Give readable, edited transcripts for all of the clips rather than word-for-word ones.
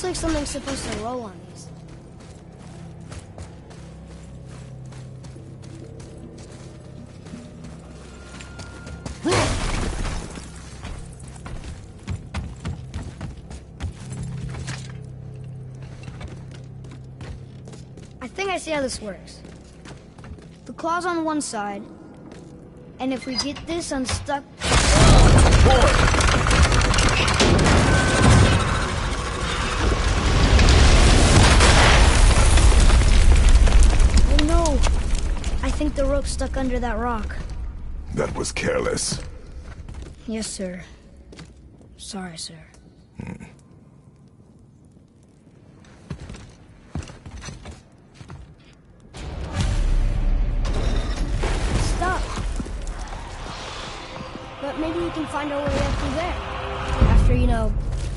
Looks like something's supposed to roll on these. I think I see how this works. The claw's on one side, and if we get this unstuck... Oh no! I think the rope's stuck under that rock. That was careless. Yes, sir. Sorry, sir. Stop! But maybe we can find our way up through there. After, you know,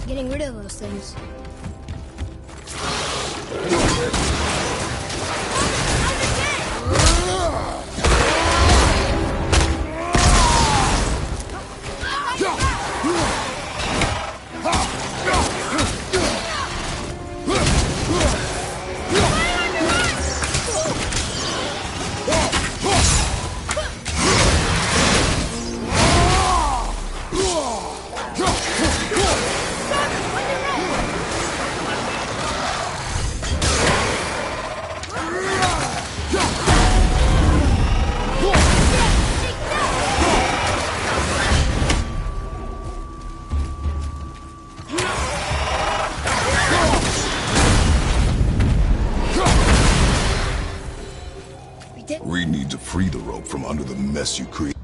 getting rid of those things. We need to free the rope from under the mess you created.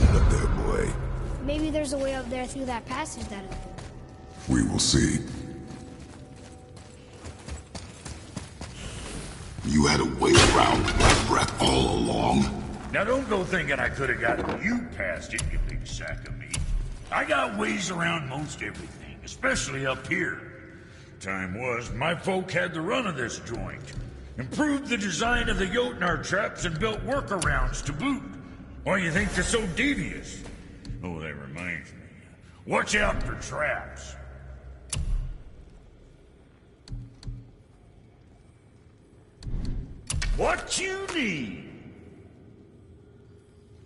Up there, boy. Maybe there's a way up there through that passage that... We will see. You had a way around Black Breath all along. Now don't go thinking I could have gotten you past it, you big sack of meat. I got ways around most everything, especially up here. Time was, my folk had the run of this joint. Improved the design of the Jotnar traps and built workarounds to boot. Why you think they're so devious? Oh, that reminds me. Watch out for traps. What you need.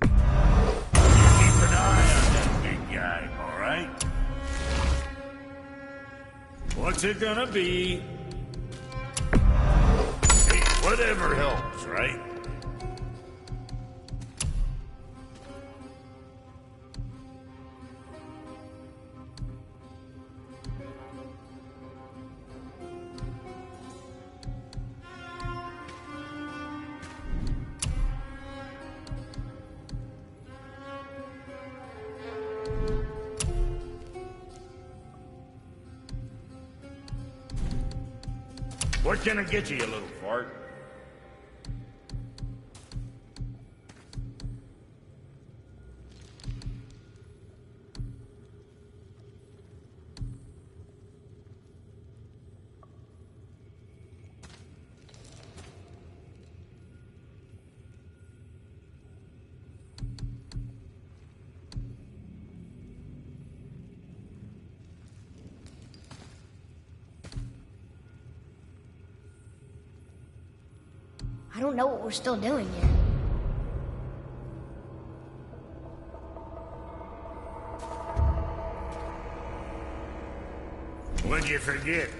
You keep an eye on that big guy, all right? What's it gonna be? Hey, whatever helps, right? What can I get you little fart? I don't know what we're still doing here. What'd you forget?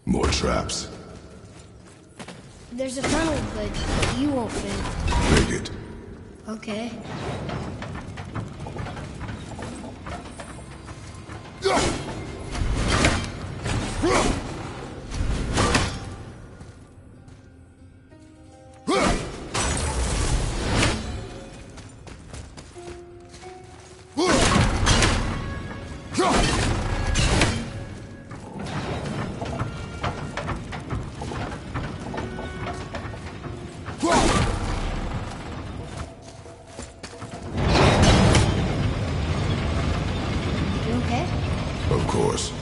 More traps. There's a tunnel, but you won't fit. Dig it. Okay. You okay? Of course.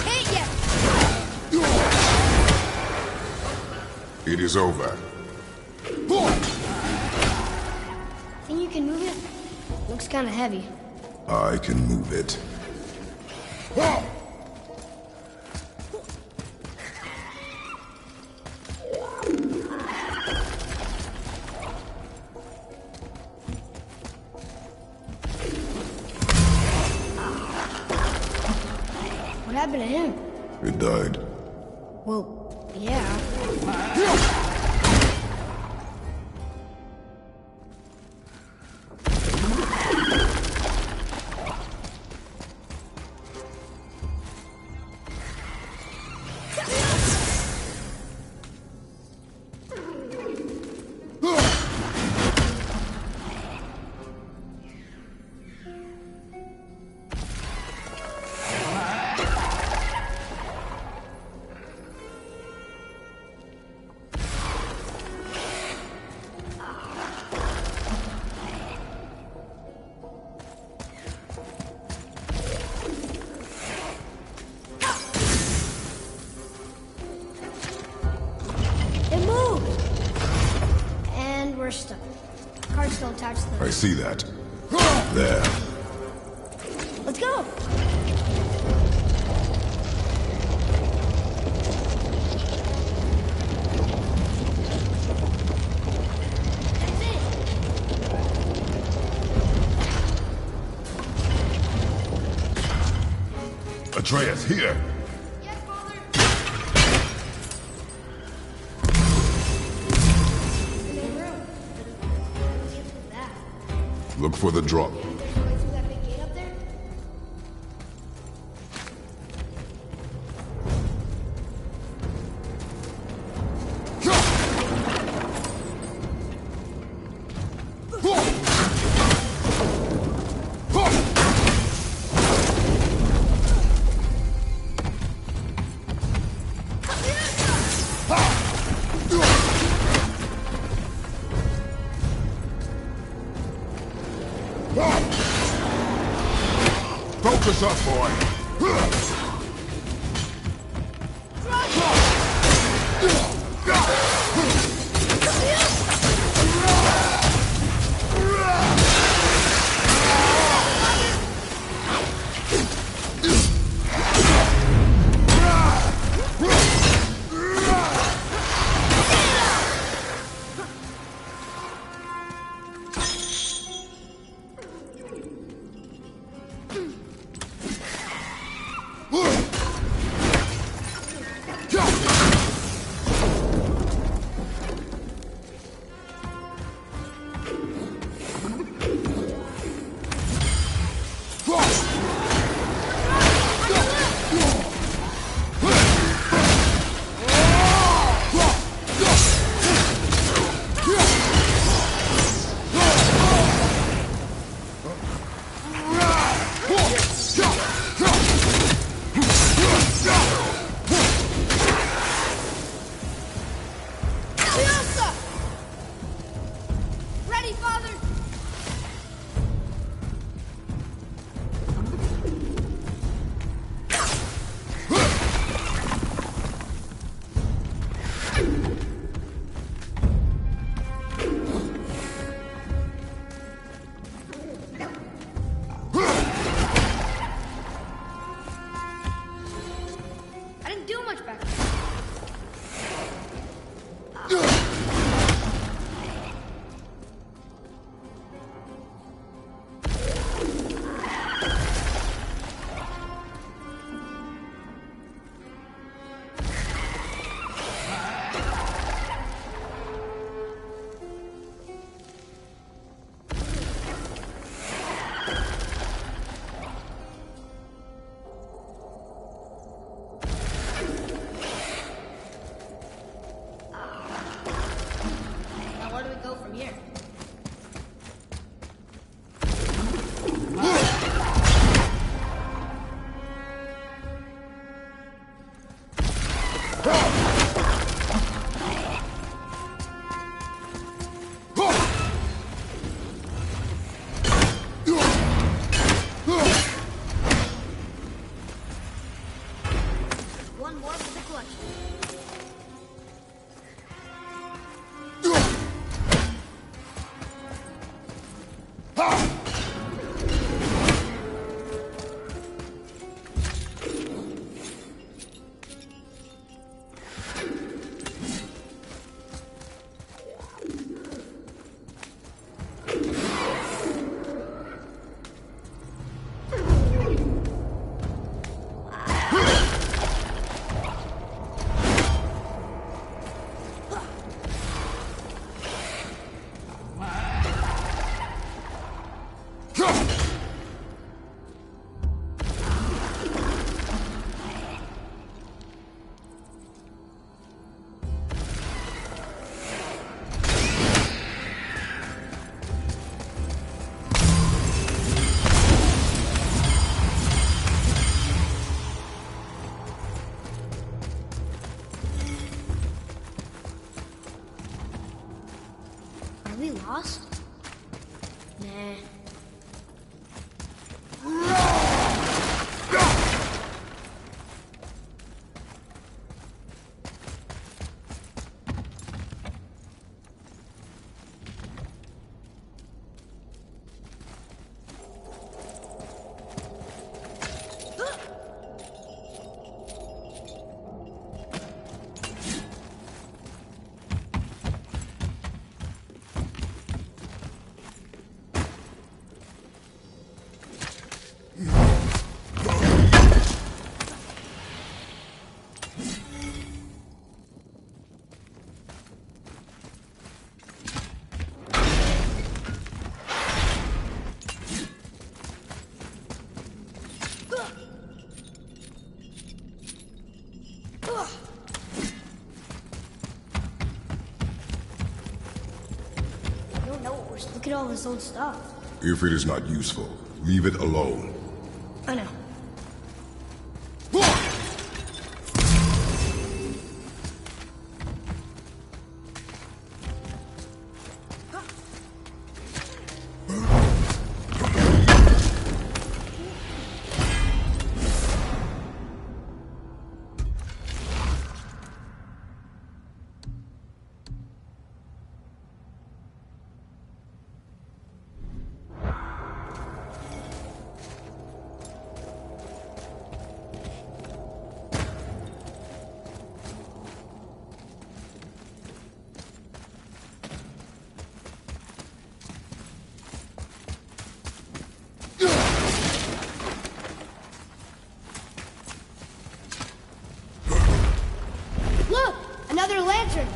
Hit ya! It is over. Think you can move it? Looks kind of heavy. I can move it. What happened to him? It died. Well, yeah. It moved! And we're stuck. Cart's still attached to I the... see that. There. Let's go! That's it! Atreus, here. Yes, Father! Main room. What's with that? Look for the drop. There's no way through that big gate up there? Focus up, boy. Look at all this old stuff. If it is not useful, leave it alone. I know. Another lantern!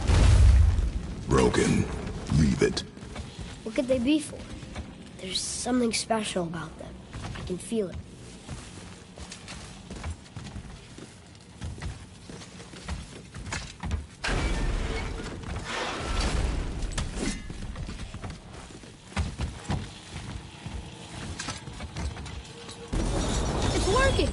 Broken. Leave it. What could they be for? There's something special about them. I can feel it. It's working!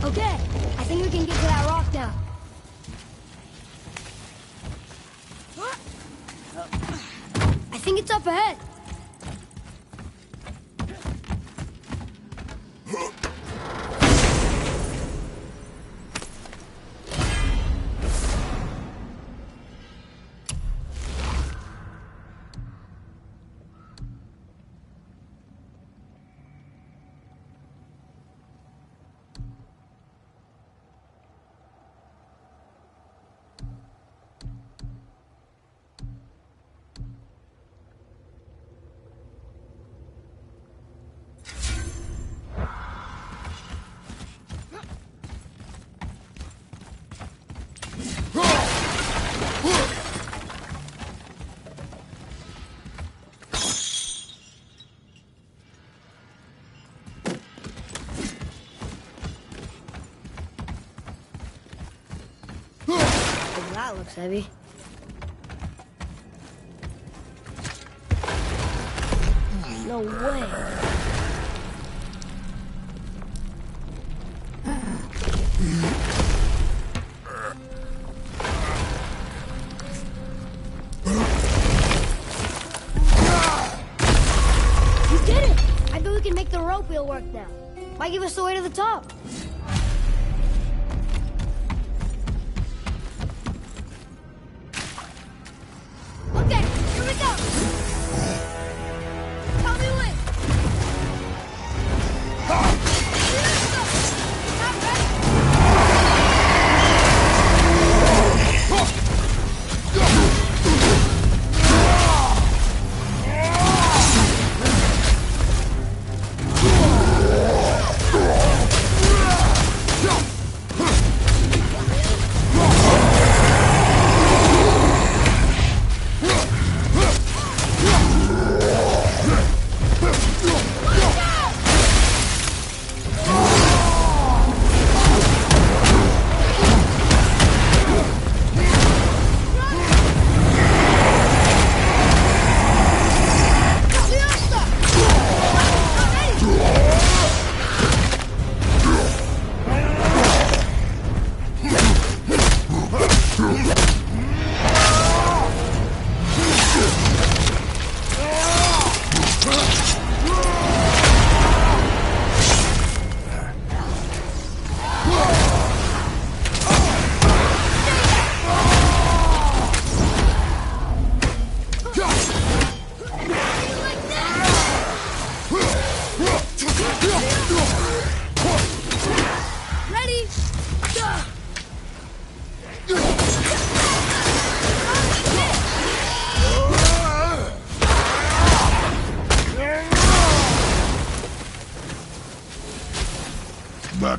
Okay, I think we can get to that rock now. I think it's up ahead. That looks heavy. No way. You did it! I bet we can make the rope wheel work now. Might give us the way to the top.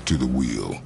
to the wheel.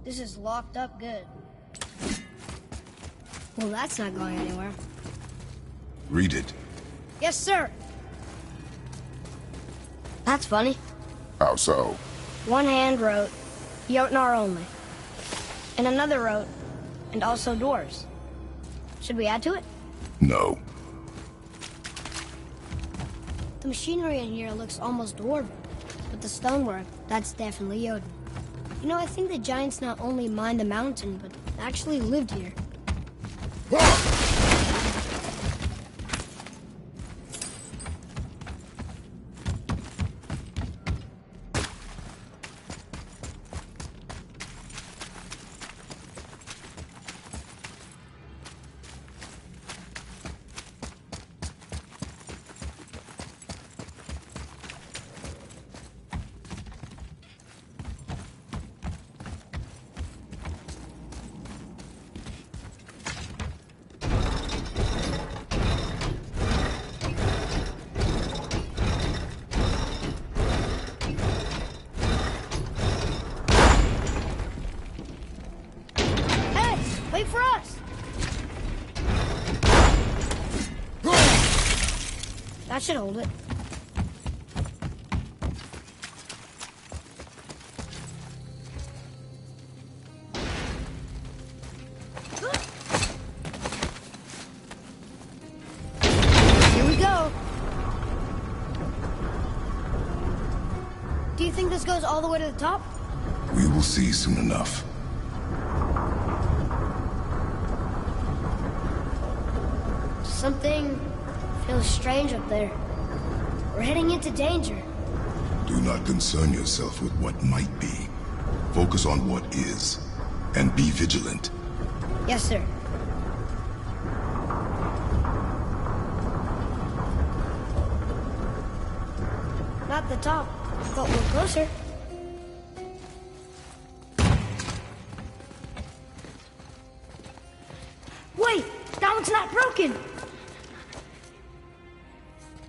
This is locked up good. Well, that's not going anywhere. Read it. Yes, sir. That's funny. How so? One hand wrote, Jotnar only. And another wrote, and also doors. Should we add to it? No. The machinery in here looks almost dwarven, but the stonework, that's definitely Jotun. You know, I think the giants not only mined the mountain, but actually lived here. That should hold it. Here we go. Do you think this goes all the way to the top? We will see soon enough. Something feels strange up there. We're heading into danger. Do not concern yourself with what might be. Focus on what is, and be vigilant. Yes, sir. Not the top, but we're closer. Wait! That one's not broken!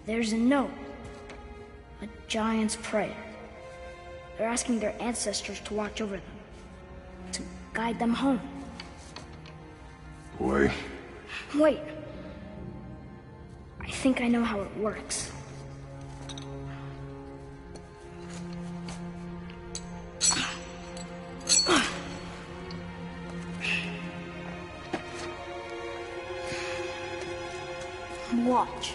There's a note. A giant's prayer. They're asking their ancestors to watch over them. To guide them home. Boy. Wait. I think I know how it works. Watch.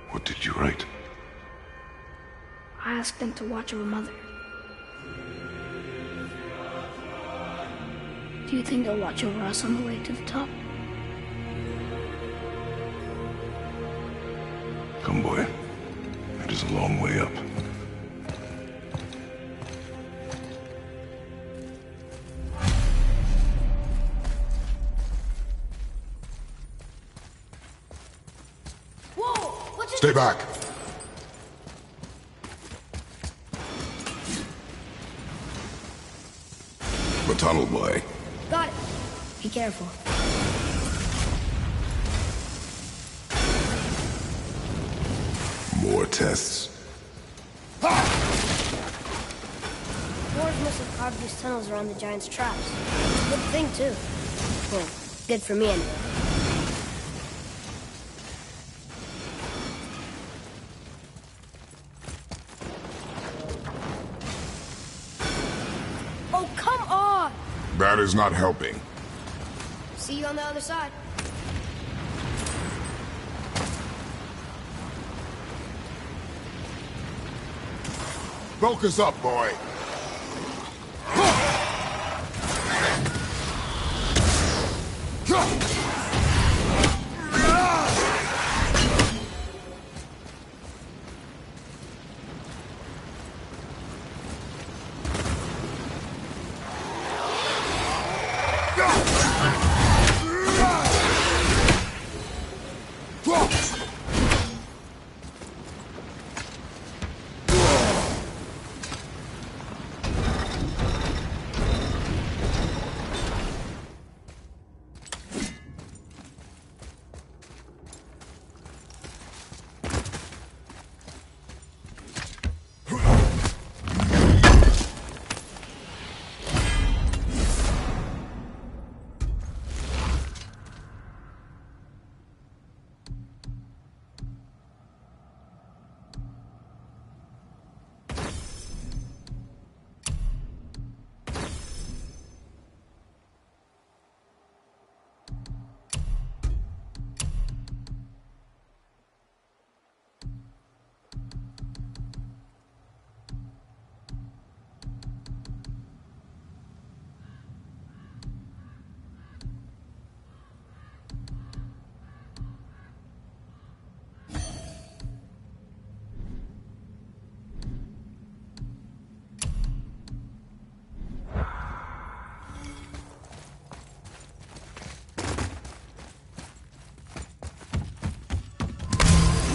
What did you write? I asked them to watch over Mother. Do you think they'll watch over us on the way to the top? Come, boy. It is a long way up. Whoa! What's it? Stay back! The tunnel, boy. Got it. Be careful. More tests. Dwarves must have carved these tunnels around the giant's traps. Good thing, too. Well, good for me, anyway. Oh, come on! That is not helping. See you on the other side. Focus up, boy.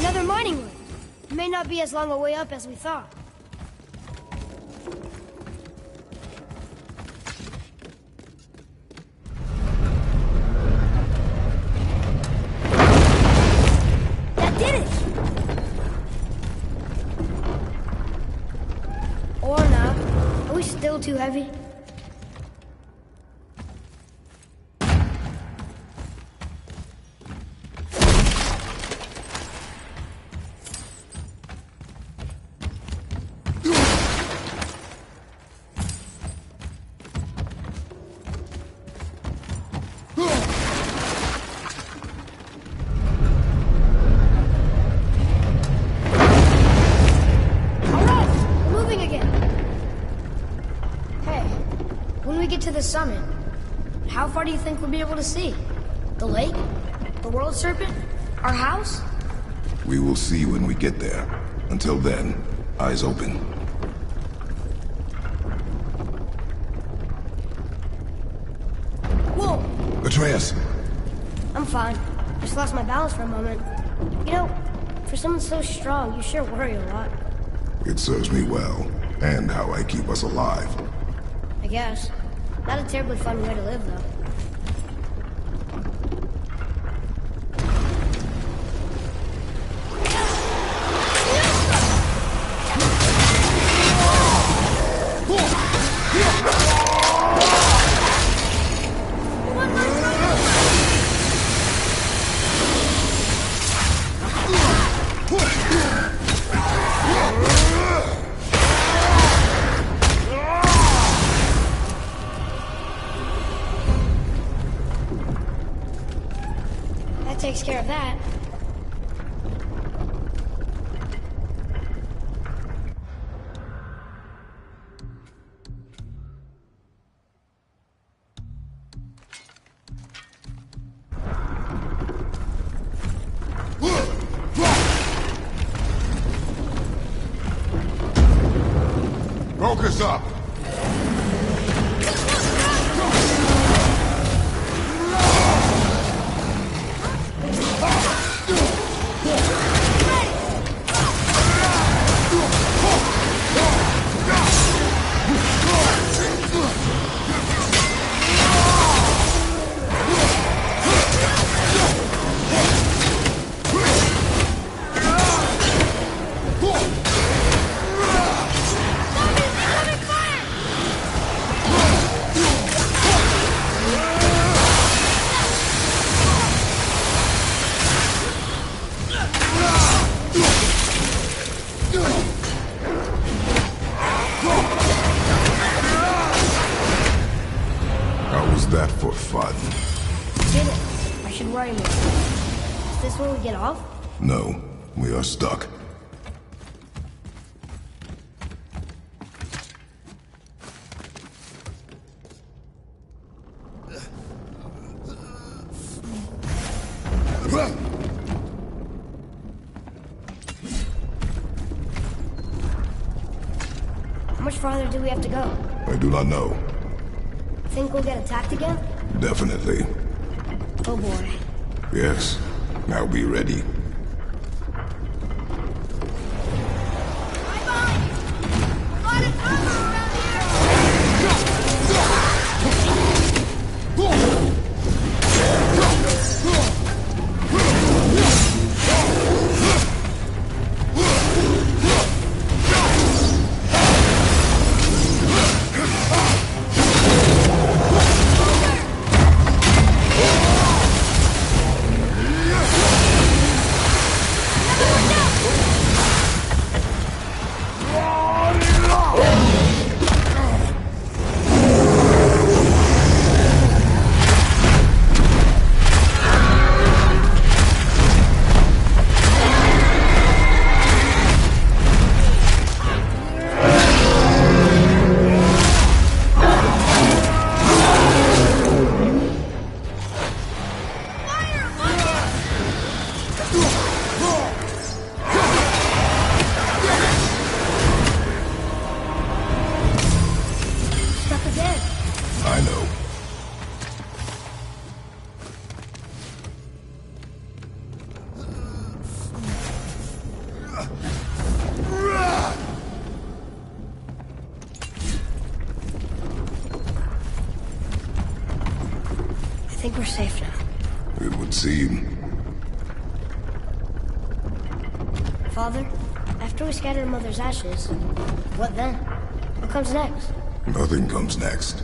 Another mining room. It may not be as long a way up as we thought. too heavy? To the summit. How far do you think we'll be able to see? The lake? The world serpent? Our house? We will see when we get there. Until then, eyes open. Whoa! Atreus! I'm fine. Just lost my balance for a moment. You know, for someone so strong, you sure worry a lot. It serves me well, and how I keep us alive. I guess. Not a terribly fun way to live, though. Takes care of that. Focus up! That for fun? Did it? I should worry more. Is this where we get off? No, we are stuck. How much farther do we have to go? I do not know. Think we'll get attacked again? Definitely. Oh boy. Yes. Now be ready. think we're safe now. It would seem. Father, after we scatter Mother's ashes, what then? What comes next? Nothing comes next.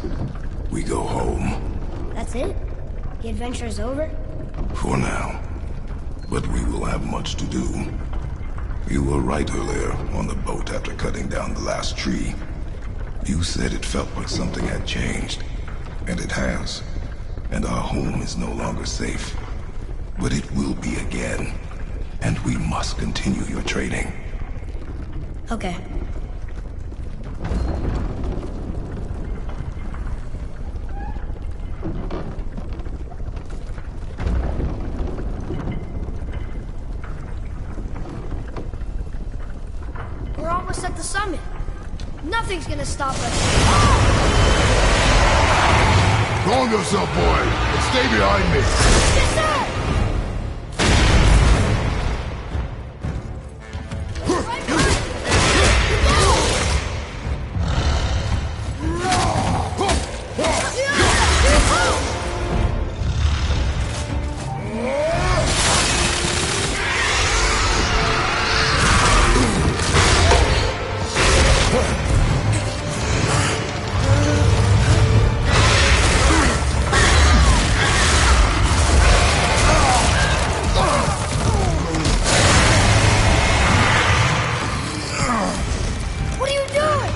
We go home. That's it? The adventure is over? For now. But we will have much to do. You were right earlier on the boat after cutting down the last tree. You said it felt like something had changed. And it has. And our home is no longer safe. But it will be again. And we must continue your training. Okay. We're almost at the summit. Nothing's gonna stop us. Calm yourself, boy, and stay behind me. Yes, sir! What are you doing?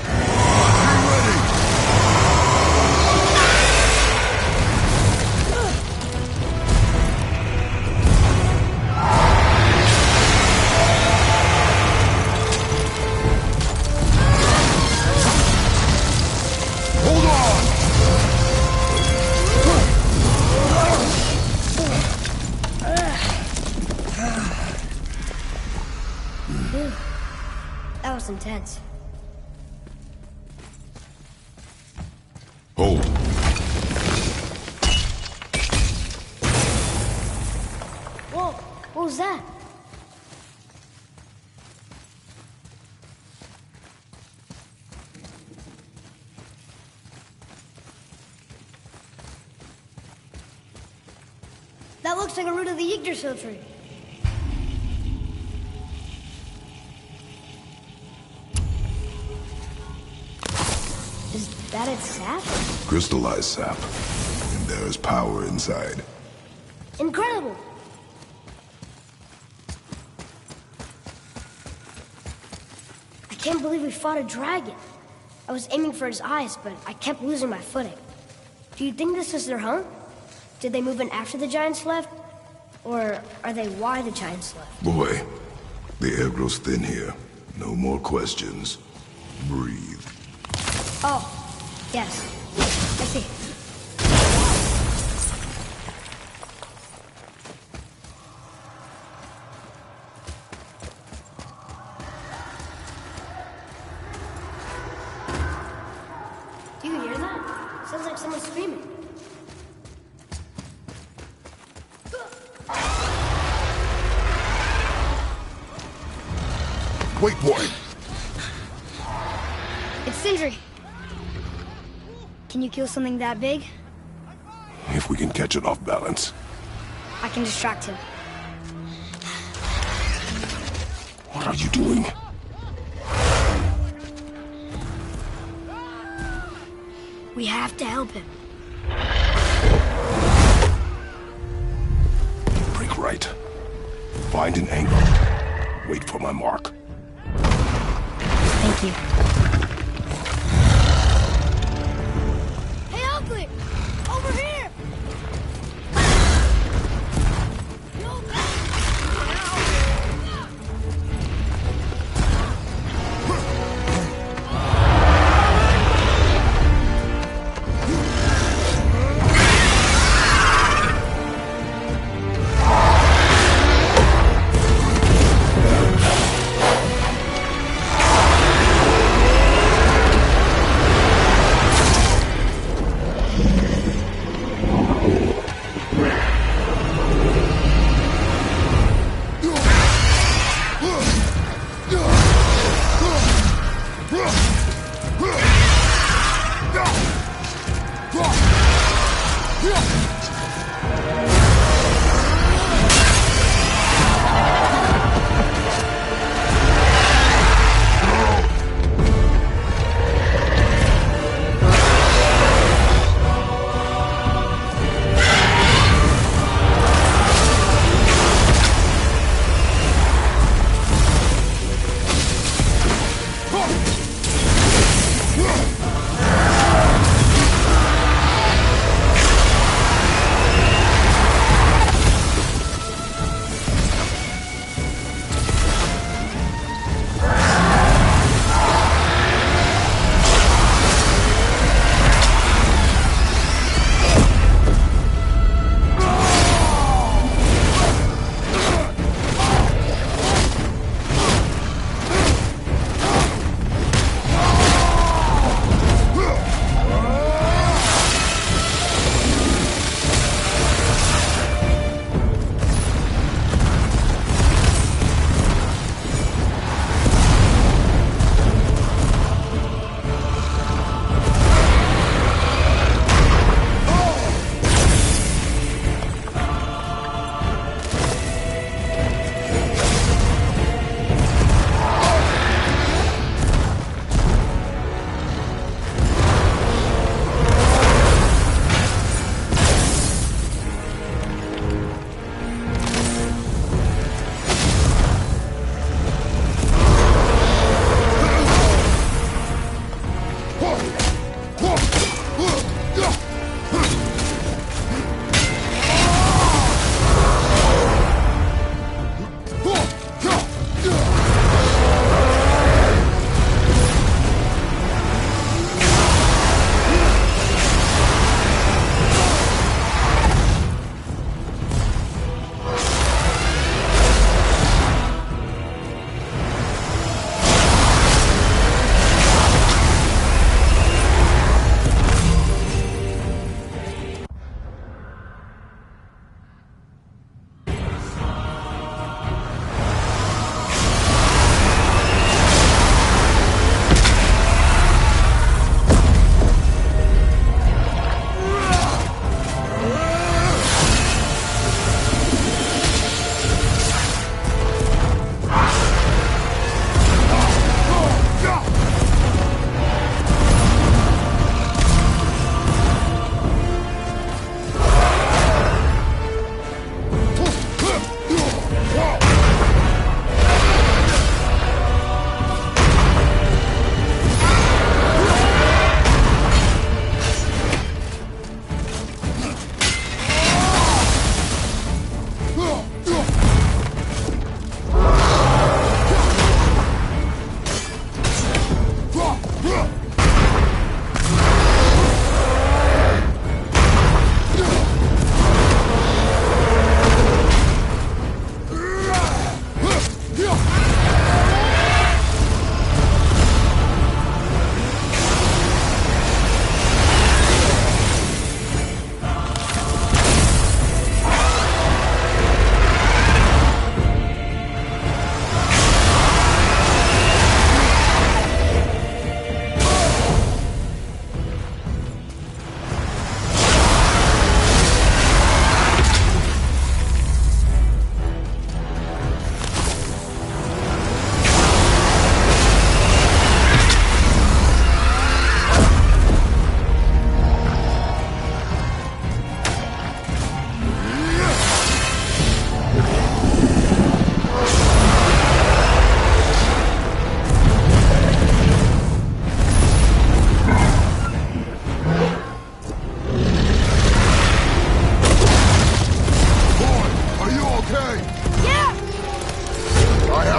Hold on! That was intense. Hold. Whoa, what was that? That looks like a root of the Yggdrasil tree. Is that its sap? Crystallized sap. And there is power inside. Incredible! I can't believe we fought a dragon. I was aiming for his eyes, but I kept losing my footing. Do you think this is their home? Did they move in after the giants left? Or are they why the giants left? Boy, the air grows thin here. No more questions. Breathe. Oh, yes. I see. Do you hear that? Sounds like someone screaming. Wait, boy! It's Sindri. Can you kill something that big? If we can catch it off balance. I can distract him. What are you doing? We have to help him. Break right. Find an angle. Wait for my mark. Thank you. Hey, Ugly! Over here!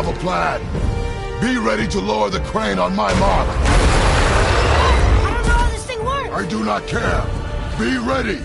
have a plan. Be ready to lower the crane on my mark. I don't know how this thing works! I do not care. Be ready.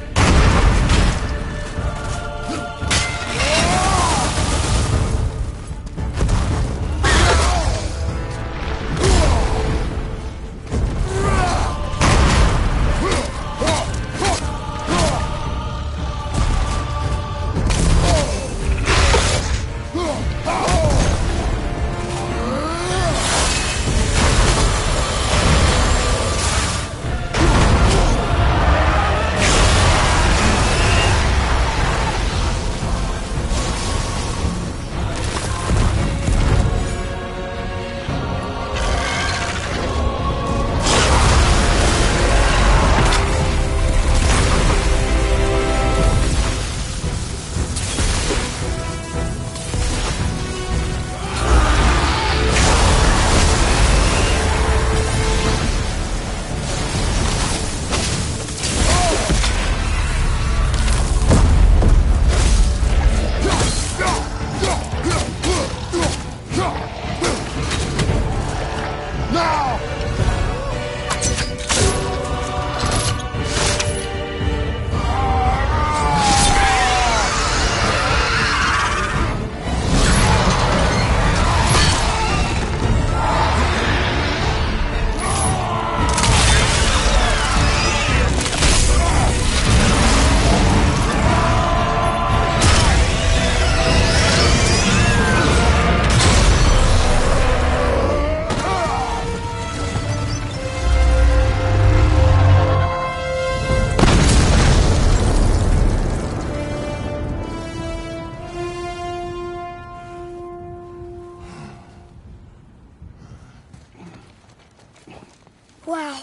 Wow,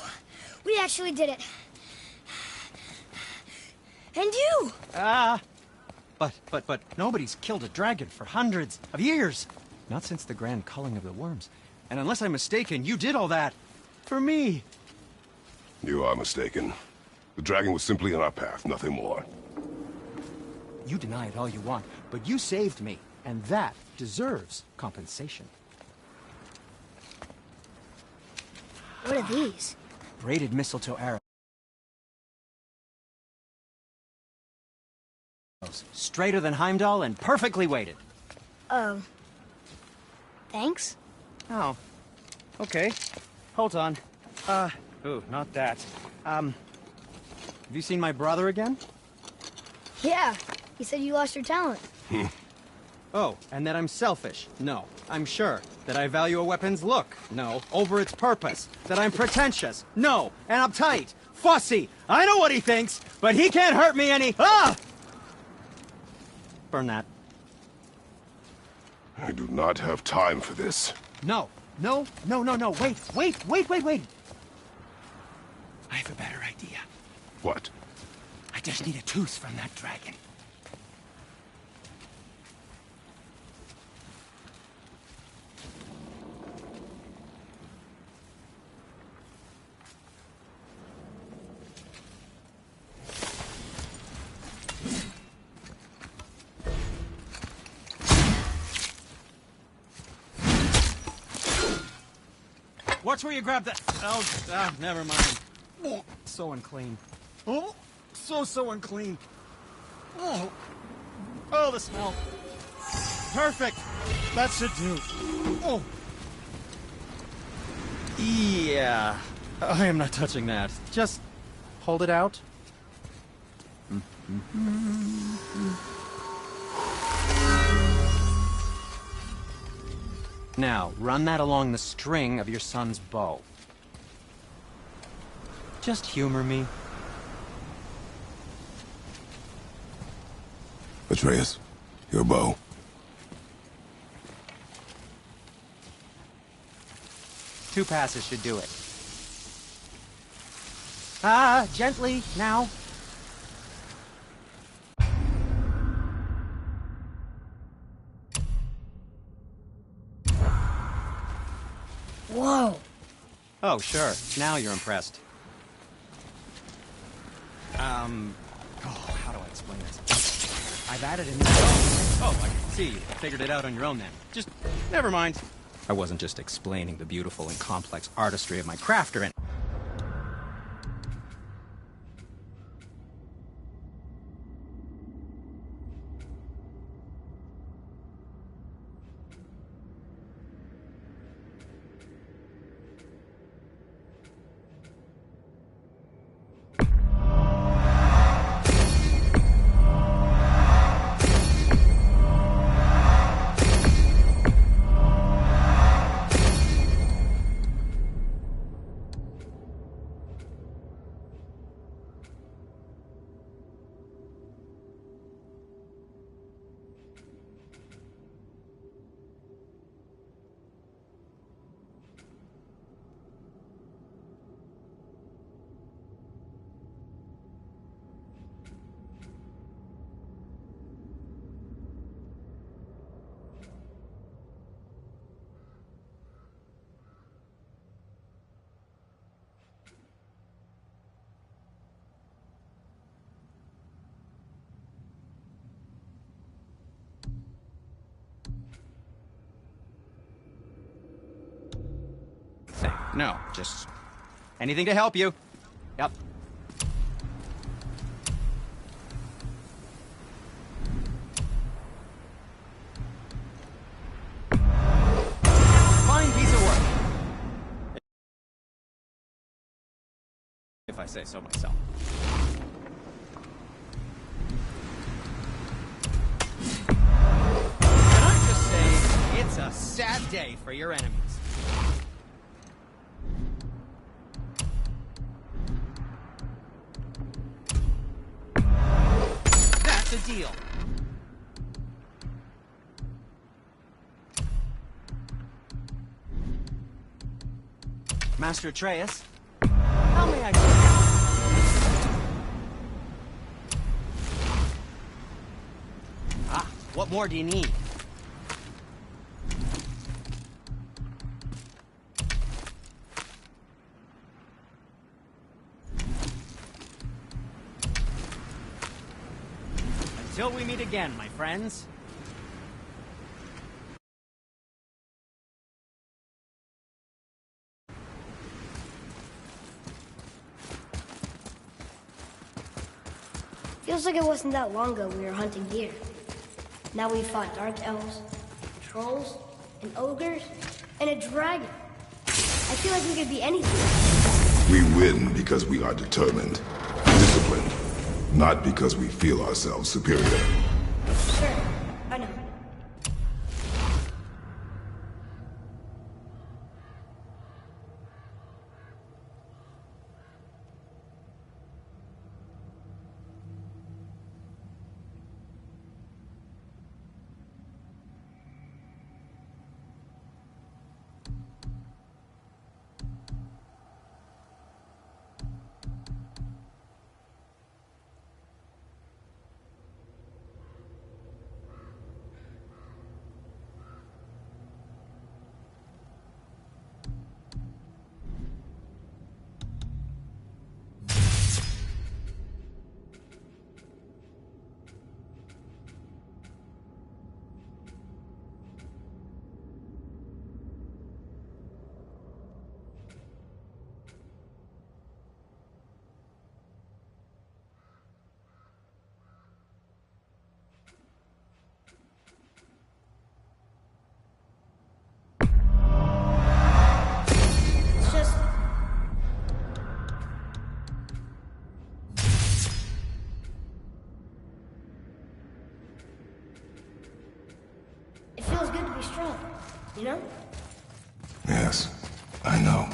we actually did it. And you! But nobody's killed a dragon for hundreds of years. Not since the grand culling of the worms. And unless I'm mistaken, you did all that for me. You are mistaken. The dragon was simply in our path, nothing more. You deny it all you want, but you saved me, and that deserves compensation. What are these? Braided mistletoe arrows. Straighter than Heimdall and perfectly weighted. Oh. Thanks? Oh. Okay. Hold on. Ooh, not that. Have you seen my brother again? Yeah, he said you lost your talent. Oh, and that I'm selfish? No, I'm sure. That I value a weapon's look? No, over its purpose. That I'm pretentious? No, and uptight, fussy. I know what he thinks, but he can't hurt me any. Ah! Burn that. I do not have time for this. No. Wait. I have a better idea. What? I just need a tooth from that dragon. Watch where you grab that. Oh, never mind. Oh, so unclean. Oh, so unclean. Oh, the smell. Perfect. That should do. Oh. Yeah. I am not touching that. Just hold it out. Now, run that along the string of your son's bow. Just humor me. Atreus, your bow. Two passes should do it. Gently, now. Whoa. Oh, sure. Now you're impressed. How do I explain this? I've added a new Oh, I can see. You figured it out on your own then. Just, never mind. I wasn't just explaining the beautiful and complex artistry of my craft or anything. No, just anything to help you. Yep. Fine piece of work. If I say so myself. Can I just say, it's a sad day for your enemies. That's a deal. Master Atreus, how may I serve you? Ah, what more do you need? Until we meet again, my friends. Feels like it wasn't that long ago we were hunting deer. Now we fought dark elves, trolls, and ogres, and a dragon. I feel like we could be anything. We win because we are determined, disciplined, not because we feel ourselves superior. Sure, I know. It feels good to be strong, you know? Yes, I know.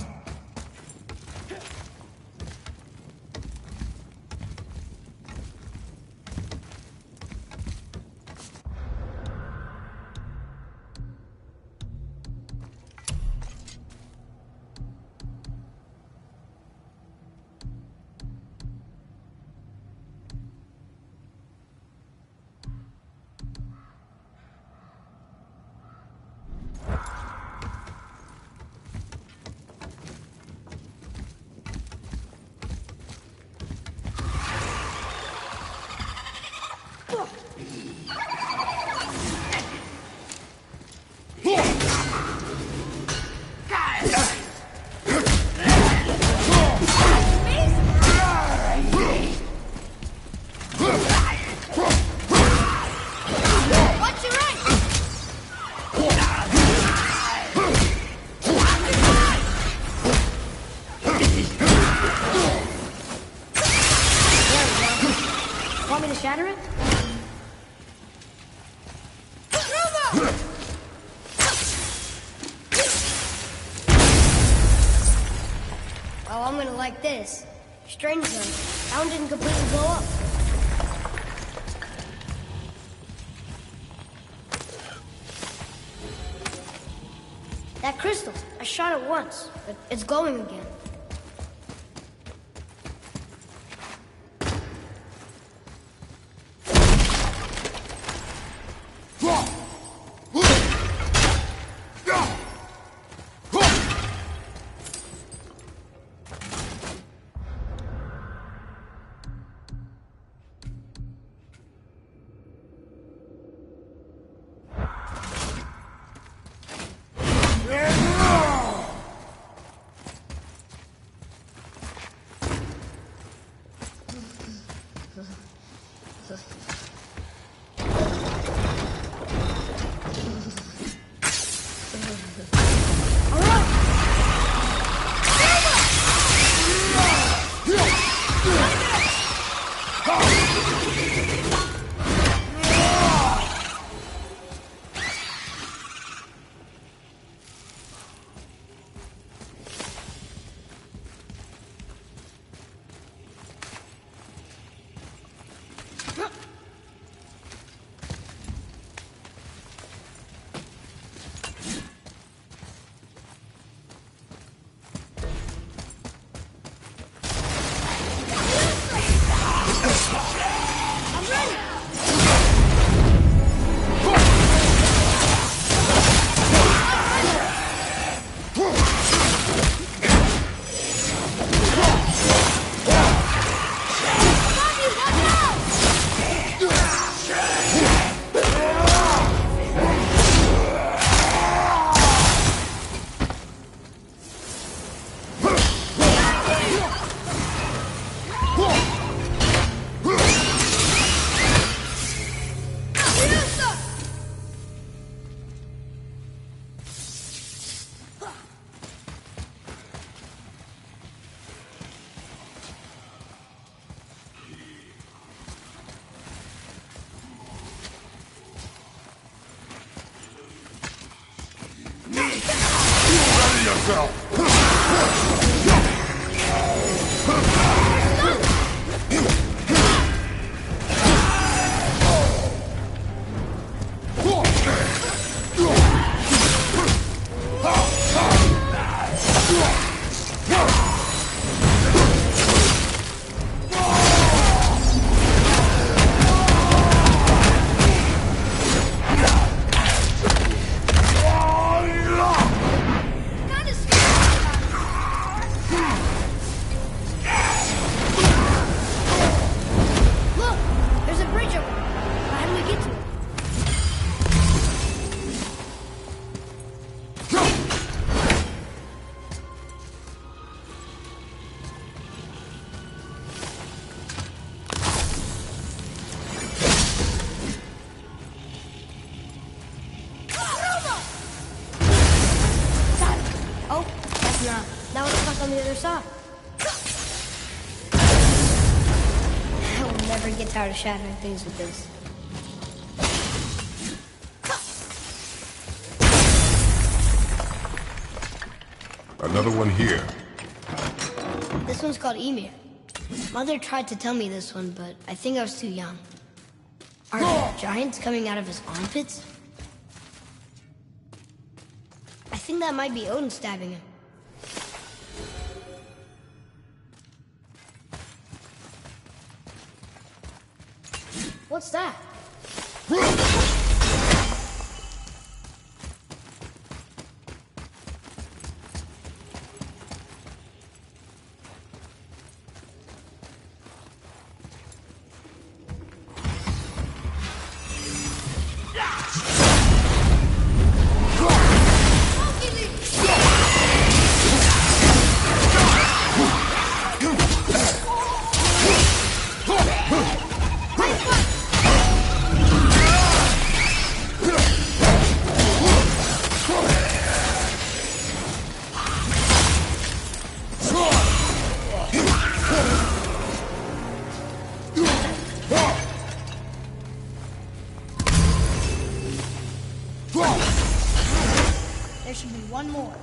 like this. Strange though, that one didn't completely blow up. That crystal, I shot it once, but it's glowing again. Now it's stuck on the other side. I will never get tired of shattering things with this. Another one here. This one's called Ymir. Mother tried to tell me this one, but I think I was too young. Are there giants coming out of his armpits? I think that might be Odin stabbing him. What's that? There should be one more.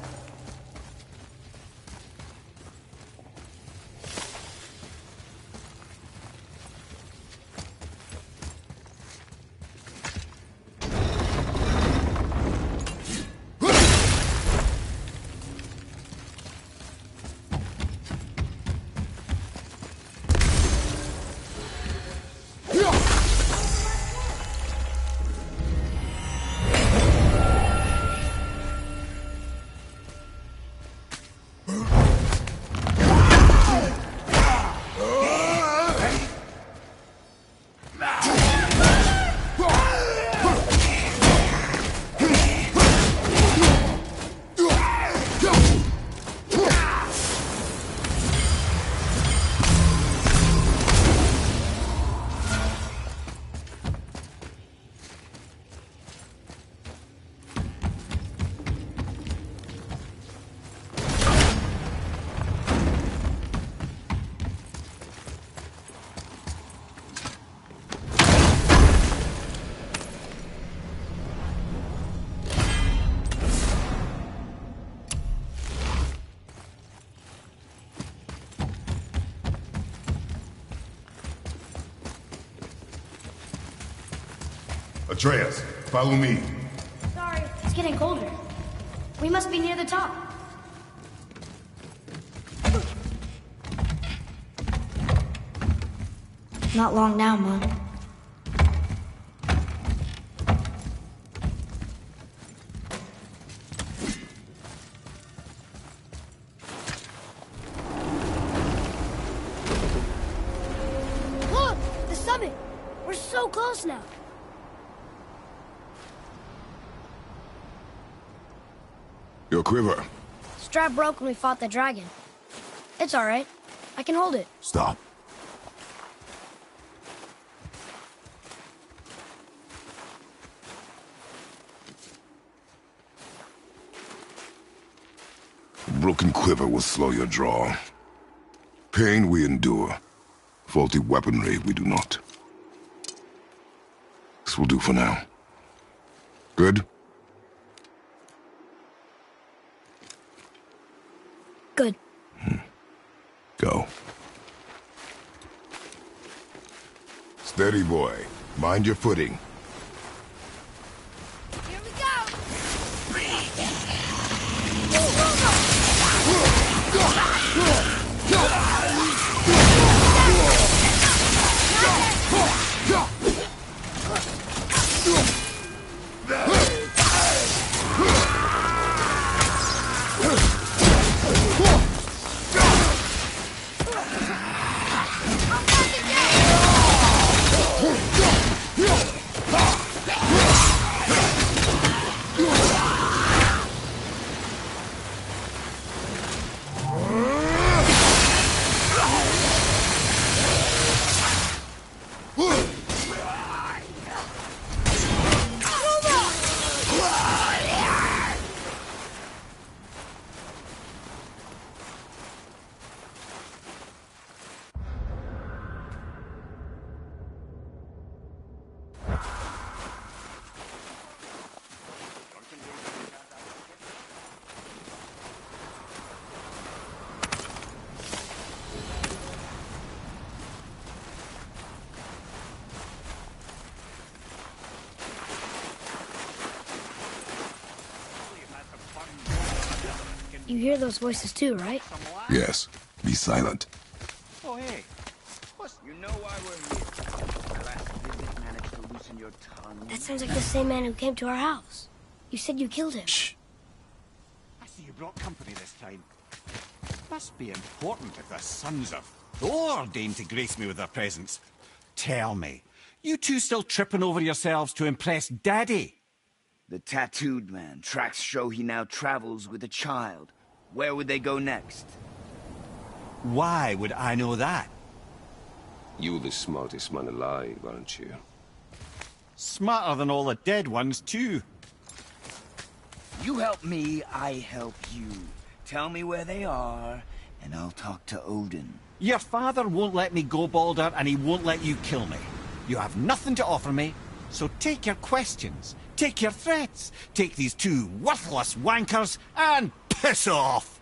Atreus, follow me. Sorry, it's getting colder. We must be near the top. Not long now, Mom. Look! The summit! We're so close now. Your quiver. Strap broke when we fought the dragon. It's alright. I can hold it. Stop. A broken quiver will slow your draw. Pain we endure. Faulty weaponry we do not. This will do for now. Good? Good. Go. Steady, boy. Mind your footing. Here we go! You hear those voices too, right? Yes. Be silent. Oh, hey. You know why we're here. My last visit managed to loosen your tongue. That sounds like the same man who came to our house. You said you killed him. Shh. I see you brought company this time. Must be important if the sons of Thor deign to grace me with their presence. Tell me, you two still tripping over yourselves to impress Daddy? The tattooed man. Tracks show he now travels with a child. Where would they go next? Why would I know that? You're the smartest man alive, aren't you? Smarter than all the dead ones, too. You help me, I help you. Tell me where they are, and I'll talk to Odin. Your father won't let me go, Baldur, and he won't let you kill me. You have nothing to offer me, so take your questions, take your threats, take these two worthless wankers, and piss off!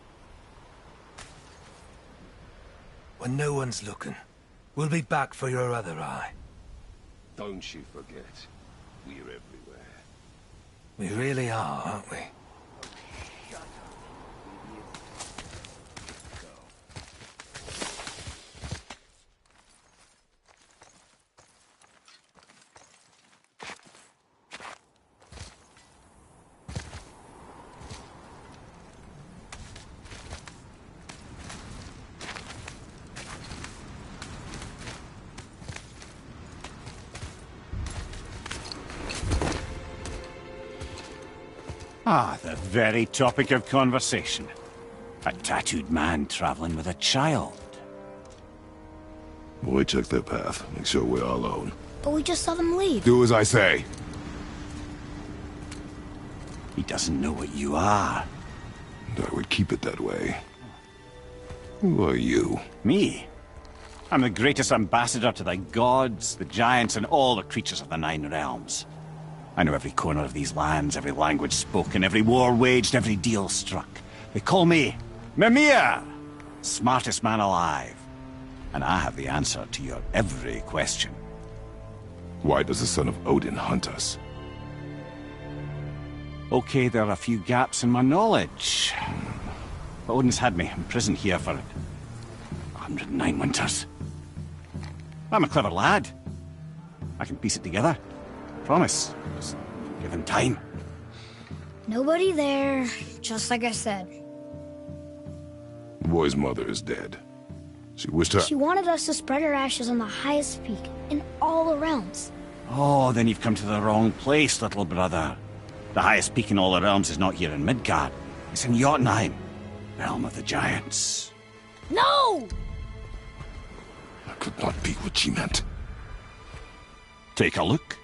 When no one's looking, we'll be back for your other eye. Don't you forget, we're everywhere. We really are, aren't we? Ah, the very topic of conversation. A tattooed man traveling with a child. Boy, check their path. Make sure we're all alone. But we just saw them leave. Do as I say. He doesn't know what you are. And I would keep it that way. Who are you? Me? I'm the greatest ambassador to the gods, the giants, and all the creatures of the Nine Realms. I know every corner of these lands, every language spoken, every war waged, every deal struck. They call me Mimir, smartest man alive. And I have the answer to your every question. Why does the son of Odin hunt us? Okay, there are a few gaps in my knowledge. But Odin's had me imprisoned here for 109 winters. I'm a clever lad. I can piece it together. Promise. Just give him time. Nobody there, just like I said. The boy's mother is dead. She wished her... She wanted us to spread her ashes on the highest peak in all the realms. Oh, then you've come to the wrong place, little brother. The highest peak in all the realms is not here in Midgard. It's in Jotunheim, realm of the giants. No! That could not be what she meant. Take a look.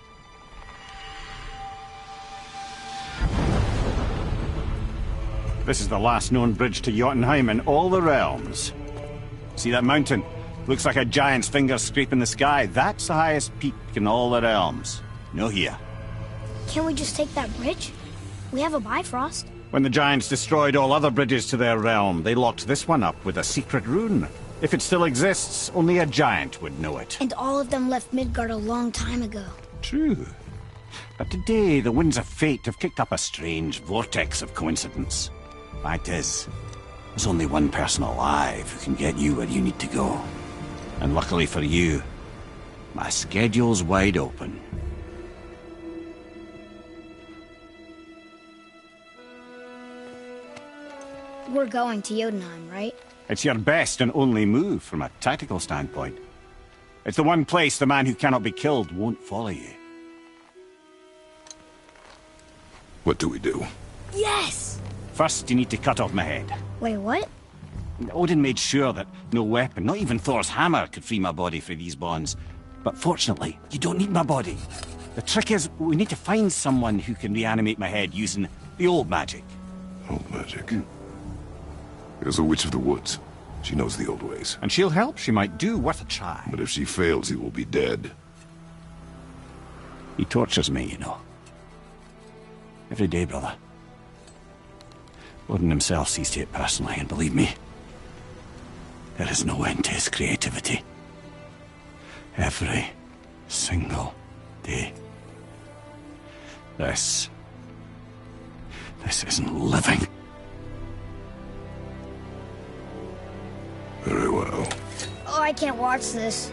This is the last known bridge to Jotunheim in all the realms. See that mountain? Looks like a giant's finger scraping the sky. That's the highest peak in all the realms. No here. Can't we just take that bridge? We have a Bifrost. When the giants destroyed all other bridges to their realm, they locked this one up with a secret rune. If it still exists, only a giant would know it. And all of them left Midgard a long time ago. True. But today, the winds of fate have kicked up a strange vortex of coincidence. Fact is, there's only one person alive who can get you where you need to go. And luckily for you, my schedule's wide open. We're going to Jotunheim, right? It's your best and only move from a tactical standpoint. It's the one place the man who cannot be killed won't follow you. What do we do? Yes! First, you need to cut off my head. Wait, what? Odin made sure that no weapon, not even Thor's hammer, could free my body from these bonds. But fortunately, you don't need my body. The trick is, we need to find someone who can reanimate my head using the old magic. Old magic. There's a witch of the woods. She knows the old ways. And she'll help, she might do, worth a try. But if she fails, he will be dead. He tortures me, you know. Every day, brother. Odin himself sees to it personally, and believe me, there is no end to his creativity. Every single day. This isn't living. Very well. Oh, I can't watch this.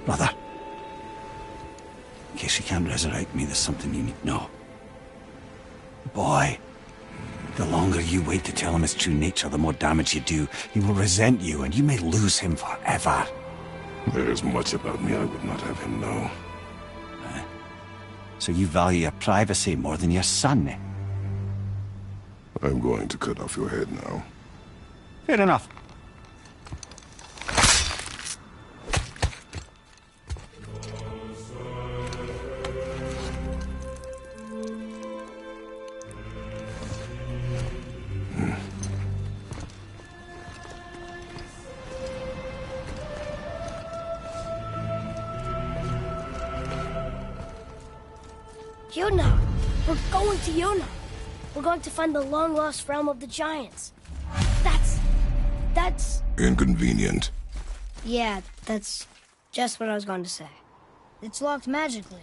Brother, in case you can't resurrect me, there's something you need to know. Boy, the longer you wait to tell him his true nature, the more damage you do. He will resent you, and you may lose him forever. There is much about me I would not have him know. So you value your privacy more than your son, eh? I'm going to cut off your head now. Fair enough. Yona! We're going to Yona! We're going to find the long-lost realm of the giants. That's... Inconvenient. Yeah, that's just what I was going to say. It's locked magically.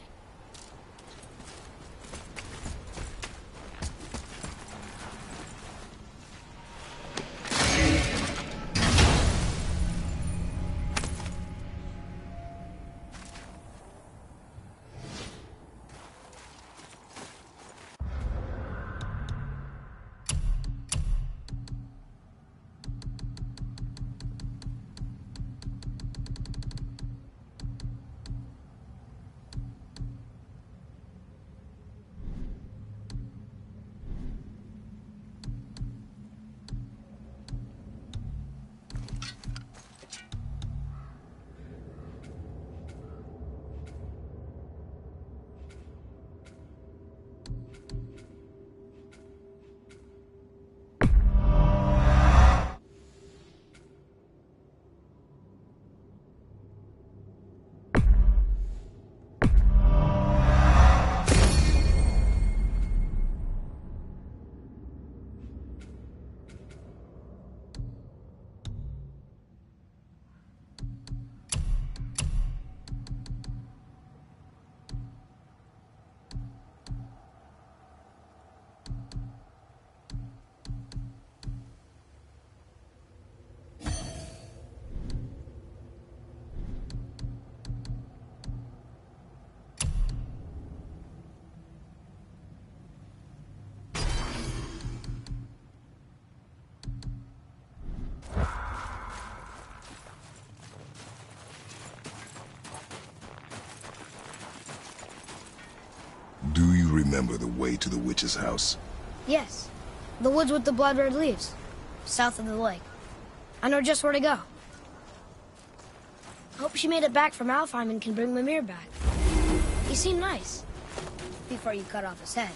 Do you remember the way to the witch's house? Yes. The woods with the blood-red leaves. South of the lake. I know just where to go. Hope she made it back from Alfheim and can bring Mimir back. He seemed nice. Before you cut off his head.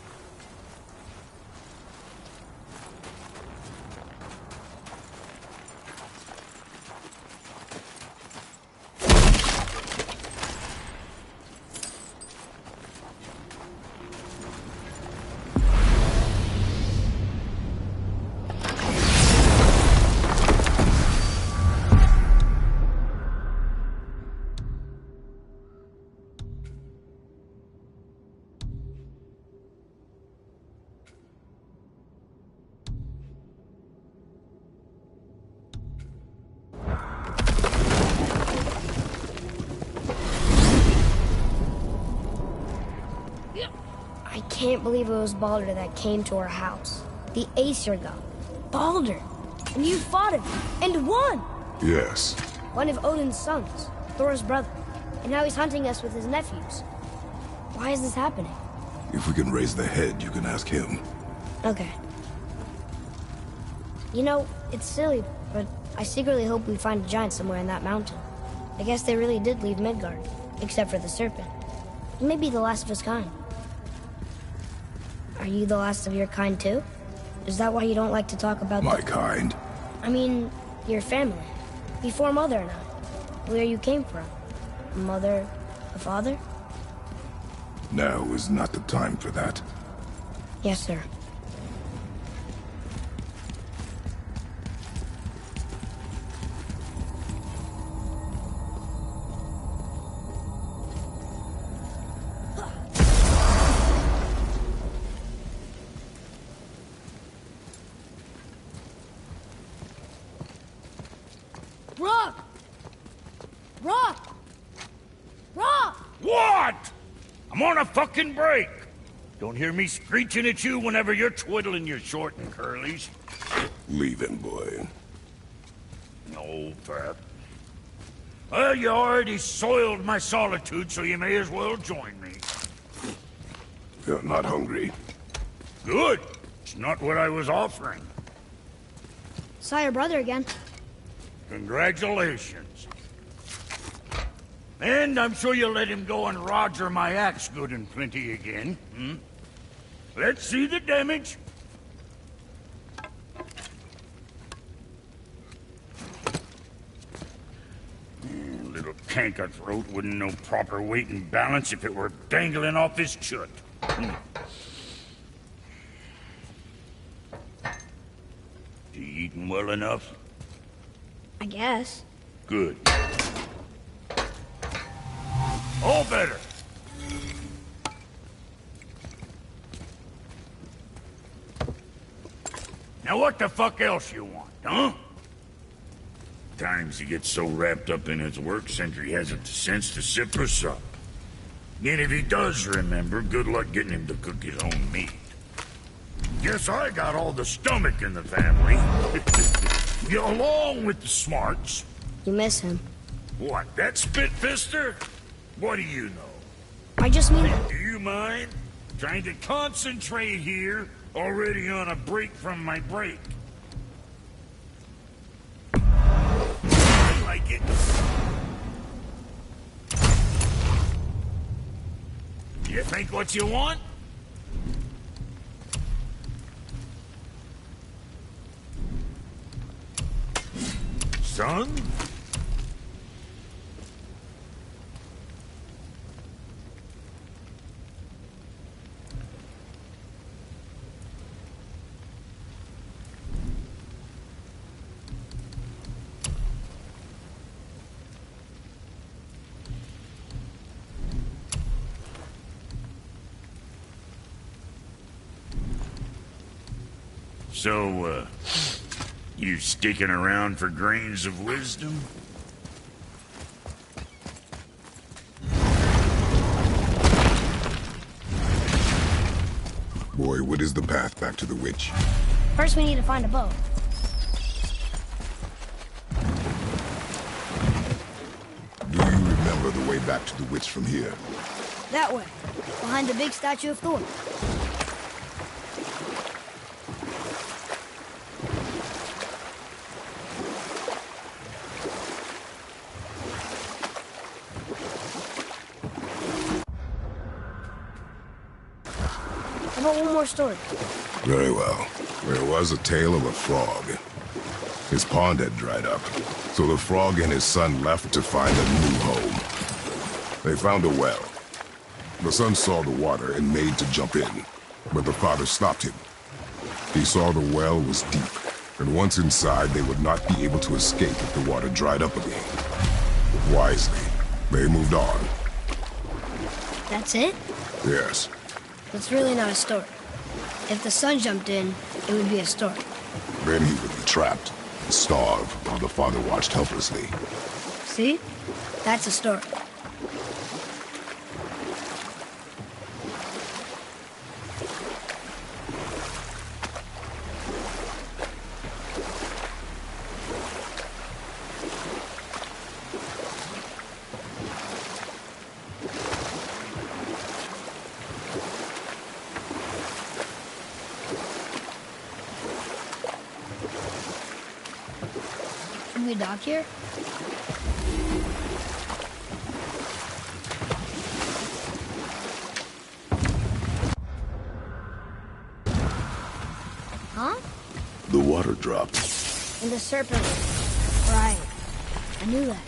I can't believe it was Baldur that came to our house. The Aesir god. Baldur! And you fought him, and won! Yes. One of Odin's sons, Thor's brother. And now he's hunting us with his nephews. Why is this happening? If we can raise the head, you can ask him. Okay. You know, it's silly, but I secretly hope we find a giant somewhere in that mountain. I guess they really did leave Midgard, except for the serpent. He may be the last of his kind. Are you the last of your kind, too? Is that why you don't like to talk about My kind? I mean, your family. Before Mother and I. Where you came from. Mother, a father? Now is not the time for that. Yes, sir. Rock! Rock! Rock! What? I'm on a fucking break. Don't hear me screeching at you whenever you're twiddling your short and curlies. Leave him, boy. No, Pat. Well, you already soiled my solitude, so you may as well join me. You're not hungry. Good. It's not what I was offering. Saw your brother again. Congratulations. And I'm sure you'll let him go and Roger my axe good and plenty again. Hmm? Let's see the damage. Little canker-throat wouldn't know proper weight and balance if it were dangling off his chut. You eating well enough? I guess. Good. All better. Now what the fuck else you want, huh? Times he gets so wrapped up in his work, Sentry hasn't the sense to sip or sup. And if he does remember, good luck getting him to cook his own meat. Guess I got all the stomach in the family. Along with the smarts. You miss him. What, that spit-fister? What do you know? I just mean... Do you mind? Trying to concentrate here, already on a break from my break. I like it. You think what you want? Son? So, you sticking around for grains of wisdom? Boy, what is the path back to the witch? First we need to find a boat. Do you remember the way back to the witch from here? That way. behind the big statue of Thor. How about one more story? Very well. There was a tale of a frog. His pond had dried up, so the frog and his son left to find a new home. They found a well. The son saw the water and made to jump in, but the father stopped him. He saw the well was deep, and once inside they would not be able to escape if the water dried up again. Wisely, they moved on. That's it? Yes. That's really not a story. If the son jumped in, it would be a story. Then he would be trapped, and starve, while the father watched helplessly. See? That's a story. Should we dock here? Huh? The water dropped. And the serpent. Right. I knew that.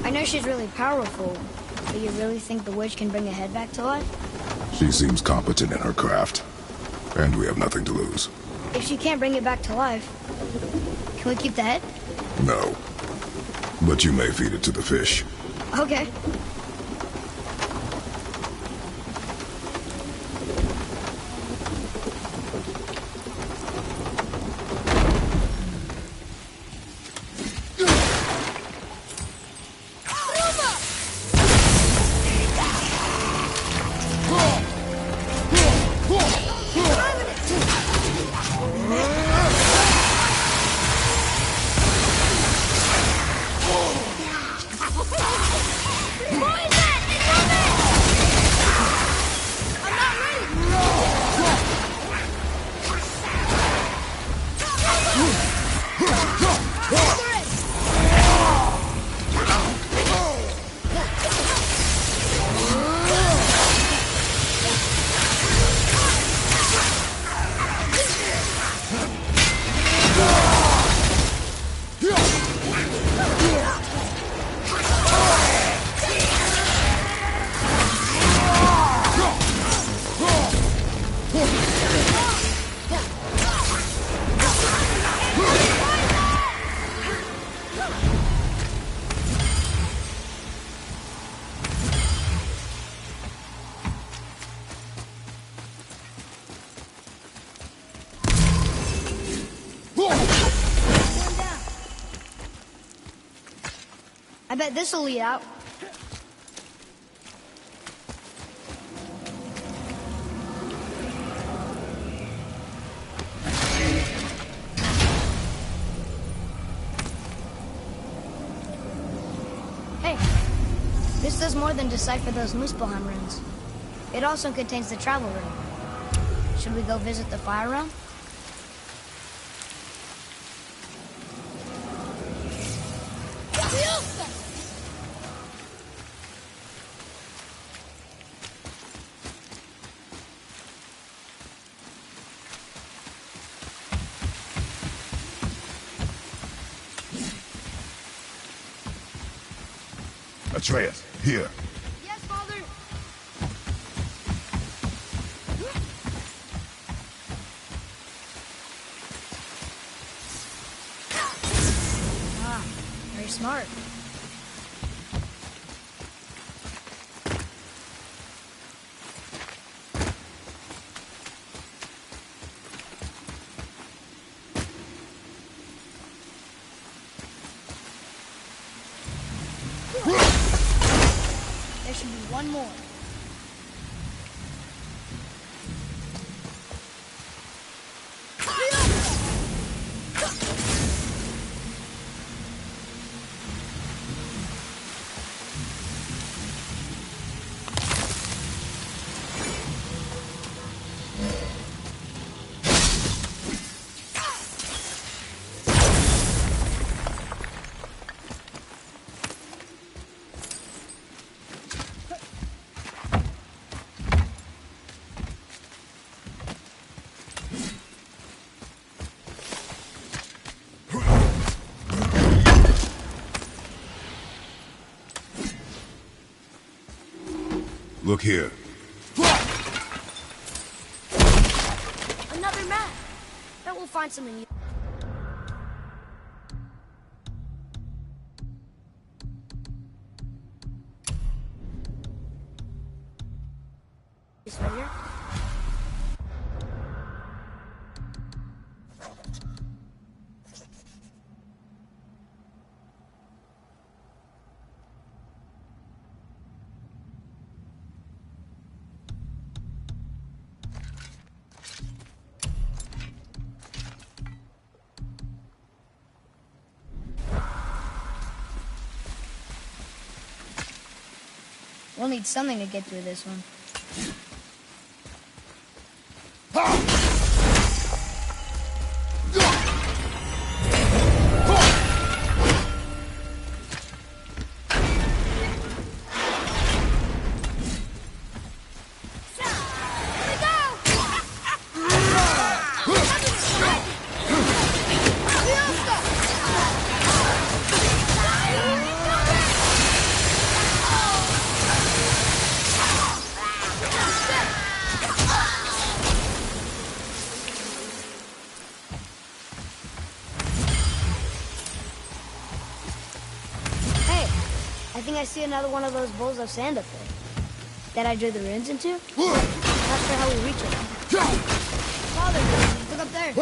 I know she's really powerful, but you really think the witch can bring a head back to life? She seems competent in her craft, and we have nothing to lose. If she can't bring it back to life, can we keep the head? No. But you may feed it to the fish. Okay. I bet this'll lead out. Hey, this does more than decipher those Muspelheim runes. It also contains the travel rune. Should we go visit the fire realm? Atreus, here. Yes, Father. Ah, very smart. There should be one more. Look here. Another map. Bet we'll find something. Right here. We'll need something to get through this one. I think I see another one of those bowls of sand up there. That I drew the runes into? Not sure how we reach it. Father, look up there.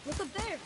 Look up there.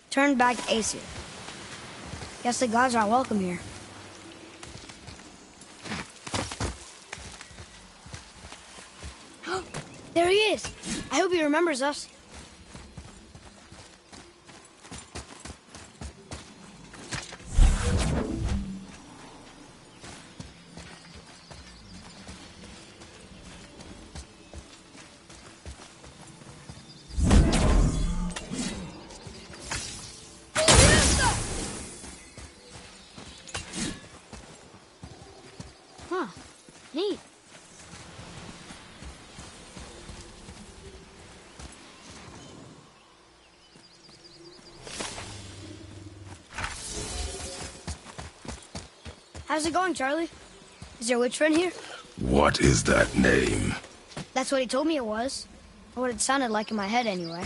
Turn back Aesir. Guess the gods are welcome here. There he is! I hope he remembers us. Huh. Neat. How's it going, Charlie? Is your witch friend here? What is that name? That's what he told me it was. Or what it sounded like in my head, anyway.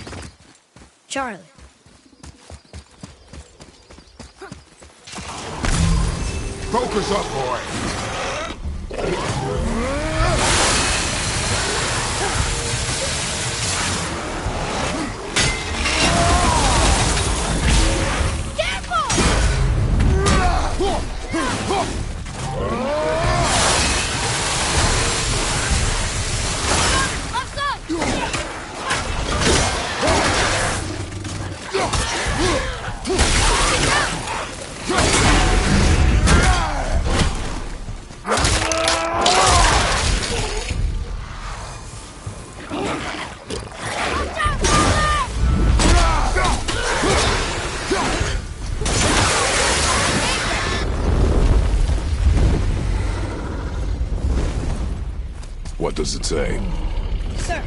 Charlie. Focus up, boy. does it say? Sir.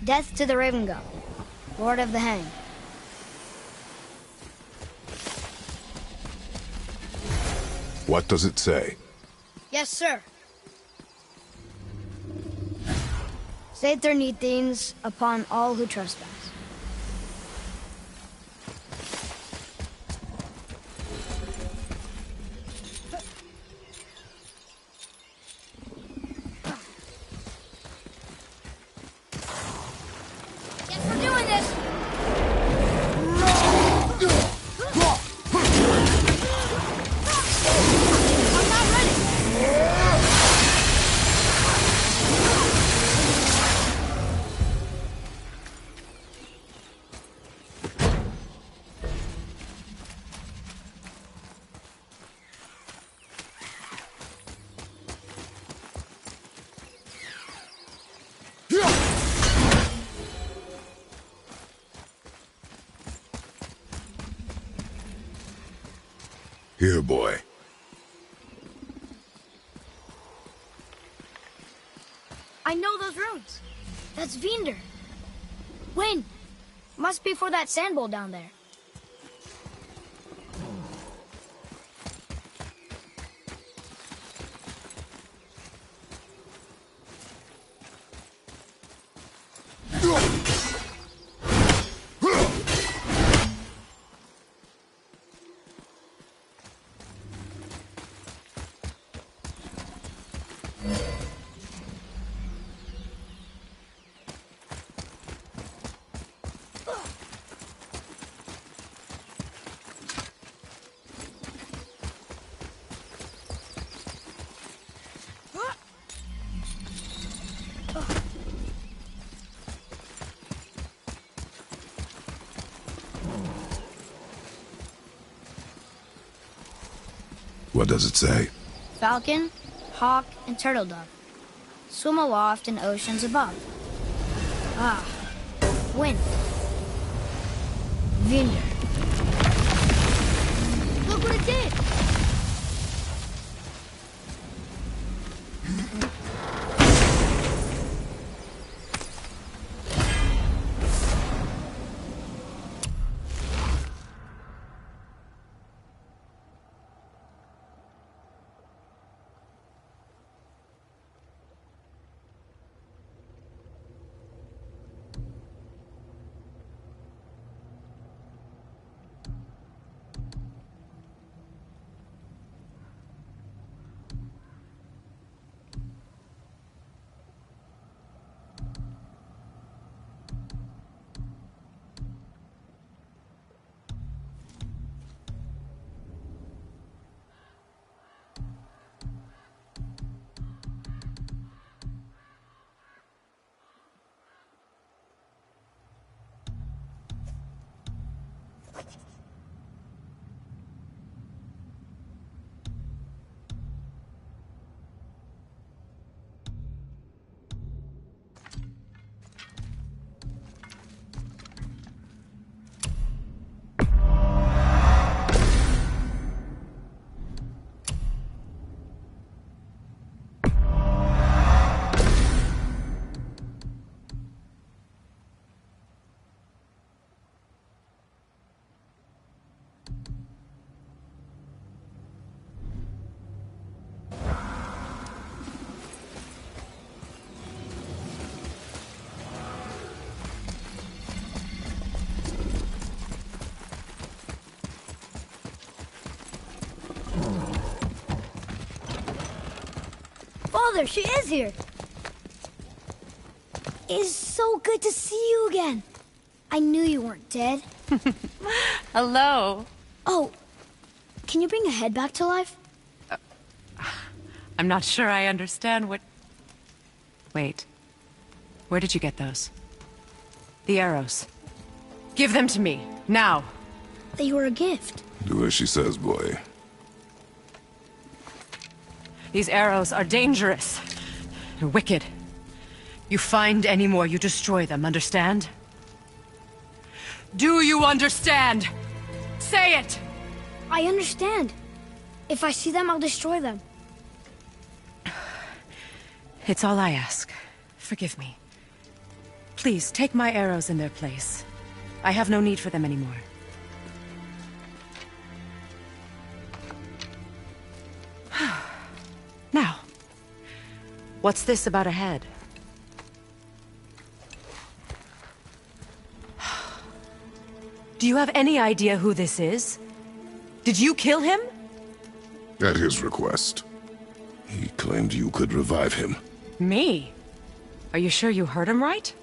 Death to the Raven God, Lord of the Hang. What does it say? Yes, sir. Save their need things upon all who trespass. Guess we're doing this. I'm not ready. Here, boy. I know those runes. That's Vinder. When? Must be for that sand bowl down there. What does it say? Falcon, hawk, and turtle dove. Swim aloft in oceans above. Ah, wind. Vinder. Look what it did! Father, she is here. It's so good to see you again. I knew you weren't dead. Hello. Oh, can you bring a head back to life? I'm not sure I understand what... Wait. Where did you get those? The arrows. Give them to me, now. They were a gift. Do as she says, boy. These arrows are dangerous. They're wicked. You find any more, you destroy them, understand? Do you understand? Say it! I understand. If I see them, I'll destroy them. It's all I ask. Forgive me. Please, take my arrows in their place. I have no need for them anymore. Now, what's this about a head? Do you have any idea who this is? Did you kill him? At his request. He claimed you could revive him. Me? Are you sure you heard him right?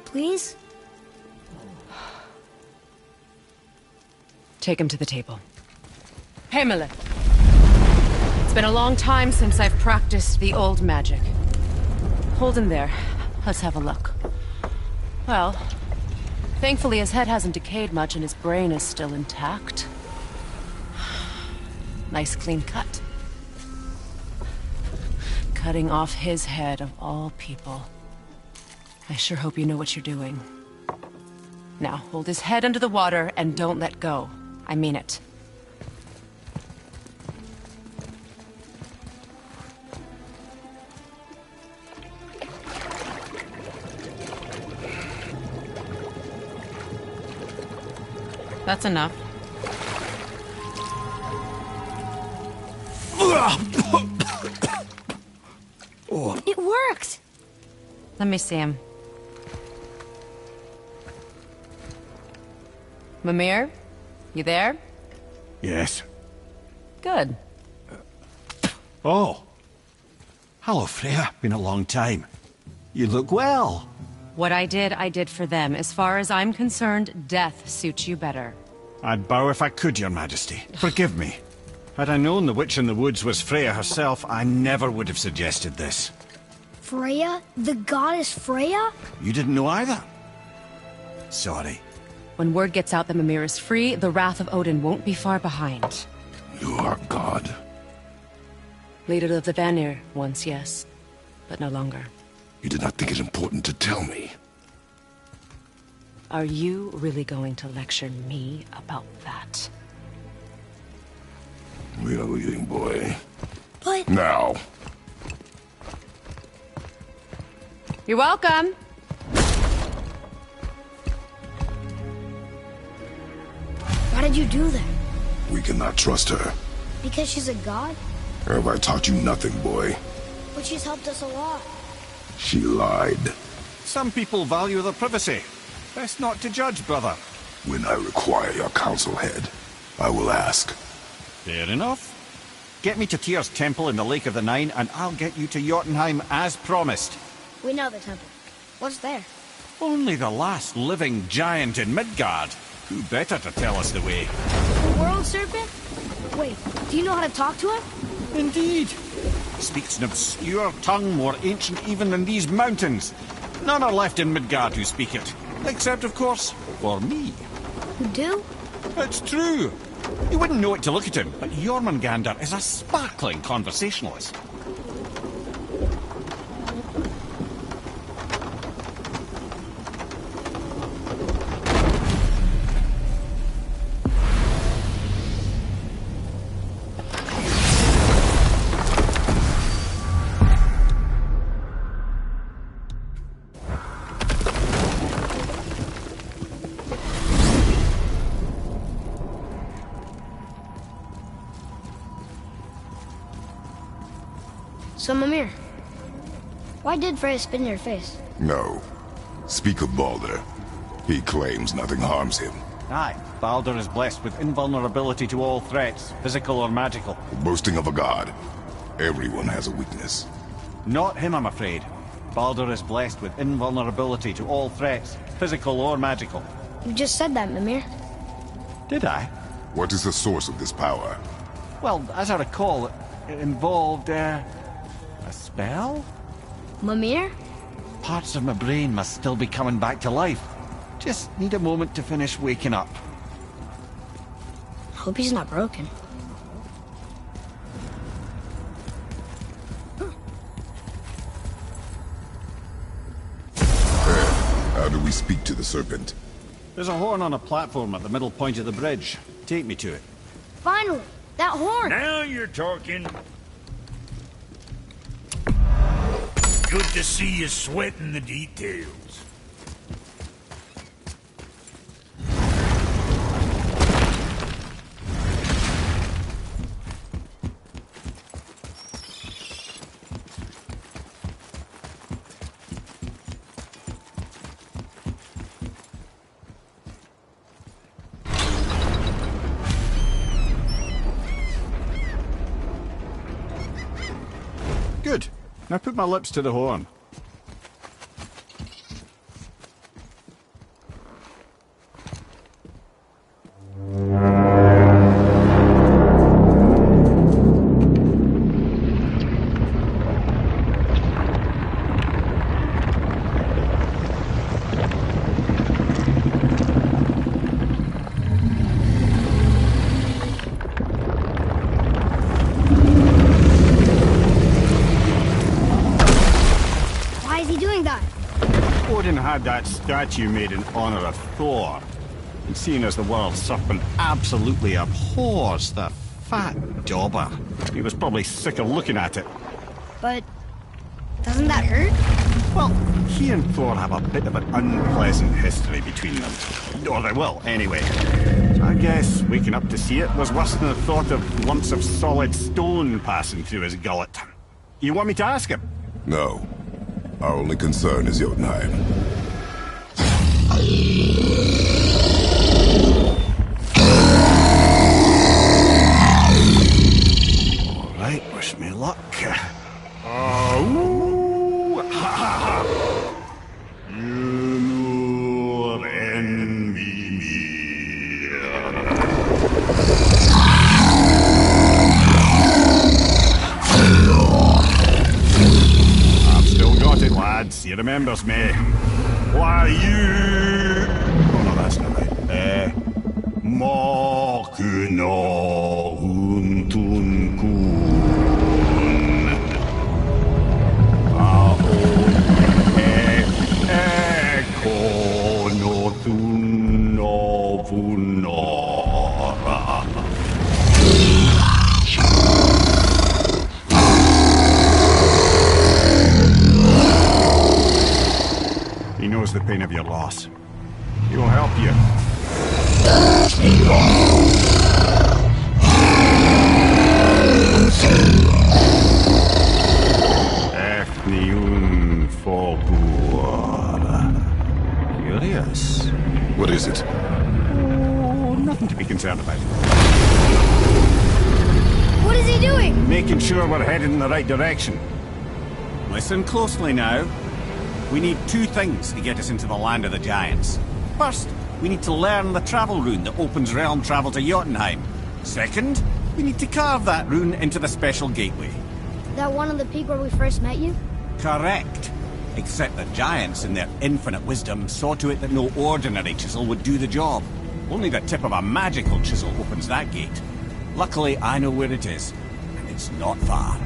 Please? Take him to the table. Himmler! It's been a long time since I've practiced the old magic. Hold him there. Let's have a look. Well, thankfully his head hasn't decayed much and his brain is still intact. Nice clean cut. Cutting off his head of all people. I sure hope you know what you're doing. Now, hold his head under the water and don't let go. I mean it. That's enough. It worked! Let me see him. Mimir? You there? Yes. Good. Oh. Hello, Freya. Been a long time. You look well. What I did for them. As far as I'm concerned, death suits you better. I'd bow if I could, Your Majesty. Forgive me. Had I known the witch in the woods was Freya herself, I never would have suggested this. Freya? The goddess Freya? You didn't know either? Sorry. When word gets out that Mimir is free, the wrath of Odin won't be far behind. You are God. Leader of the Vanir, once, yes. But no longer. You did not think it important to tell me. Are you really going to lecture me about that? We are leaving, boy. But... Now. You're welcome. Why did you do that? We cannot trust her. Because she's a god? Have I taught you nothing, boy? But she's helped us a lot. She lied. Some people value their privacy. Best not to judge, brother. When I require your council head, I will ask. Fair enough. Get me to Tyr's temple in the Lake of the Nine, and I'll get you to Jotunheim as promised. We know the temple. What's there? Only the last living giant in Midgard. Who better to tell us the way? The world serpent? Wait, do you know how to talk to him? Indeed. Speaks an obscure tongue more ancient even than these mountains. None are left in Midgard who speak it. Except, of course, for me. You do? It's true. You wouldn't know it to look at him, but Jormungandr is a sparkling conversationalist. So, Mimir, why did Freya spit in your face? No. Speak of Baldur. He claims nothing harms him. Aye, Baldur is blessed with invulnerability to all threats, physical or magical. Boasting of a god. Everyone has a weakness. Not him, I'm afraid. Baldur is blessed with invulnerability to all threats, physical or magical. You just said that, Mimir. Did I? What is the source of this power? Well, as I recall, it involved, a spell? Mimir? Parts of my brain must still be coming back to life. Just need a moment to finish waking up. Hope he's not broken. How do we speak to the serpent? There's a horn on a platform at the middle point of the bridge. Take me to it. Finally! That horn! Now you're talking. Good to see you sweating the details. Good. Now put my lips to the horn. Odin had that statue made in honor of Thor. And seeing as the world serpent absolutely abhors the fat dauber, he was probably sick of looking at it. But doesn't that hurt? Well, he and Thor have a bit of an unpleasant history between them. Or they will, anyway. So I guess waking up to see it was worse than the thought of lumps of solid stone passing through his gullet. You want me to ask him? No. Our only concern is Jotunheim. All right, wish me luck. You envy me. I've still got it, lads. He remembers me. Why you? Oh no, that's not right. Mokuno Huntun Kun. Eko no Tuno Vunora. He knows the pain of your loss. He will help you. Efniun Fogur. Curious. What is it? Oh, nothing to be concerned about. What is he doing? Making sure we're headed in the right direction. Listen closely now. We need two things to get us into the land of the giants. First, we need to learn the travel rune that opens realm travel to Jotunheim. Second, we need to carve that rune into the special gateway. That one on the peak where we first met you? Correct. Except the giants, in their infinite wisdom, saw to it that no ordinary chisel would do the job. Only the tip of a magical chisel opens that gate. Luckily, I know where it is, and it's not far.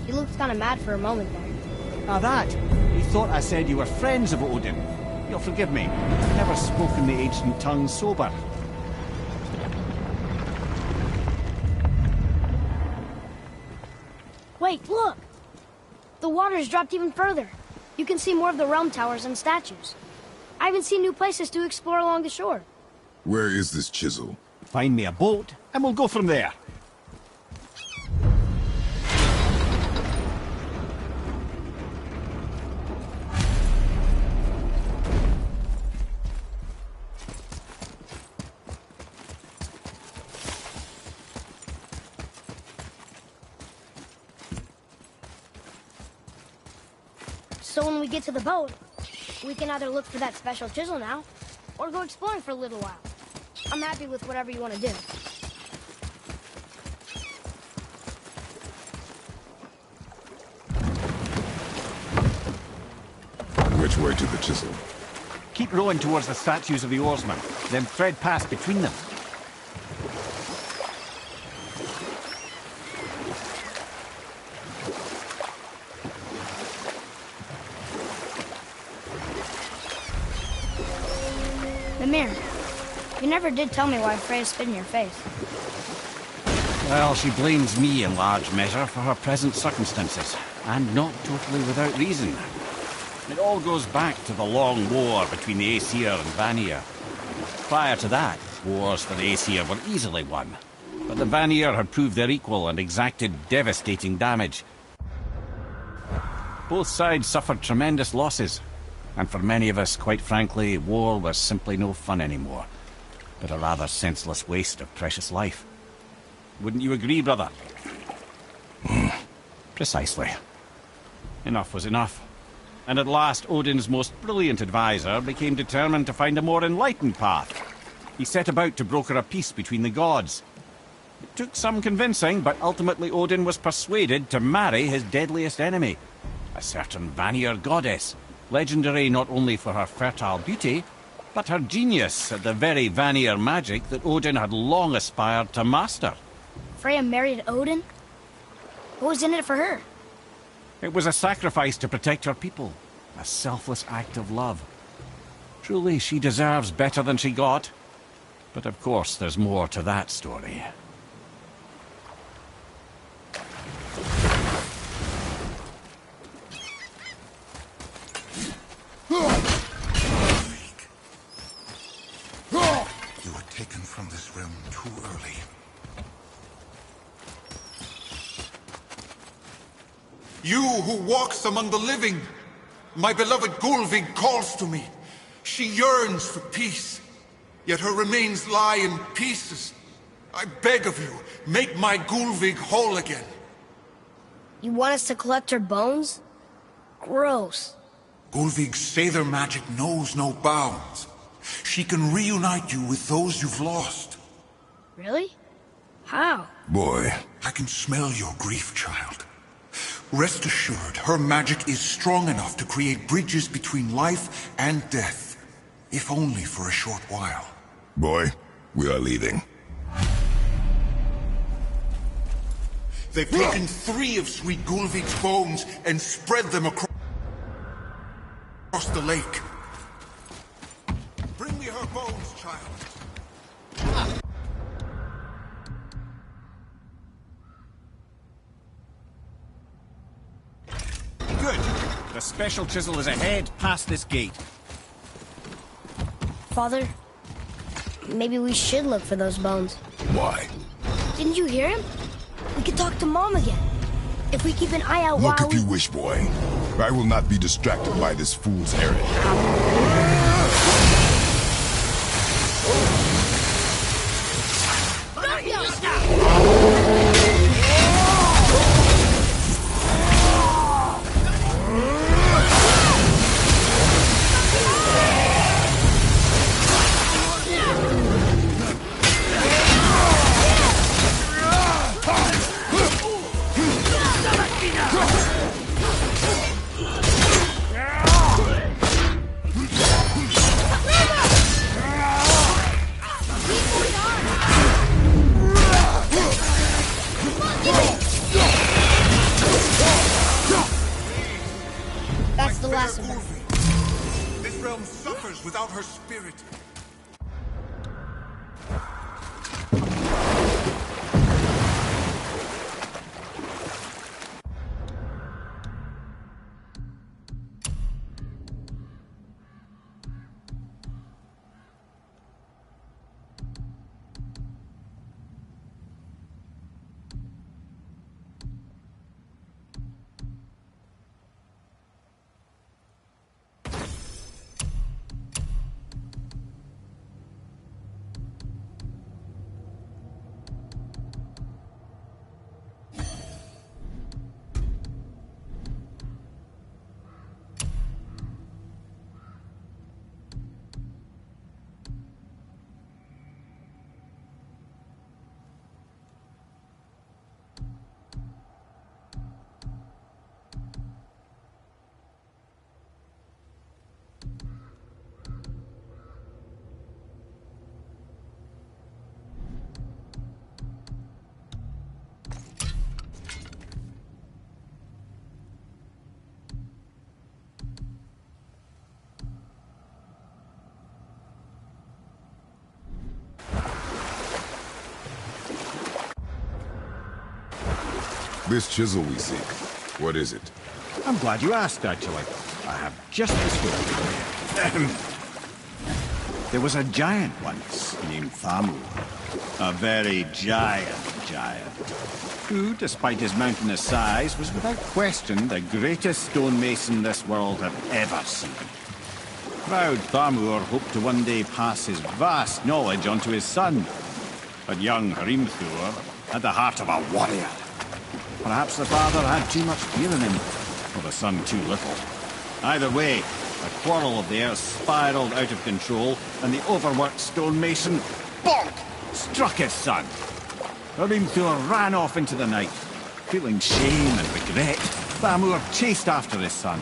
You looked kind of mad for a moment there. Now that, you thought I said you were friends of Odin. You'll forgive me. I've never spoken the ancient tongue sober. Wait, look! The water's dropped even further. You can see more of the realm towers and statues. I even see new places to explore along the shore. Where is this chisel? Find me a boat, and we'll go from there. So when we get to the boat, we can either look for that special chisel now, or go exploring for a little while. I'm happy with whatever you want to do. Which way to the chisel? Keep rowing towards the statues of the oarsmen, then thread past between them. Mimir, you never did tell me why Freya spit in your face. Well, she blames me in large measure for her present circumstances. And not totally without reason. It all goes back to the long war between the Aesir and Vanir. Prior to that, wars for the Aesir were easily won. But the Vanir had proved their equal and exacted devastating damage. Both sides suffered tremendous losses. And for many of us, quite frankly, war was simply no fun anymore. But a rather senseless waste of precious life. Wouldn't you agree, brother? Precisely. Enough was enough. And at last, Odin's most brilliant advisor became determined to find a more enlightened path. He set about to broker a peace between the gods. It took some convincing, but ultimately Odin was persuaded to marry his deadliest enemy, a certain Vanir goddess, legendary not only for her fertile beauty, but her genius at the very Vanir magic that Odin had long aspired to master. Freya married Odin? What was in it for her? It was a sacrifice to protect her people, a selfless act of love. Truly, she deserves better than she got. But of course, there's more to that story. You were taken from this realm too early. You who walks among the living, my beloved Gulvig calls to me. She yearns for peace, yet her remains lie in pieces. I beg of you, make my Gulvig whole again. You want us to collect her bones? Gross. Gulvig's Sather magic knows no bounds. She can reunite you with those you've lost. Really? How? Boy. I can smell your grief, child. Rest assured, her magic is strong enough to create bridges between life and death, if only for a short while. Boy, we are leaving. They've taken 3 of Sweet Gulvig's bones and spread them across the lake. Bring me her bones, child. Good. The special chisel is ahead, past this gate. Father, maybe we should look for those bones. Why? Didn't you hear him? We could talk to Mom again. If we keep an eye out Look while if you wish, boy. I will not be distracted by this fool's errand. That's the last of her. This realm suffers without her spirit. This chisel we seek, What is it? I'm glad you asked, actually. I have just this way. There was a giant once, named Thamur. A very giant, who, despite his mountainous size, was without question the greatest stonemason this world had ever seen. Proud Thamur hoped to one day pass his vast knowledge on to his son. But young Hrimthur had the heart of a warrior. Perhaps the father had too much fear in him, or the son too little. Either way, a quarrel of theirs spiraled out of control, and the overworked stonemason, bonk, struck his son. Hrimthur ran off into the night. Feeling shame and regret, Thamur chased after his son.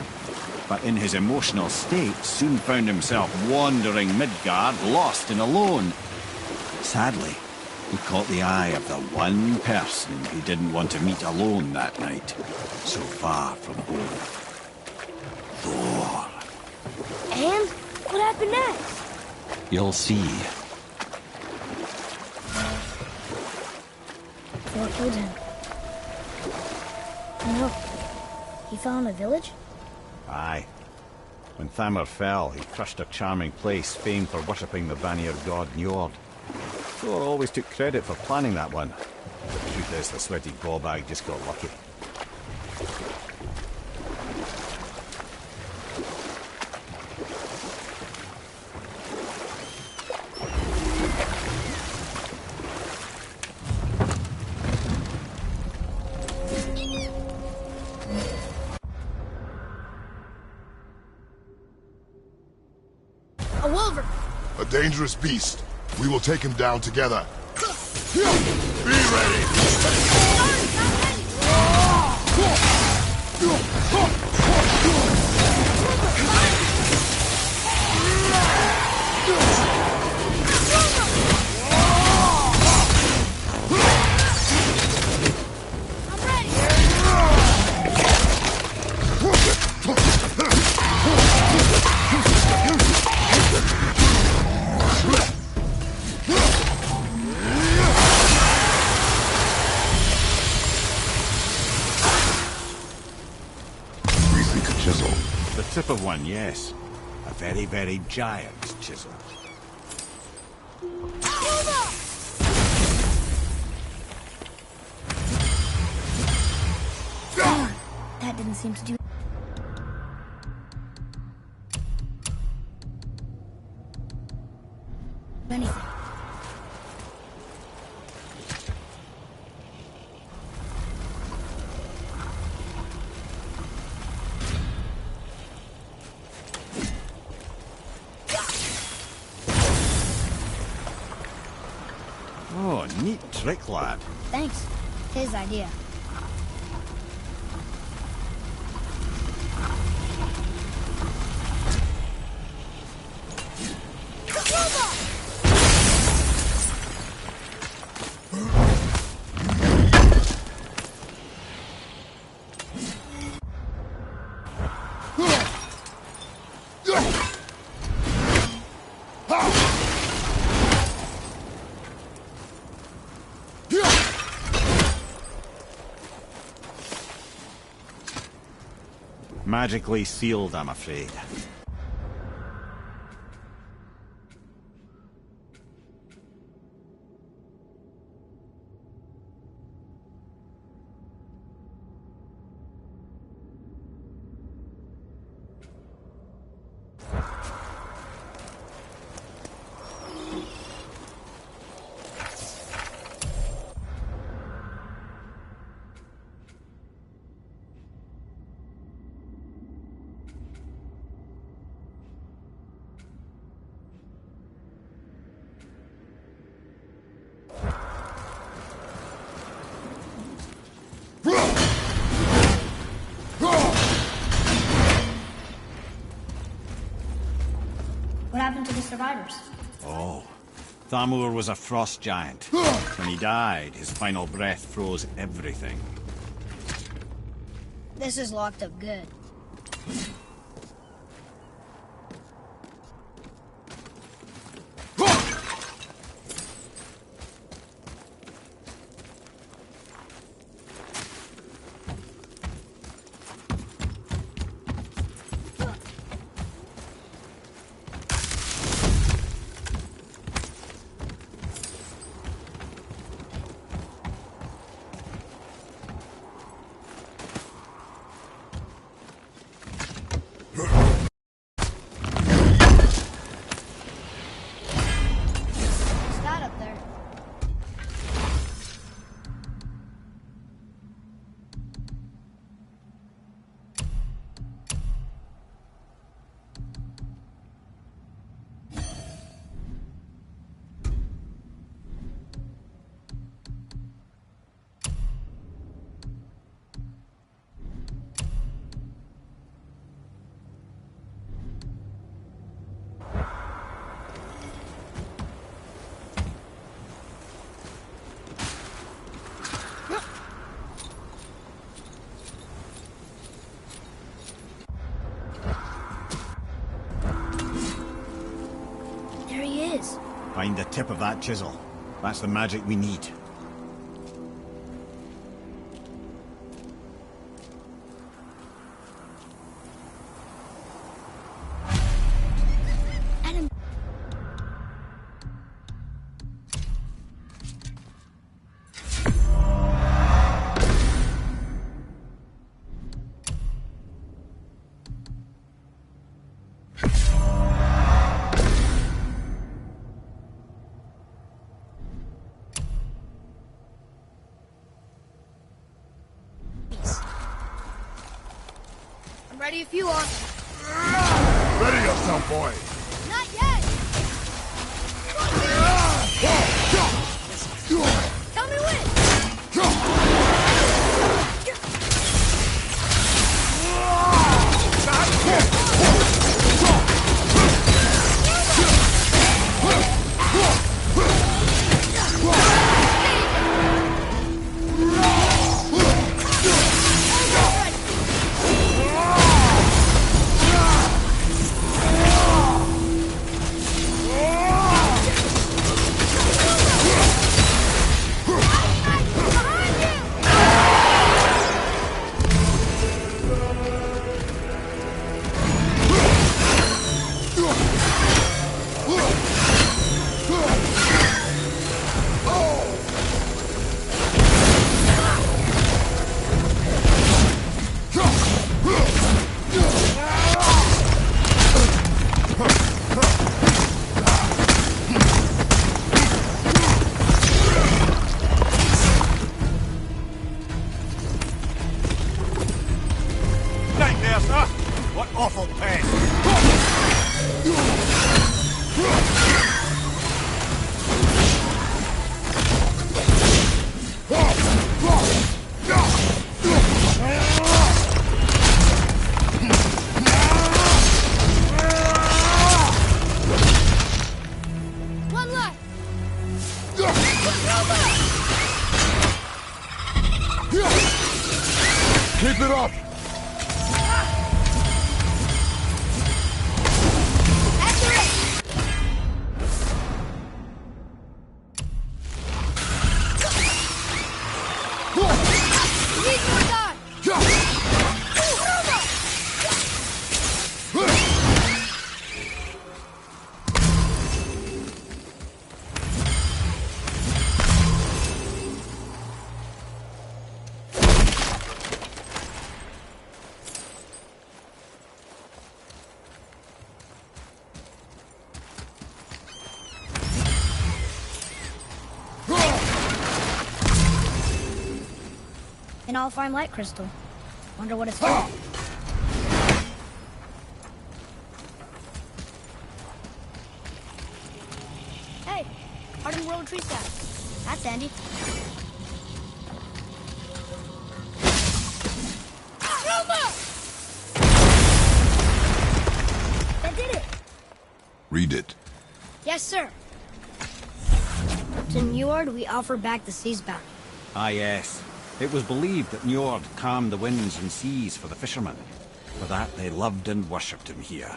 But in his emotional state, soon found himself wandering Midgard, lost and alone. Sadly, he caught the eye of the one person he didn't want to meet alone that night, so far from home. Thor. And? What happened next? You'll see. Thor killed him. No. He fell in a village? Aye. When Thamur fell, he crushed a charming place famed for worshipping the Vanir god Njord. Thor always took credit for planning that one. The truth is, the sweaty ballbag just got lucky. A wolver! A dangerous beast. We will take him down together. Be ready! Tip of one, yes. A very, very giant chisel. That didn't seem to do anything. Oh, neat trick, lad. Thanks. His idea. Magically sealed, I'm afraid. What happened to the survivors? Oh. Thamur was a frost giant. When he died, his final breath froze everything. This is locked up good. There he is. Find the tip of that chisel. That's the magic we need. Ready if you are. Ready yourself, boy. Not yet. Tell me when. What awful pain! One left. Keep it up! An all-fine light crystal. Wonder what it's for. Hey, Hardened World Tree Staff. That's handy. That did it! Read it. Yes, sir. To Njord, we offer back the sea's bounty. Ah, yes. It was believed that Njord calmed the winds and seas for the fishermen. For that, they loved and worshipped him here.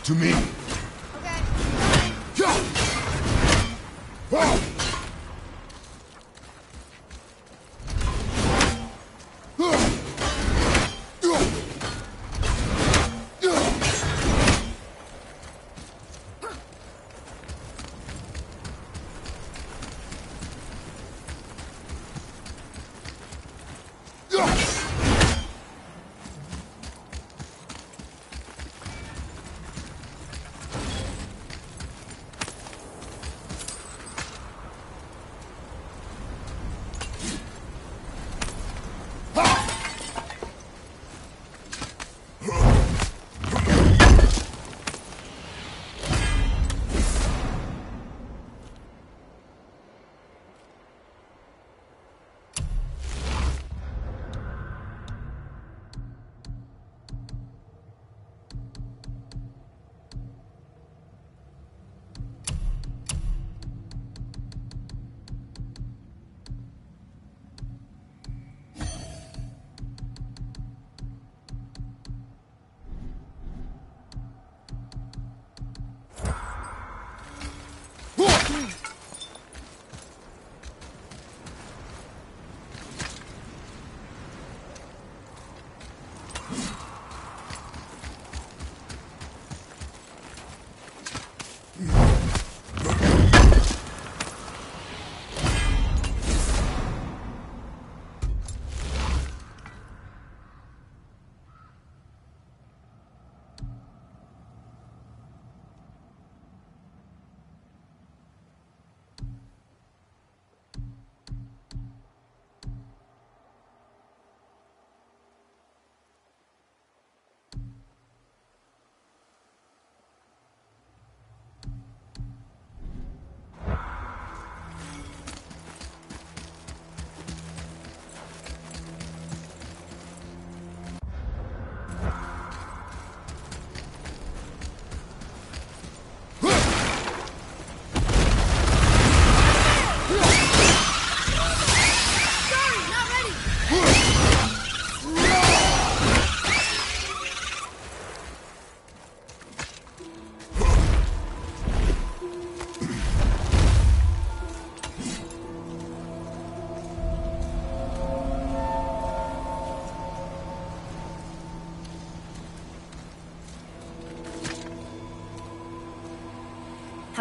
to me.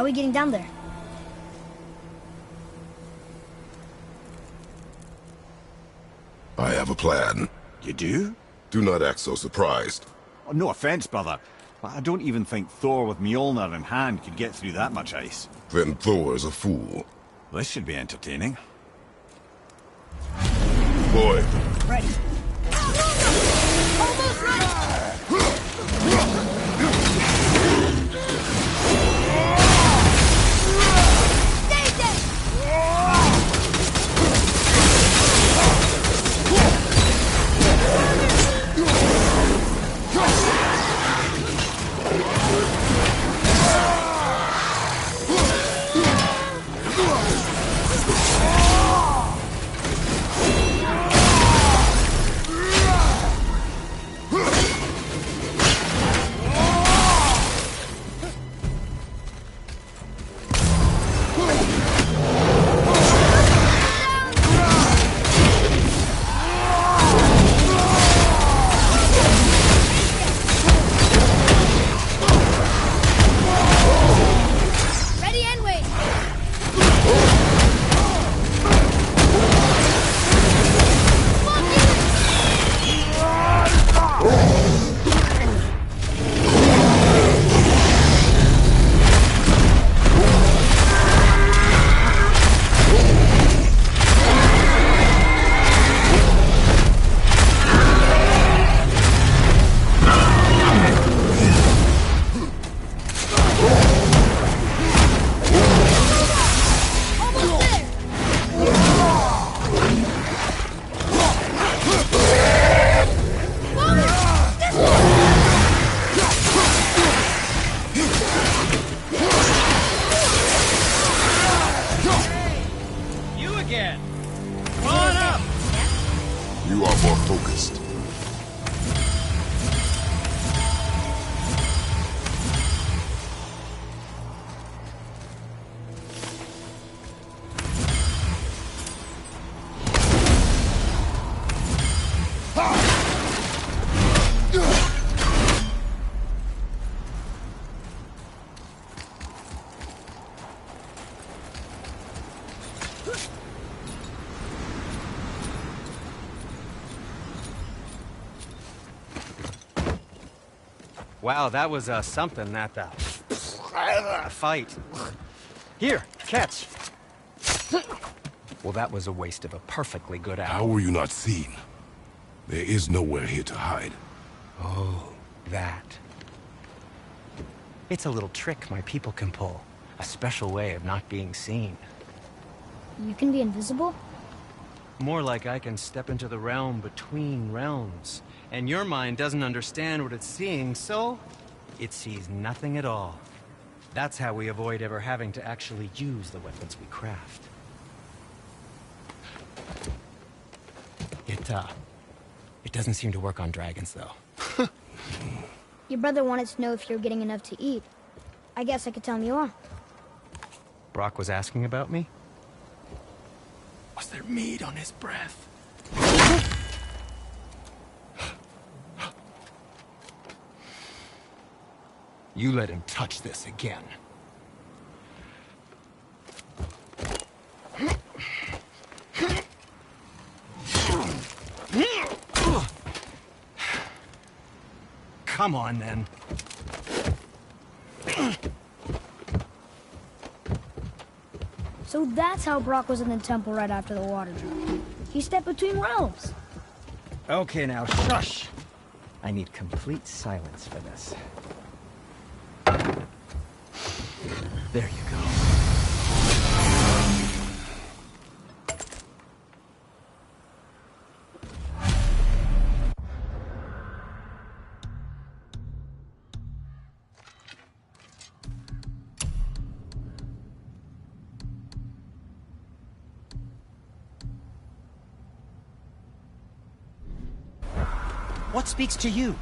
How are we getting down there? I have a plan. You do? Do not act so surprised. Oh, no offense, brother, but I don't even think Thor with Mjolnir in hand could get through that much ice. Then Thor's a fool. This should be entertaining. Boy. Ready. Almost ready! You are more focused. Wow, that was something, that fight. Here, catch. Well, that was a waste of a perfectly good hour. How were you not seen? There is nowhere here to hide. Oh, that. It's a little trick my people can pull. A special way of not being seen. You can be invisible? More like I can step into the realm between realms. And your mind doesn't understand what it's seeing, so it sees nothing at all. That's how we avoid ever having to actually use the weapons we craft. It doesn't seem to work on dragons, though. Your brother wanted to know if you're getting enough to eat. I guess I could tell him you are. Brock was asking about me? Was there meat on his breath? You let him touch this again. Come on, then. So that's how Brock was in the temple right after the water drop. He stepped between realms. Okay, now, shush! I need complete silence for this. There you go. What speaks to you?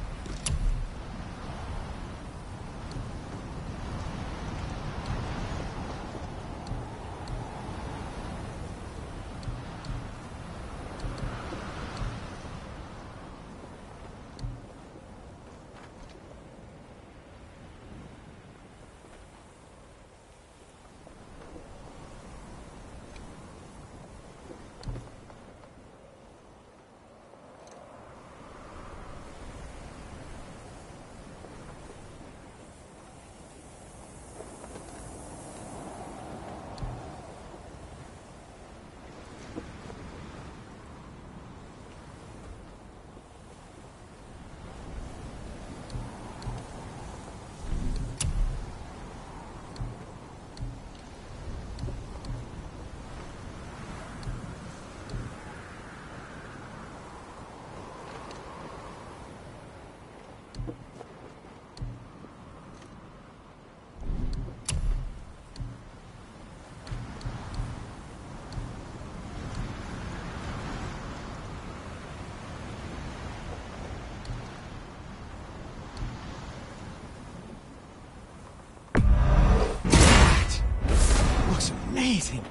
Amazing.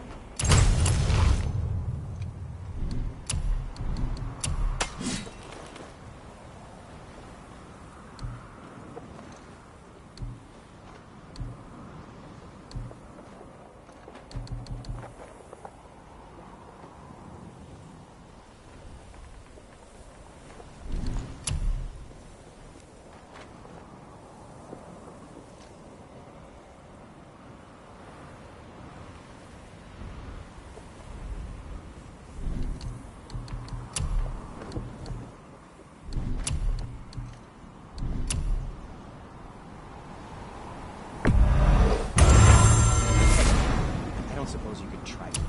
Suppose you could try to.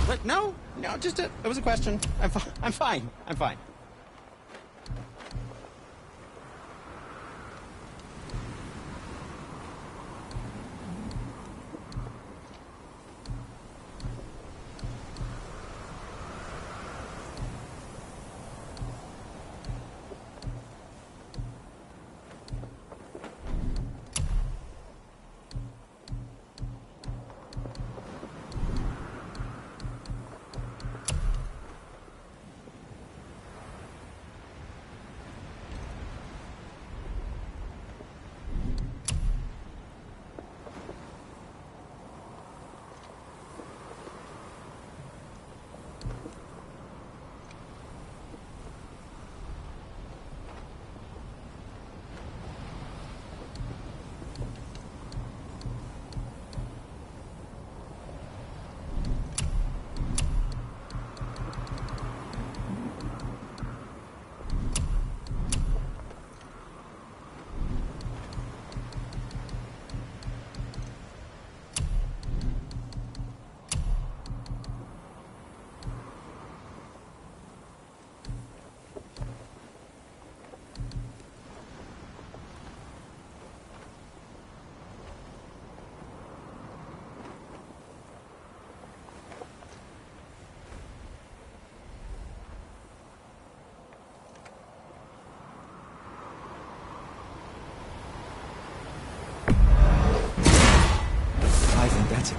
What? No, just it was a question. I'm fine. I'm fine.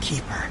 Keeper.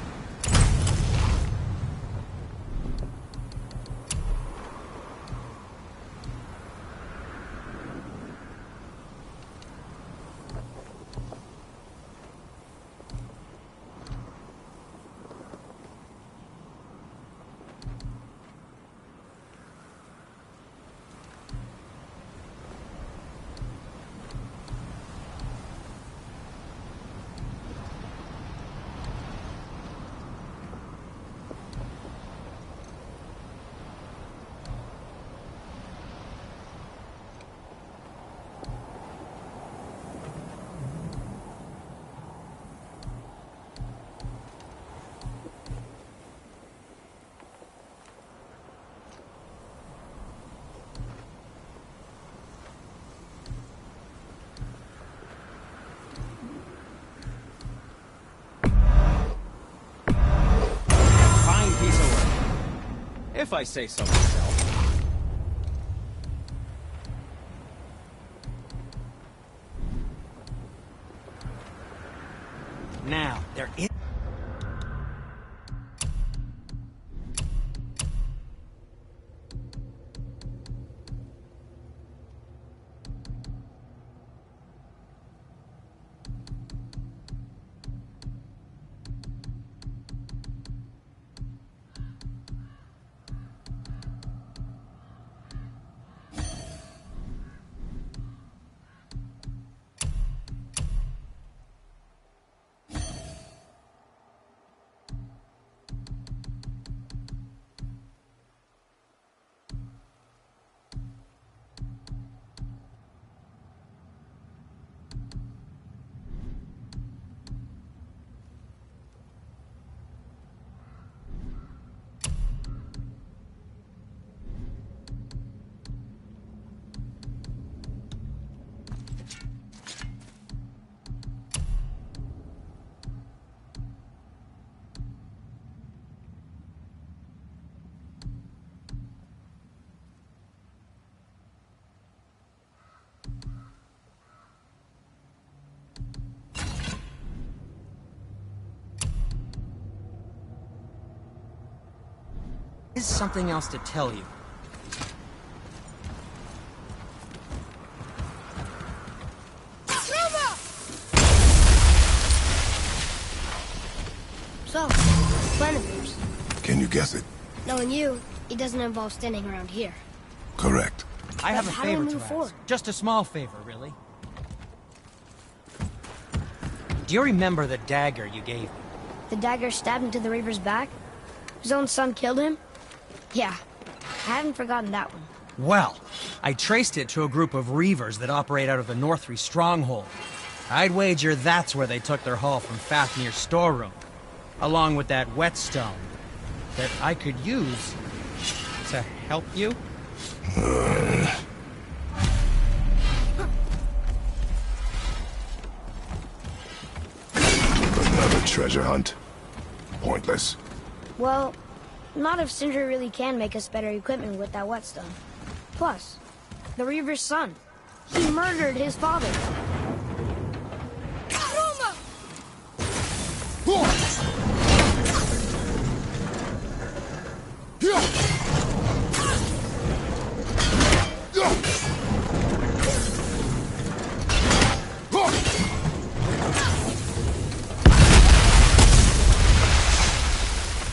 If I say so myself. Now, there is... There's something else to tell you. So, plan of yours. Can you guess it? Knowing you, it doesn't involve standing around here. Correct. I have a how do we favor move to ask. forward? Just a small favor, really. Do you remember the dagger you gave me? The dagger stabbed into the Reaver's back? His own son killed him? Yeah, I haven't forgotten that one. Well, I traced it to a group of Reavers that operate out of the Northree stronghold. I'd wager that's where they took their haul from Fafnir's storeroom, along with that whetstone that I could use to help you. Another treasure hunt? Pointless. Well, not if Sindri really can make us better equipment with that whetstone. Plus, the Reaver's son. He murdered his father.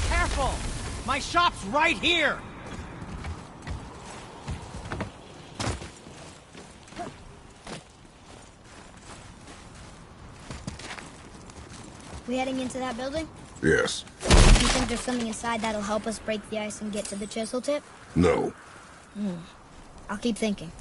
Careful! My shop's right here! We heading into that building? Yes. You think there's something inside that'll help us break the ice and get to the chisel tip? No. I'll keep thinking.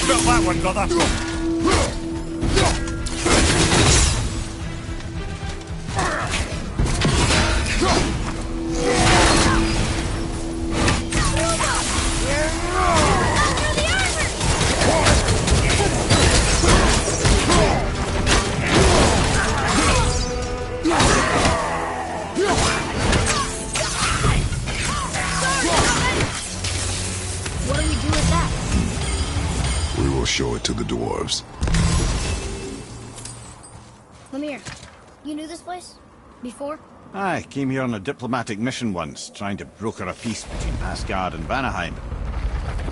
Felt that one, brother. What do we do with that? We will show it to the dwarves. Come here. You knew this place? Before? I came here on a diplomatic mission once, trying to broker a peace between Asgard and Vanaheim.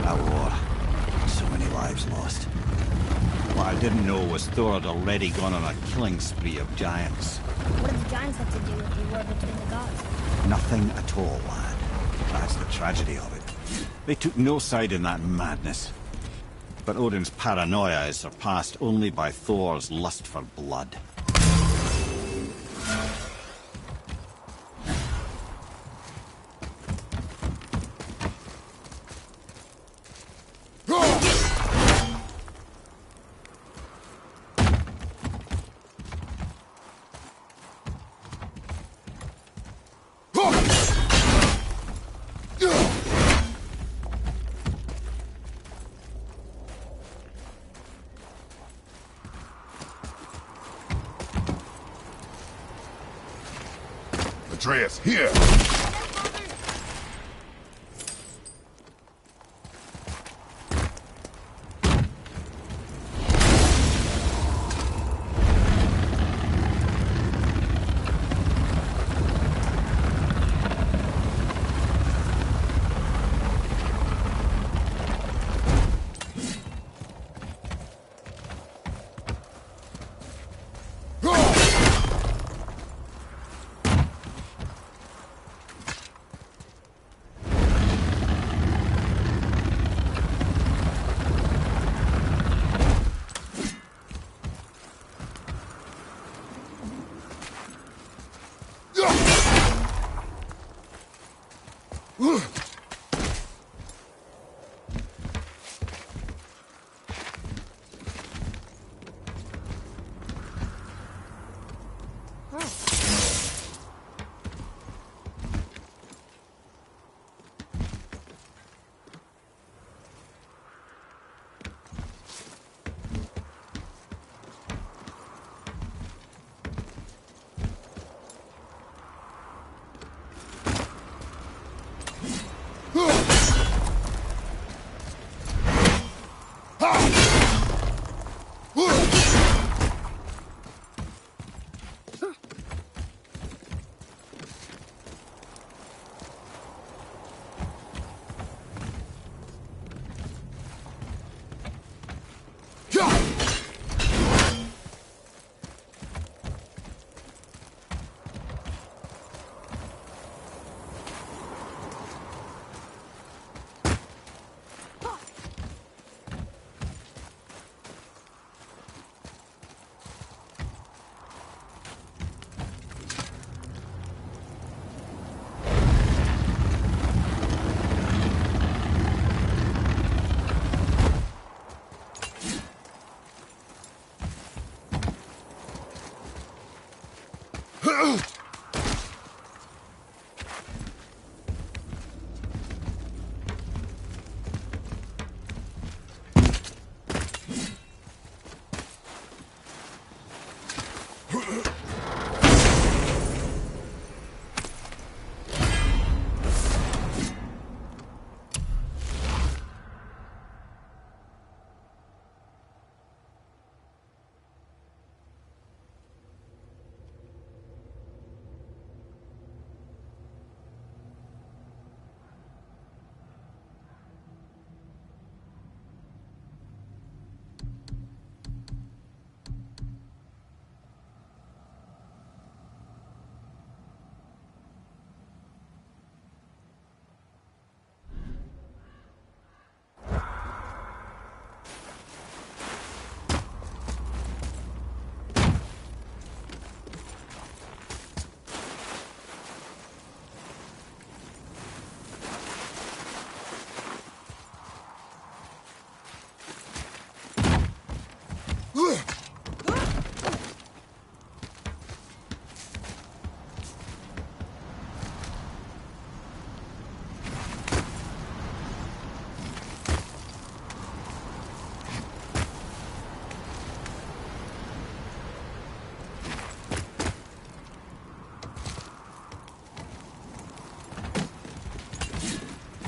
A war. So many lives lost. What I didn't know was Thor had already gone on a killing spree of giants. What did the giants have to do with the war between the gods? Nothing at all, lad. That's the tragedy of it. They took no side in that madness. But Odin's paranoia is surpassed only by Thor's lust for blood. Atreus, here!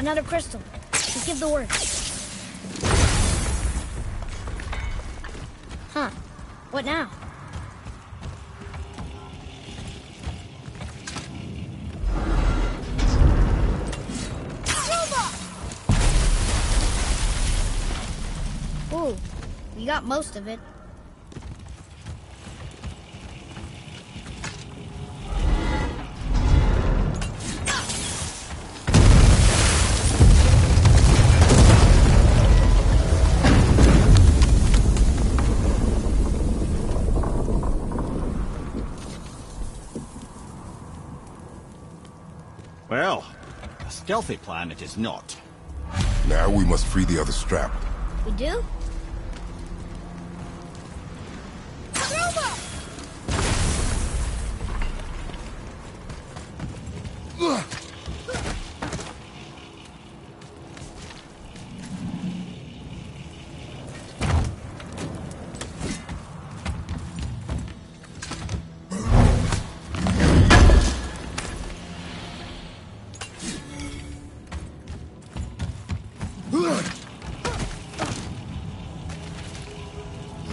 Another crystal. Just give the word. Huh. What now? Ooh, we got most of it. Well, a stealthy plan it is not. Now we must free the other strap. We do?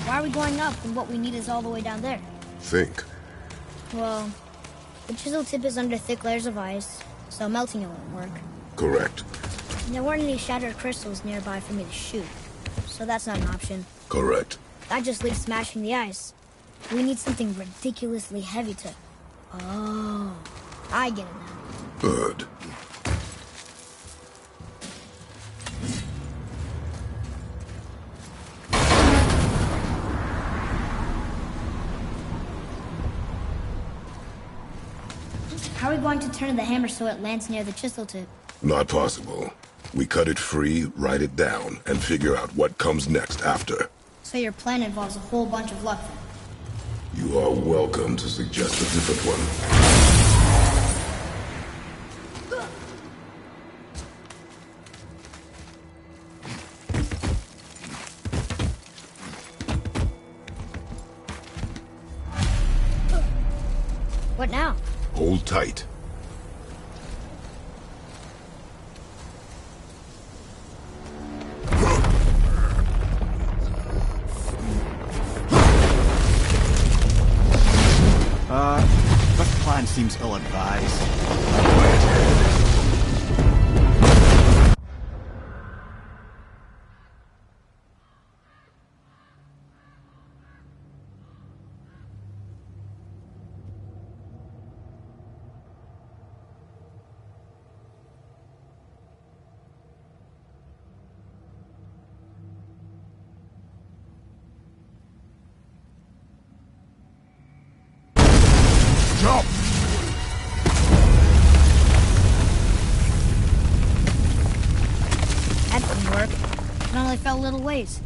Why are we going up when what we need is all the way down there? Think. Well, the chisel tip is under thick layers of ice, so melting it won't work. Correct. And there weren't any shattered crystals nearby for me to shoot, so that's not an option. Correct. That just leaves smashing the ice. We need something ridiculously heavy to... Oh, I get it now. Good. How are we going to turn the hammer so it lands near the chisel tip? Not possible. We cut it free, write it down, and figure out what comes next after. So your plan involves a whole bunch of luck. You are welcome to suggest a different one. What now? Hold tight. This plan seems ill-advised. Jump! That didn't work. It only fell a little ways.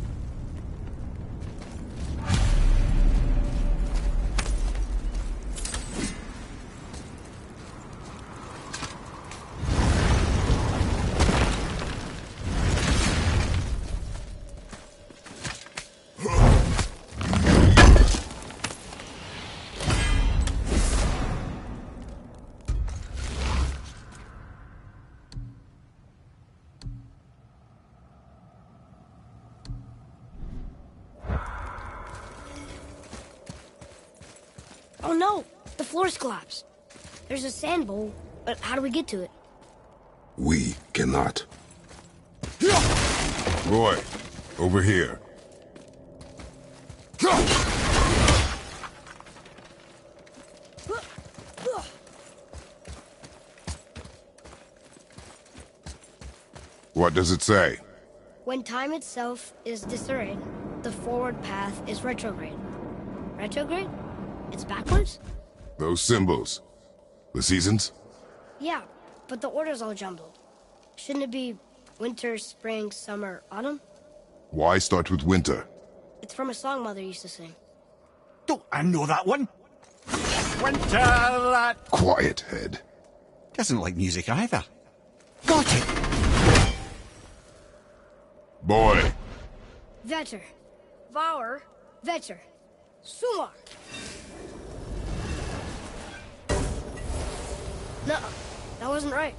Oh no! The floor's collapsed. There's a sand bowl, but how do we get to it? We cannot. Roy, over here. What does it say? When time itself is disarrayed, the forward path is retrograde. Retrograde? It's backwards? Those symbols. The seasons? Yeah, but the order's all jumbled. Shouldn't it be winter, spring, summer, autumn? Why start with winter? It's from a song Mother used to sing. Don't I know that one? Winter that... Quiet, head. Doesn't like music either. Got it! Boy. Vetter. Vauer. Vetter. Sumar. No, that wasn't right.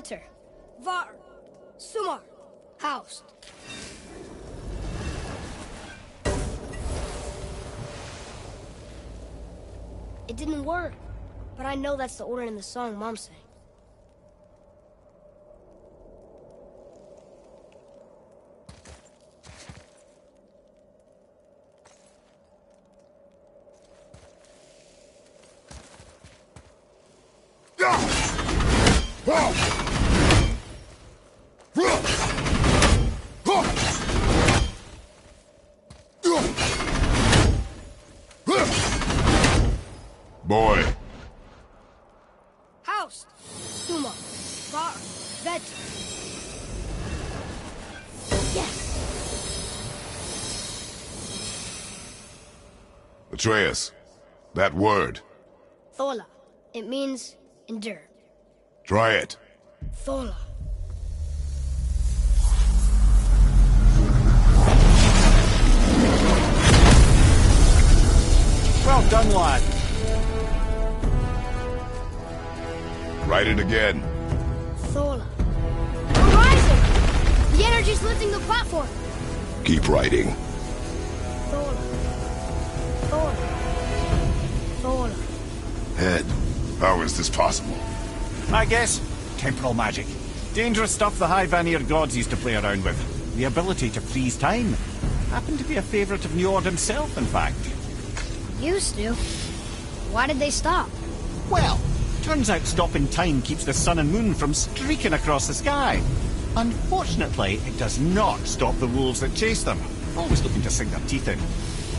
Vetter. Var. Sumar. Housed. It didn't work, but I know that's the order in the song Mom sang. Boy. Housed. Suma. Var. Vet. Yes. Atreus, that word. Thola. It means endure. Try it. Thola. Well done, lad. Write it again. Thola. We're rising! The energy's lifting the platform. Keep writing. Thola. Thola. Thola. Head, how is this possible? I guess temporal magic. Dangerous stuff the High Vanir gods used to play around with. The ability to freeze time. Happened to be a favourite of Njord himself, in fact. Used to. Why did they stop? Well, turns out stopping time keeps the sun and moon from streaking across the sky. Unfortunately, it does not stop the wolves that chase them, always looking to sink their teeth in.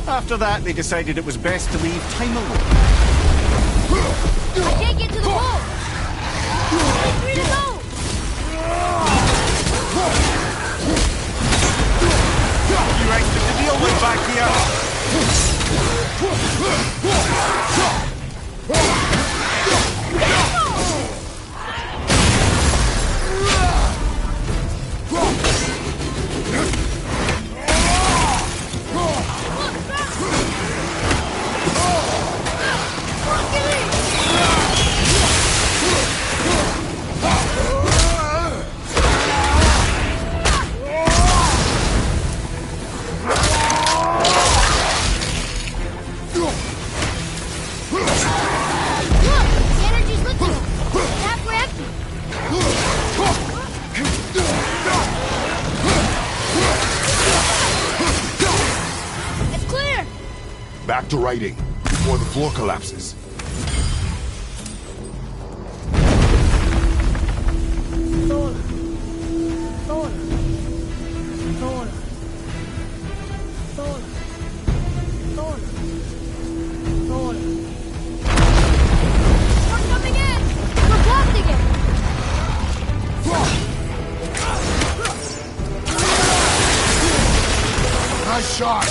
After that, they decided it was best to leave time alone. I can't get to the wall! Only 3 to go! You exit to deal with back here! Back to writing, before the floor collapses. Thola. Thola. Thola. Thola. Thola. Thola. We're coming in! We're blocked again! Nice shot!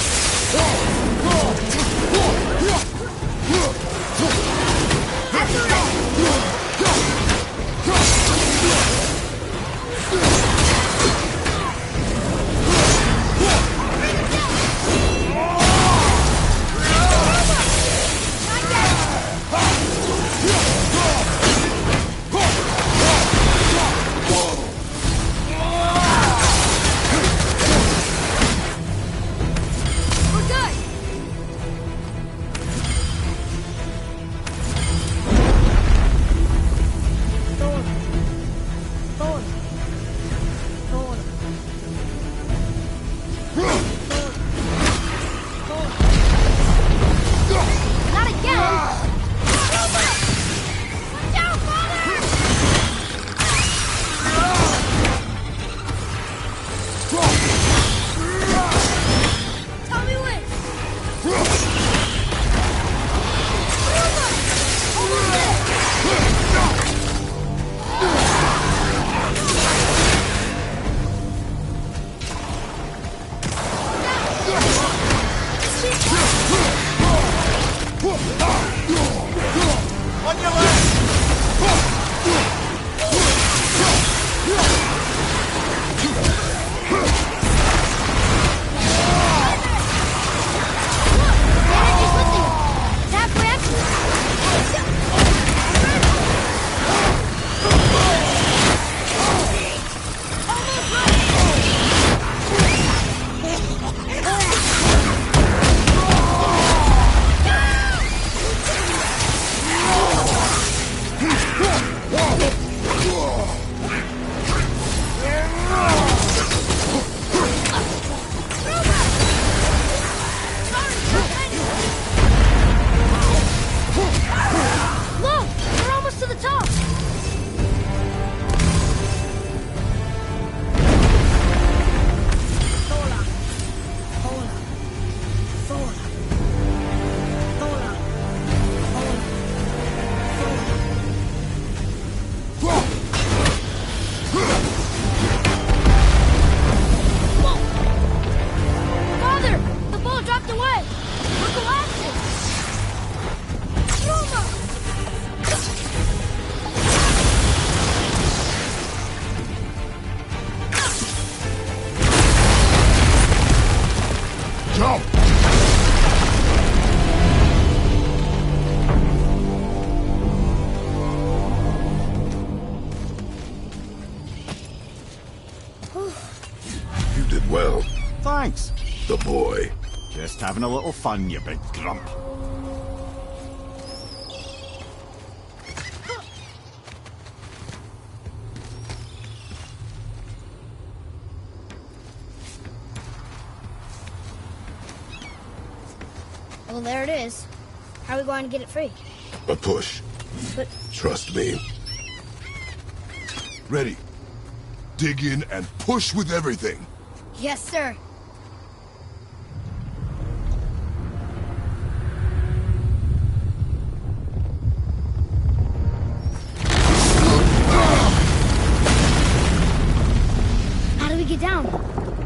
well. Thanks. The boy. Just having a little fun, you big grump. Well, there it is. How are we going to get it free? A push. But... Trust me. Ready. Dig in and push with everything. Yes, sir. How do we get down?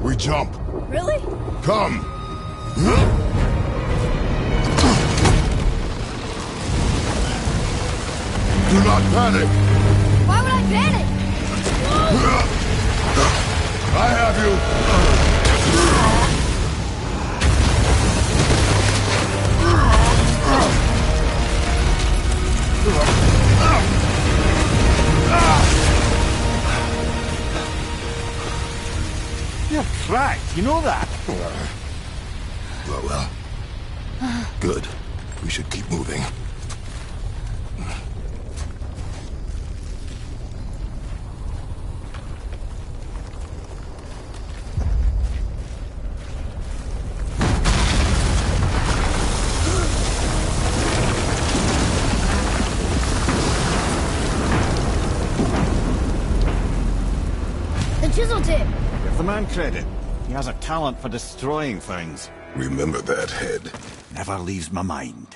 We jump. Really? Come. Do not panic. Why would I panic? I have You're cracked, you know that? Well. Good. We should keep moving. Chisel tip. Give the man credit. He has a talent for destroying things. Remember that head. Never leaves my mind.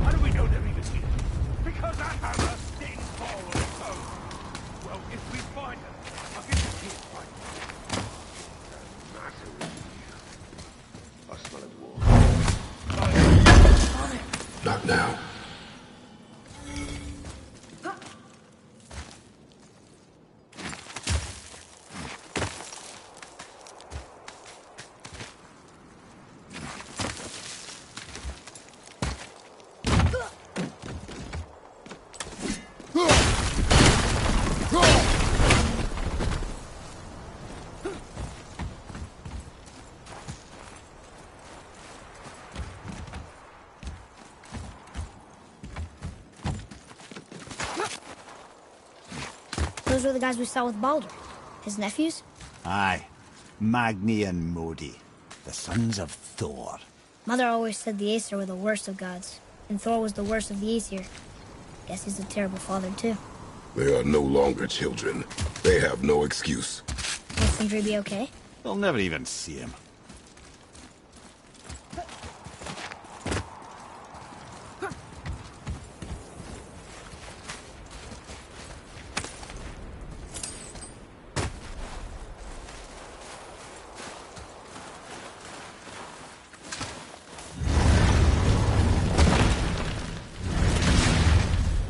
How do we know they're even here? Because I have a sting forward. Well, if we find them, I'll get you here. Not now. Those were the guys we saw with Baldur. His nephews? Aye. Magni and Modi. The sons of Thor. Mother always said the Aesir were the worst of gods, and Thor was the worst of the Aesir. Guess he's a terrible father, too. They are no longer children. They have no excuse. Will Sindri be okay? They'll never even see him.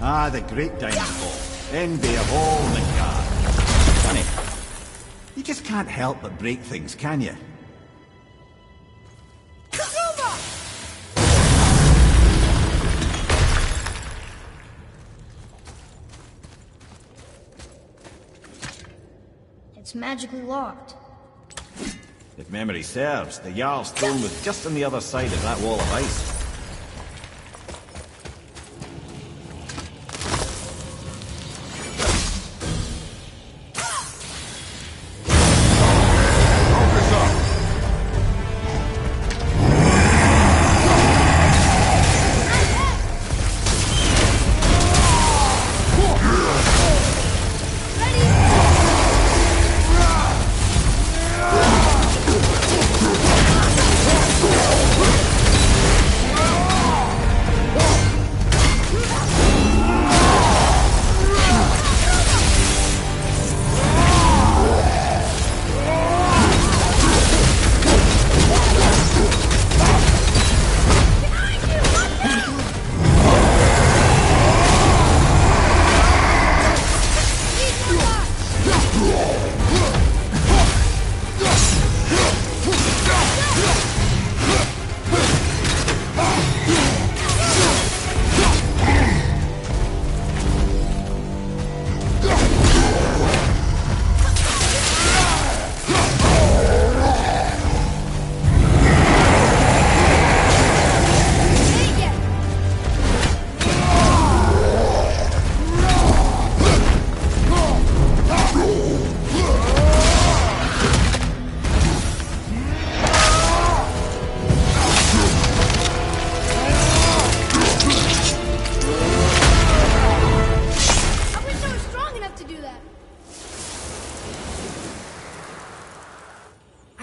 Ah, the great downfall. Envy of all the gods. Funny. You just can't help but break things, can you? It's magically locked. If memory serves, the Jarl's throne was just on the other side of that wall of ice.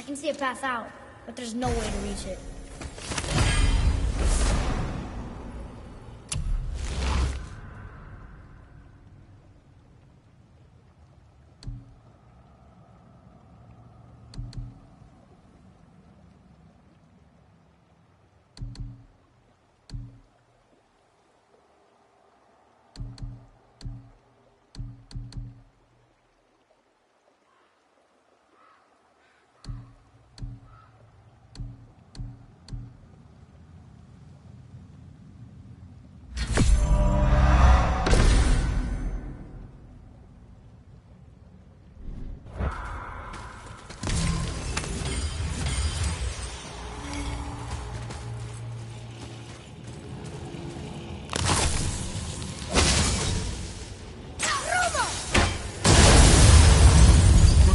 can see a path out, but there's no way to reach it.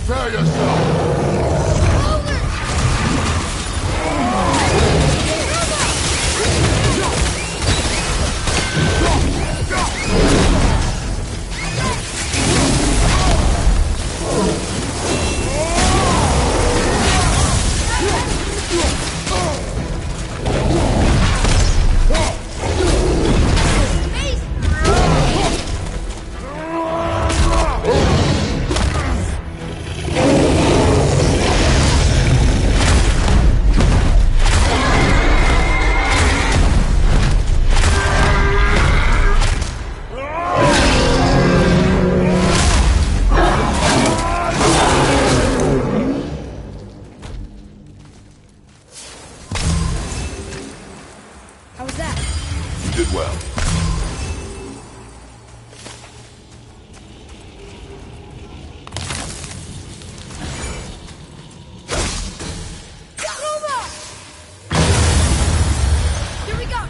Prepare yourself! How was that? You did well. Here we go!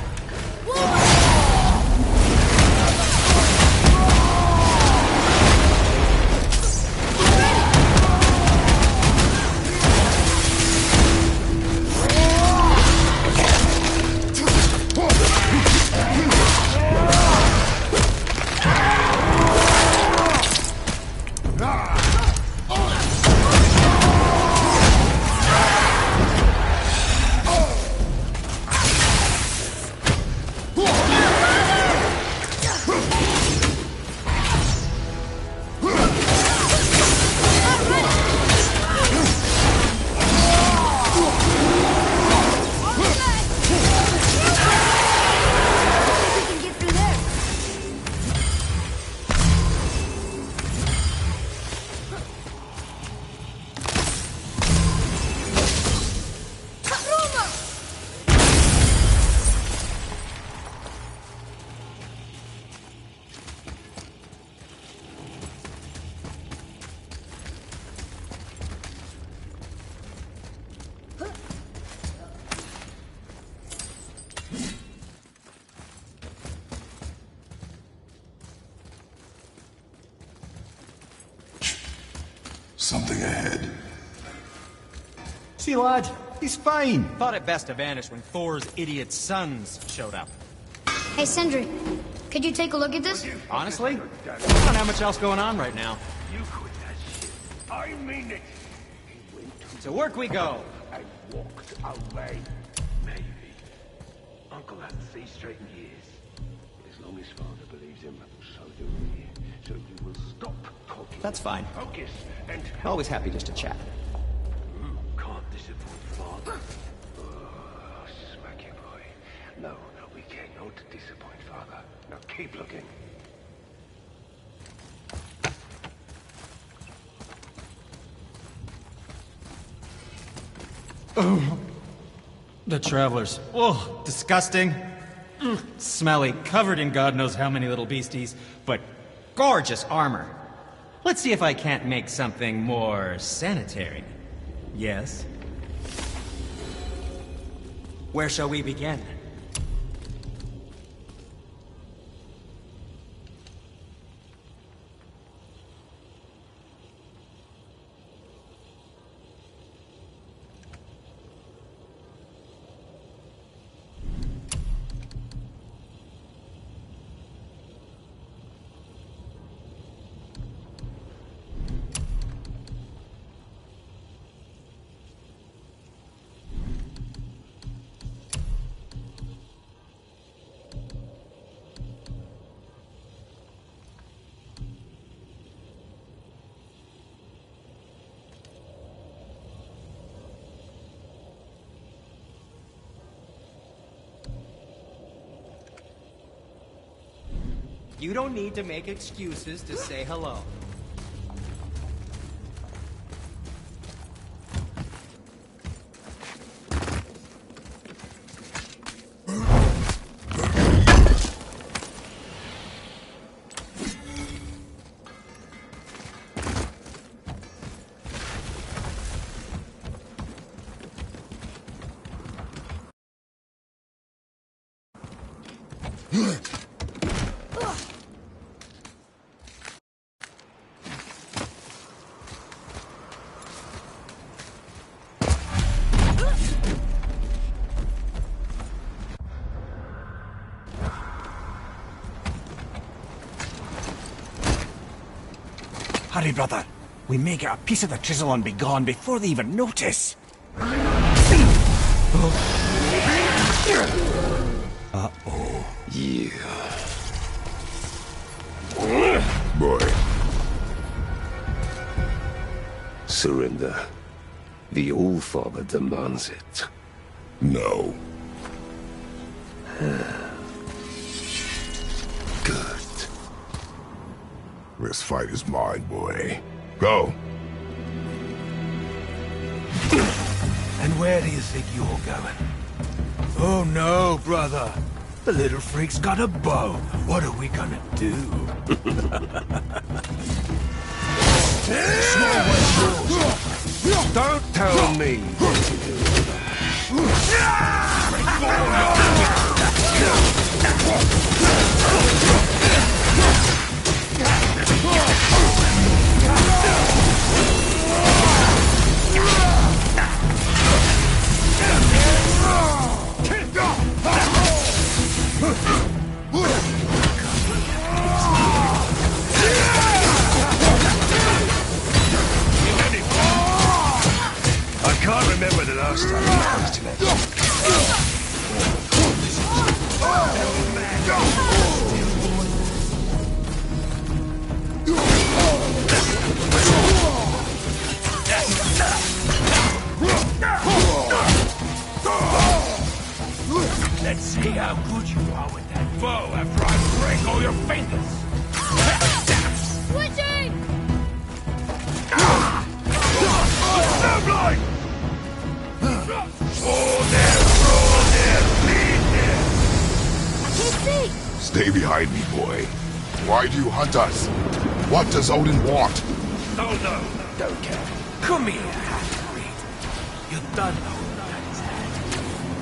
Something ahead. See, lad, he's fine. Thought it best to vanish when Thor's idiot sons showed up. Hey, Sindri, could you take a look at this? Honestly, I don't have much else going on right now. You quit that shit. I mean it. To work we go. I walked away. Maybe. Uncle hasn't seen straight in years. As long as father believes him, so do we. So you will stop talking. That's fine. Focus and Always happy just to chat. Can't disappoint father. Oh, smack you, boy. No, we cannot disappoint father. Now keep looking. Oh, the travelers. Oh, disgusting. Smelly, covered in God knows how many little beasties, but gorgeous armor. Let's see if I can't make something more sanitary. Yes? Where shall we begin? You don't need to make excuses to say hello. Hurry, brother. We may get a piece of the chisel and be gone before they even notice. Uh-oh. Yeah. Boy. Surrender. The All-Father demands it. No. Good. This fight is mine, boy. Go. And where do you think you're going? Oh no, brother. The little freak's got a bow. What are we gonna do? Don't tell me what to do. I can't remember the last time you close to that. Let's see how good you are with that bow after I break all your fingers. Switching! Snowblind! I can't see! Stay behind me, boy. Why do you hunt us? What does Odin want? Oh no, don't care. Come here, half-breed. You done know that is that.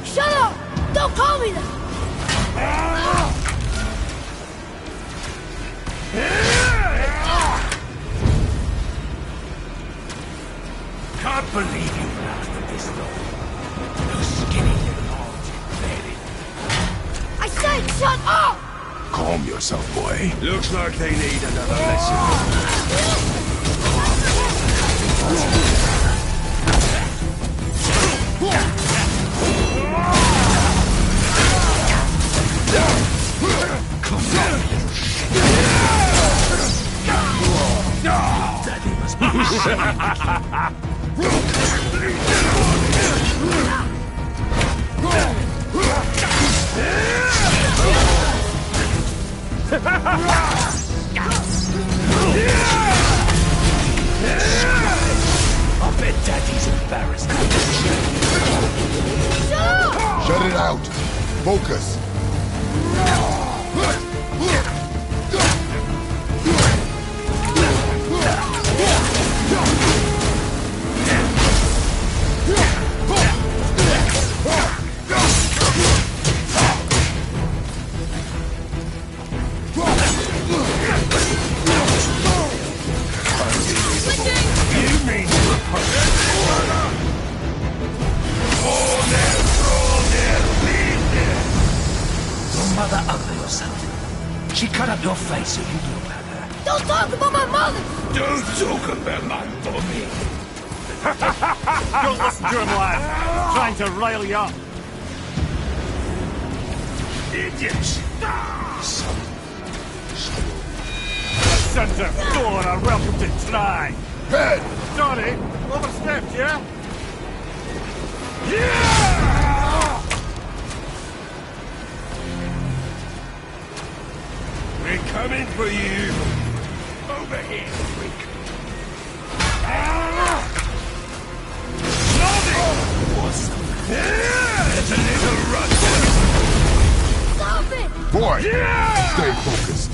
Shut up! Don't call me that! Can't believe you've lasted this long. Those skinny little arms embedded. I said shut up! Calm yourself, boy. Looks like they need another lesson. Daddy must be I bet Daddy's embarrassed. Shut it out. Focus. Mother ugly or something. She cut up your face so you'd look like her. Don't talk about my mother! Don't talk about my mommy. Don't listen to him, lad. Trying to rile you up. Idiots. Center door are welcome to try. Head! Sorry, overstepped, yeah? We're coming for you! Over here, freak! It's a little rust! Stop it! Boy! Stay focused.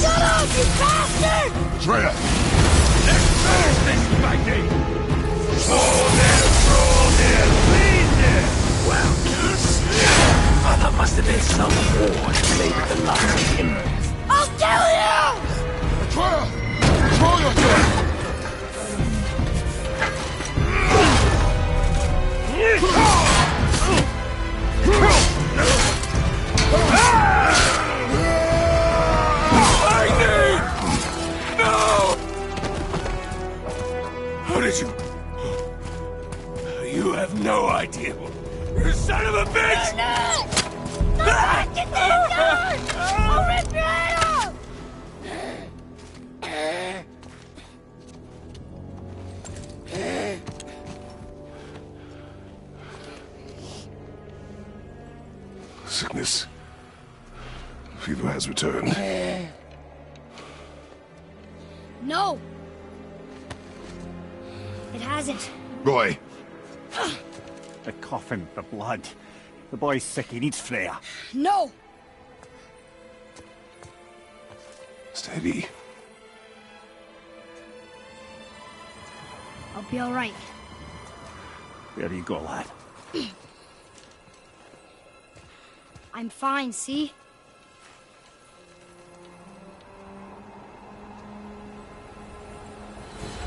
Shut up, you bastard! Traitor! Let's finish this fighting! Fall there, bleed there! Well, that must have been some war to play with the likes of him. I'll kill you! Traitor! Control yourself! How did you... You have no idea. You son of a bitch! Get this gun! I'll rip your head off! Sickness. Fever has returned. No! It hasn't. Boy. The coughing, the blood. The boy's sick, he needs Freya. No! Steady. I'll be alright. There you go, lad. I'm fine, see?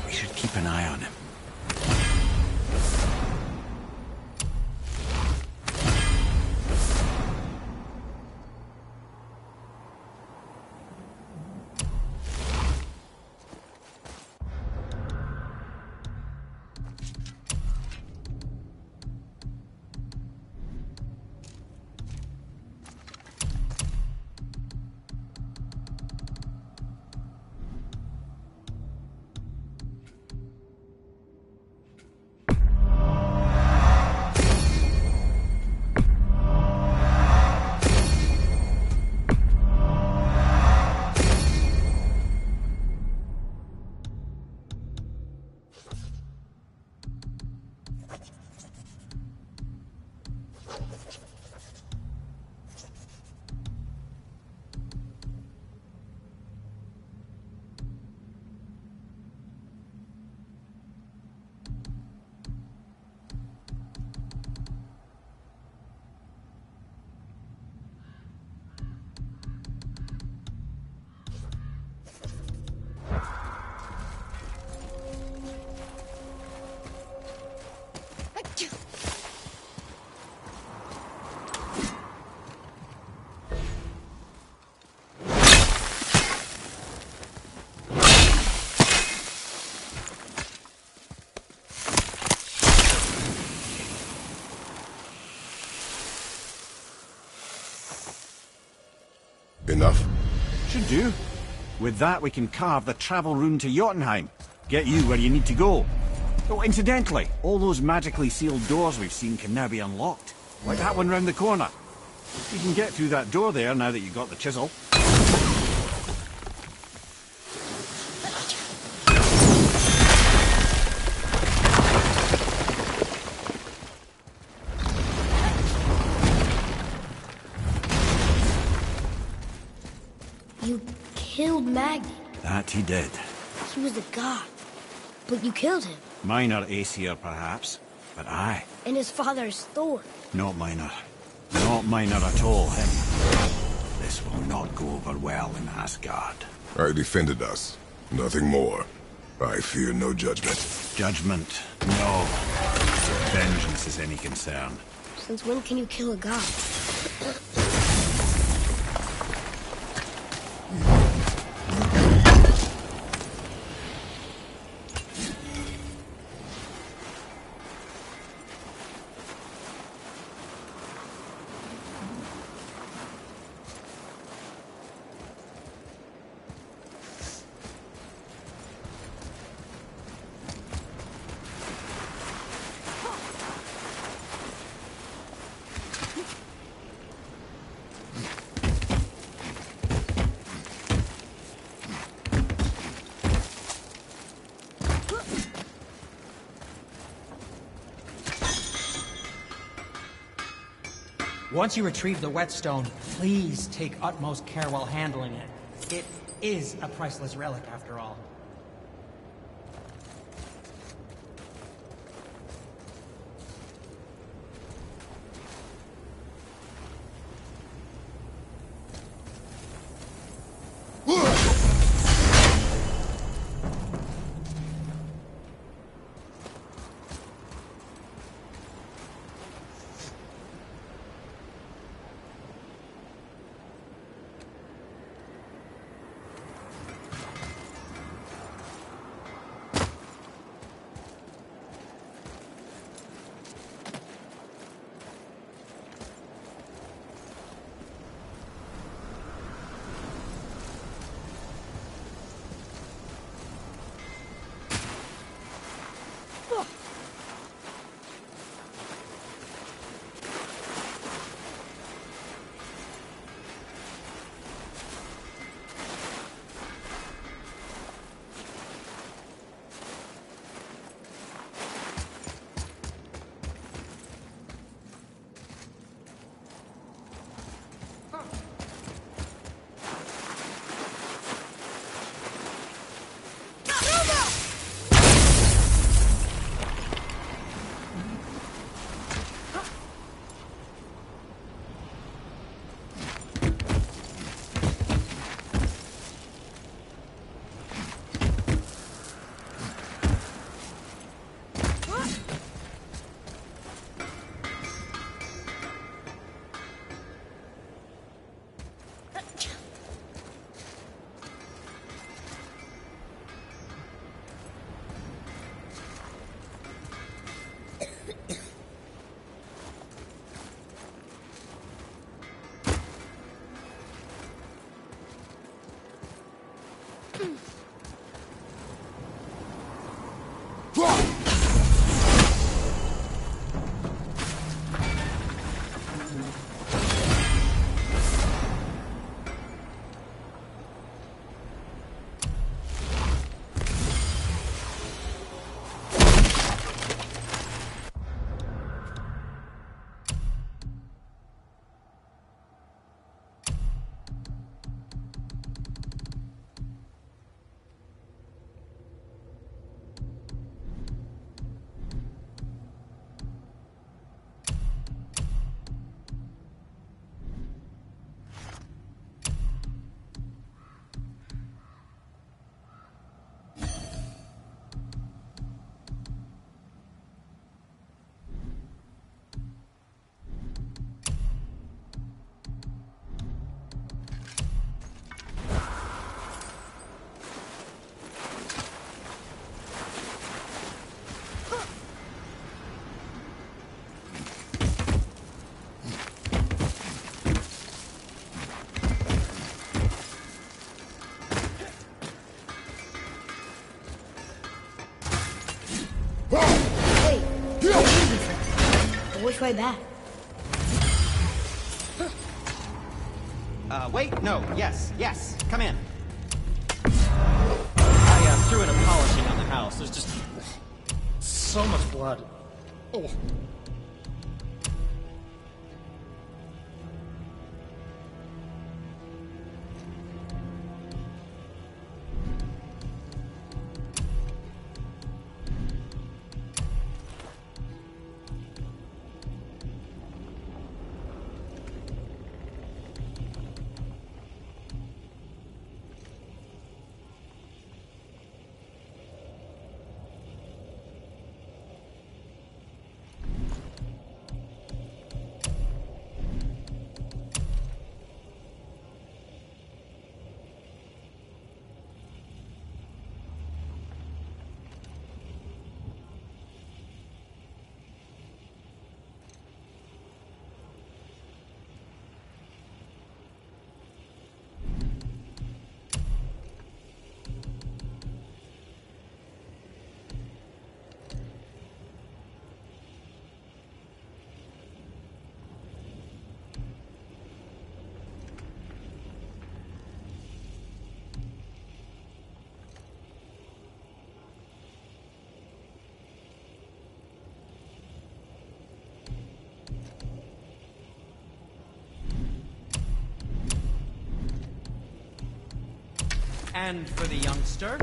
We should keep an eye on him. Enough? Should do. With that, we can carve the travel rune to Jotunheim. Get you where you need to go. Oh, incidentally, all those magically sealed doors we've seen can now be unlocked. Like that one round the corner. You can get through that door there now that you've got the chisel. You killed Magni. That he did. He was a god. But you killed him. Minor Aesir, perhaps. But I. And his father is Thor. Not minor. Not minor at all, him. This will not go over well in Asgard. I defended us. Nothing more. I fear no judgment. Judgment, no. Vengeance is any concern. Since when can you kill a god? Once you retrieve the whetstone, please take utmost care while handling it. It is a priceless relic, after all. Which way back? Wait, no, yes, come in. I threw in a polishing on the house. There's just so much blood. Oh. And for the youngster?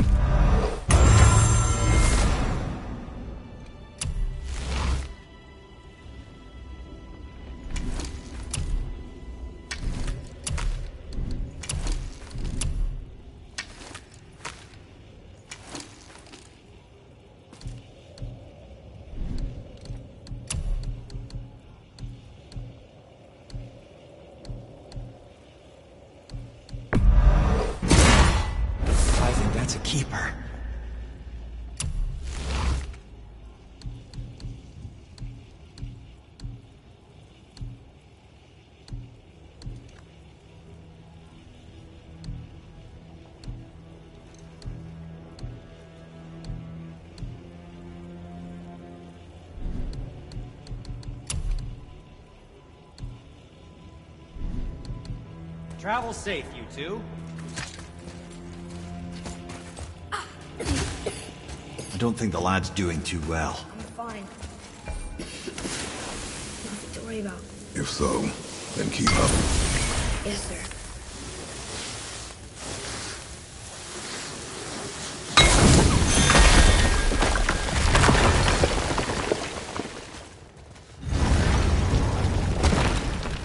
That's a keeper. Travel safe, you two. I don't think the lad's doing too well. I'm fine. Nothing to worry about. If so, then keep up. Yes, sir.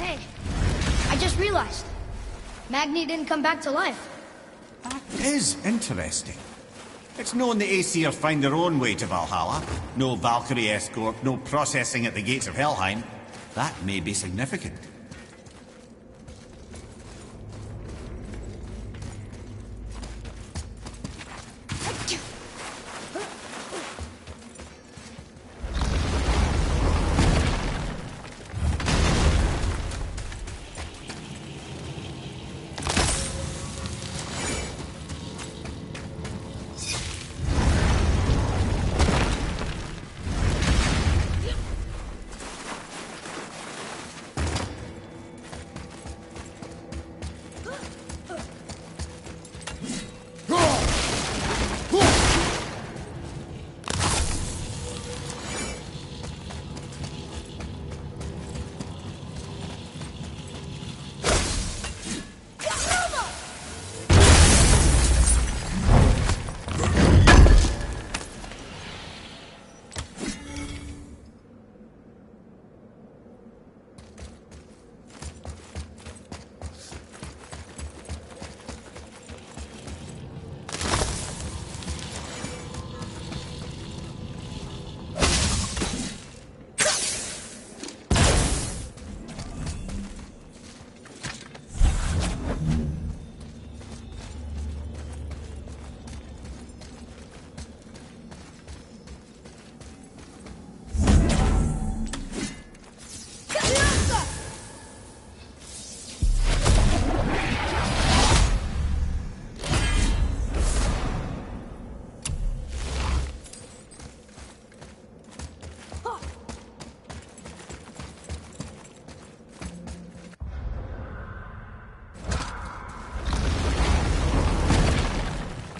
Hey, I just realized. Magni didn't come back to life. That is interesting. It's known the Aesir find their own way to Valhalla. No Valkyrie escort, no processing at the gates of Helheim. That may be significant.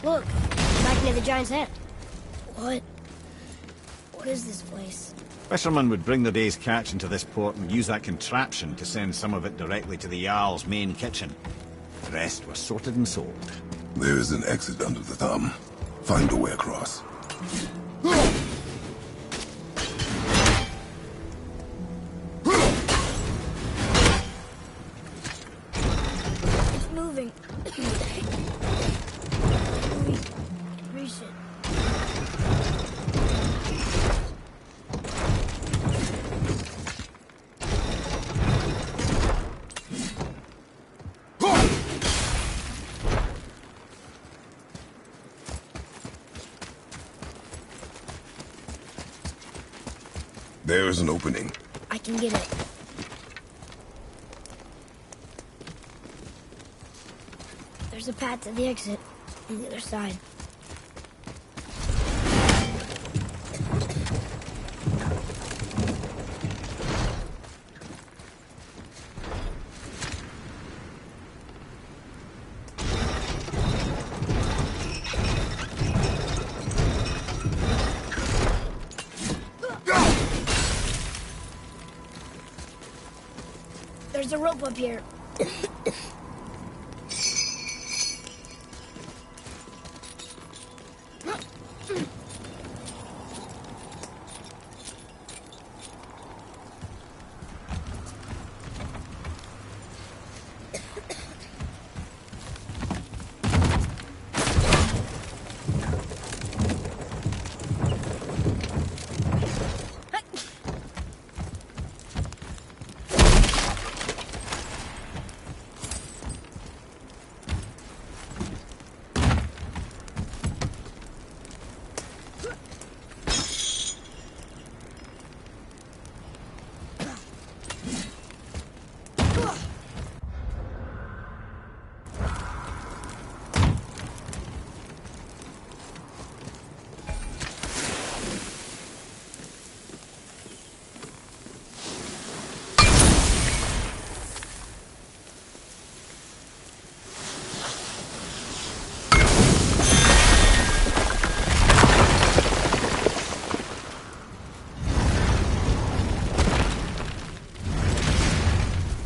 Look, back near the giant's head. What? What is this place? Fishermen would bring their day's catch into this port and use that contraption to send some of it directly to the Jarl's main kitchen. The rest was sorted and sold. There is an exit under the thumb. Find a way across. It's moving. Reach it. There is an opening. I can get it. There's a path to the exit on the other side. There's a rope up here.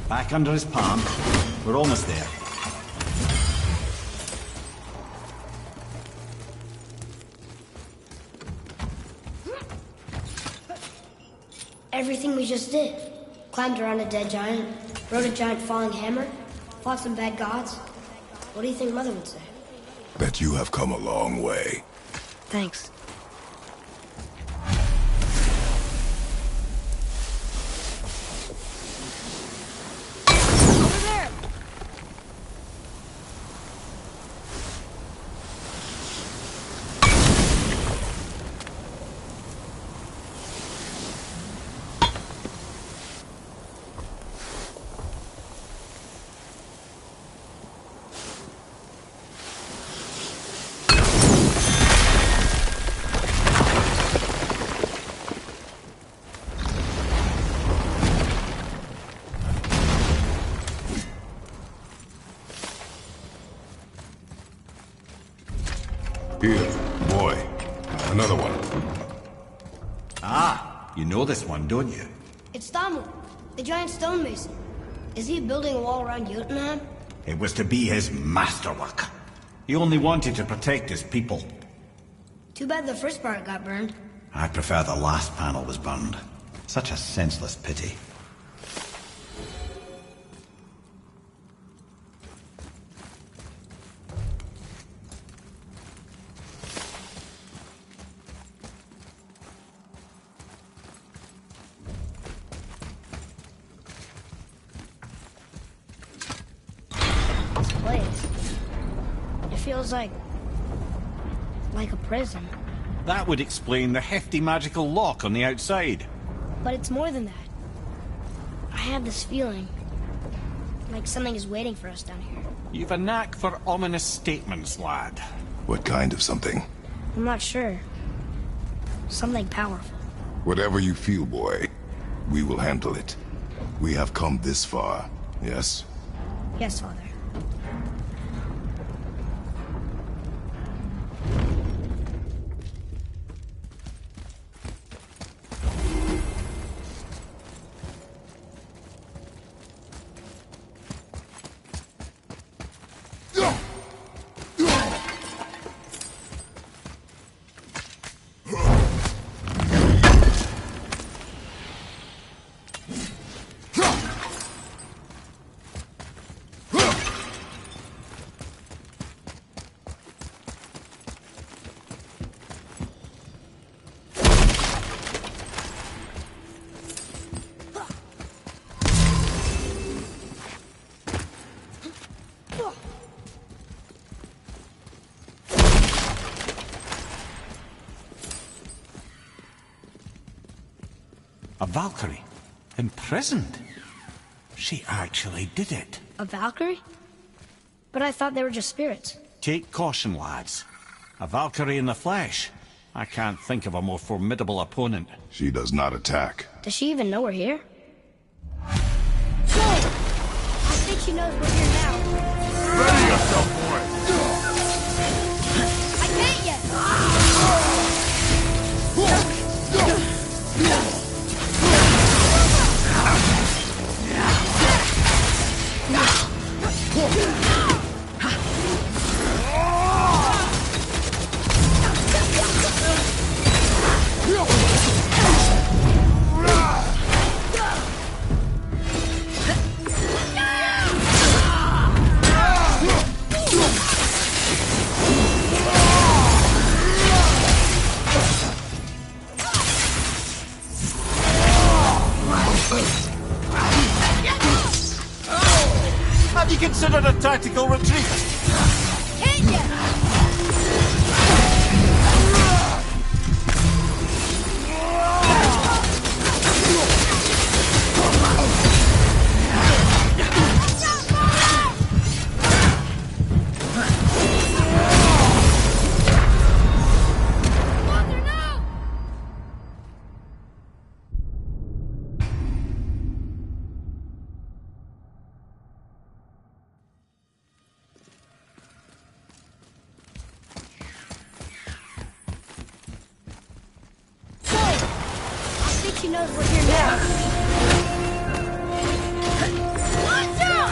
Back under his palm. We're almost there. Everything we just did. Climbed around a dead giant, rode a giant falling hammer, fought some bad gods. What do you think Mother would say? That you have come a long way. Thanks. Over there! Here, boy. Another one. Ah, you know this one, don't you? It's Thamur, the giant stonemason. Is he building a wall around Jotunheim? It was to be his masterwork. He only wanted to protect his people. Too bad the first part got burned. I prefer the last panel was burned. Such a senseless pity. This place. It feels like a prison. That would explain the hefty magical lock on the outside. But it's more than that. I have this feeling like something is waiting for us down here. You've a knack for ominous statements, lad. What kind of something? I'm not sure. Something powerful. Whatever you feel, boy, we will handle it. We have come this far, yes? Yes, Father. A Valkyrie? Imprisoned? She actually did it. A Valkyrie? But I thought they were just spirits. Take caution, lads. A Valkyrie in the flesh. I can't think of a more formidable opponent. She does not attack. Does she even know we're here? Whoa! I think she knows we're here now. Ready yourself for it! I can't yet! consider a tactical retreat? Hit ya! She knows we're here now. Watch out!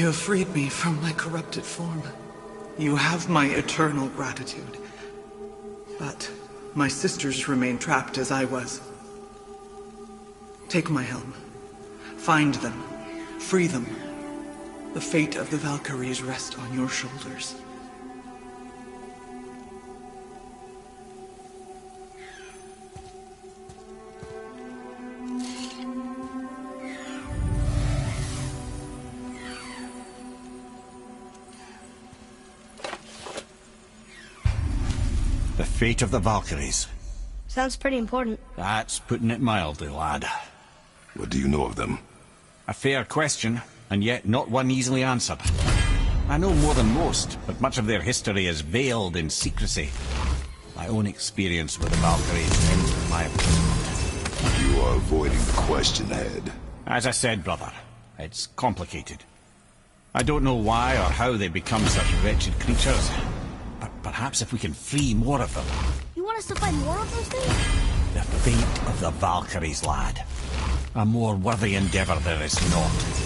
You have freed me from my corrupted form. You have my eternal gratitude. But my sisters remain trapped as I was. Take my helm. Find them. Free them. The fate of the Valkyries rests on your shoulders. The fate of the Valkyries. Sounds pretty important. That's putting it mildly, lad. What do you know of them? A fair question, and yet not one easily answered. I know more than most, but much of their history is veiled in secrecy. My own experience with the Valkyries ends with my imprisonment. You are avoiding the question, Head. As I said, brother, it's complicated. I don't know why or how they become such wretched creatures, but perhaps if we can free more of them. You want us to find more of those things? The fate of the Valkyries, lad. A more worthy endeavor there is not.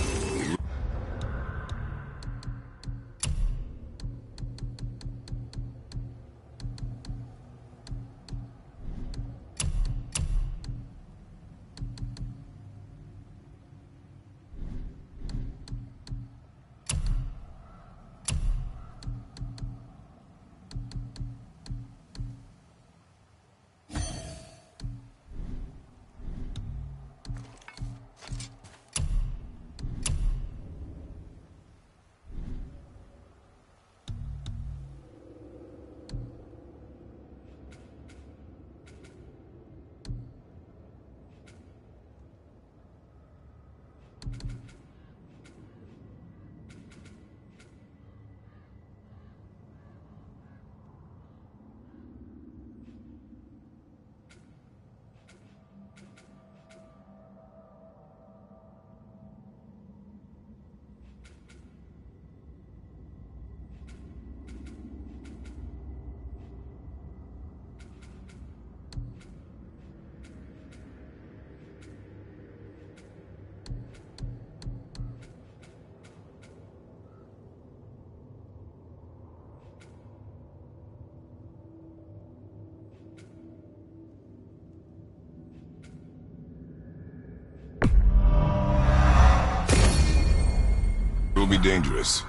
It will be dangerous.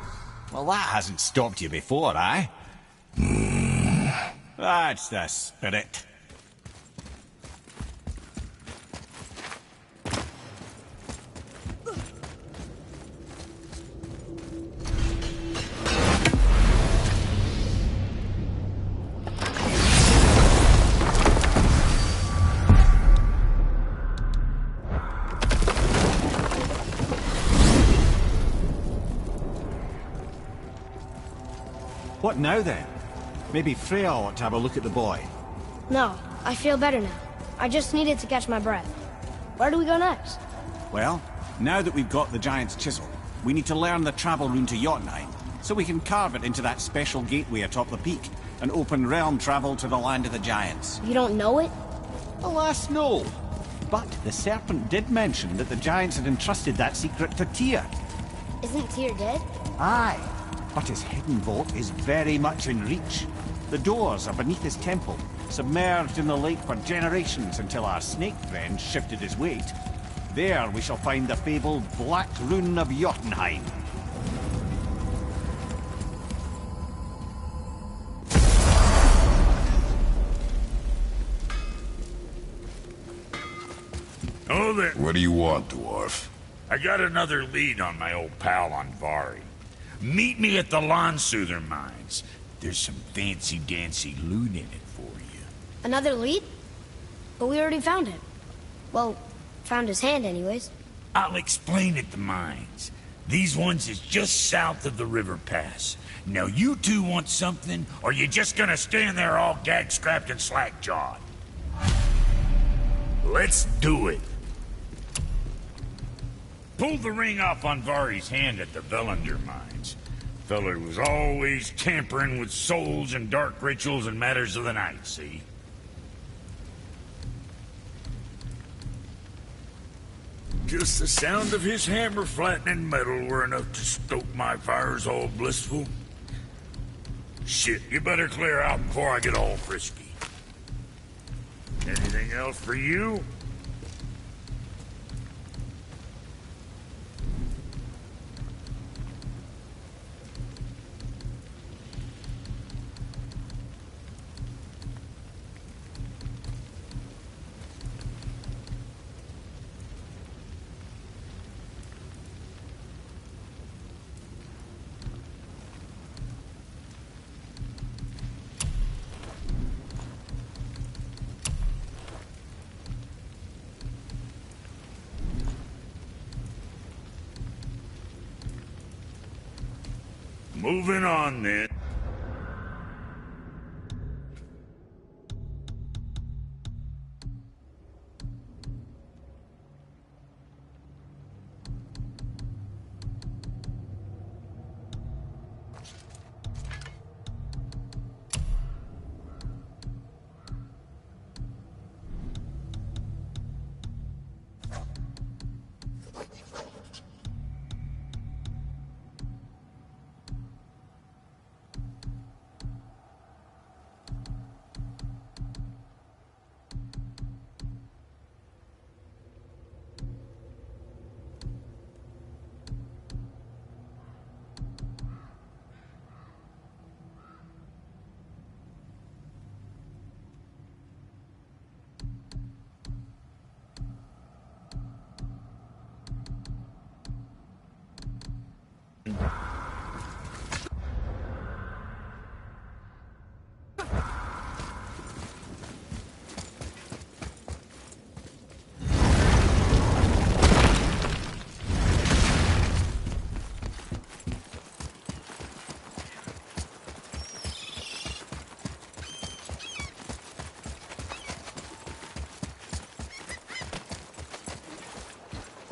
Well, that hasn't stopped you before, eh? That's the spirit. What now, then? Maybe Freya ought to have a look at the boy. No, I feel better now. I just needed to catch my breath. Where do we go next? Well, now that we've got the Giant's Chisel, we need to learn the travel rune to Jotunheim, so we can carve it into that special gateway atop the peak, and open realm travel to the land of the Giants. You don't know it? Alas, no. But the Serpent did mention that the Giants had entrusted that secret to Tyr. Isn't Tyr dead? Aye. But his hidden vault is very much in reach. The doors are beneath his temple, submerged in the lake for generations until our snake friend shifted his weight. There we shall find the fabled Black Rune of Jotunheim. Oh, there. What do you want, Dwarf? I got another lead on my old pal Andvari. Meet me at the Landsoother mines. There's some fancy-dancy loot in it for you. Another lead? But we already found him. Well, found his hand anyways. I'll explain at the mines. These ones is just south of the river pass. Now you two want something, or you just gonna stand there all gag-scrapped and slack-jawed? Let's do it. Pulled the ring off Andvari's hand at the Velander mines. Feller was always tampering with souls and dark rituals and matters of the night, see? Just the sound of his hammer flattening metal were enough to stoke my fires all blissful. Shit, you better clear out before I get all frisky. Anything else for you? Moving on, then.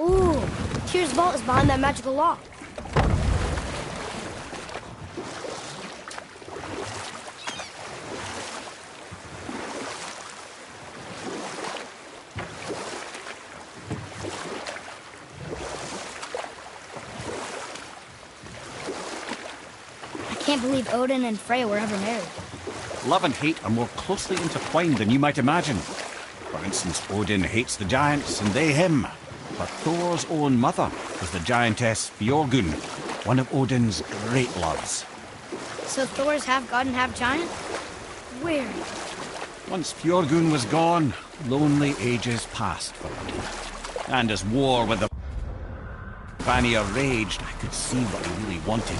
Ooh, Tyr's vault is behind that magical lock. I can't believe Odin and Freya were ever married. Love and hate are more closely intertwined than you might imagine. For instance, Odin hates the giants and they him. But Thor's own mother was the giantess Björgund, one of Odin's great loves. So Thor's half god and half giant? Weird. Once Björgund was gone, lonely ages passed for Odin. And as war with the Vanir raged, I could see what he really wanted.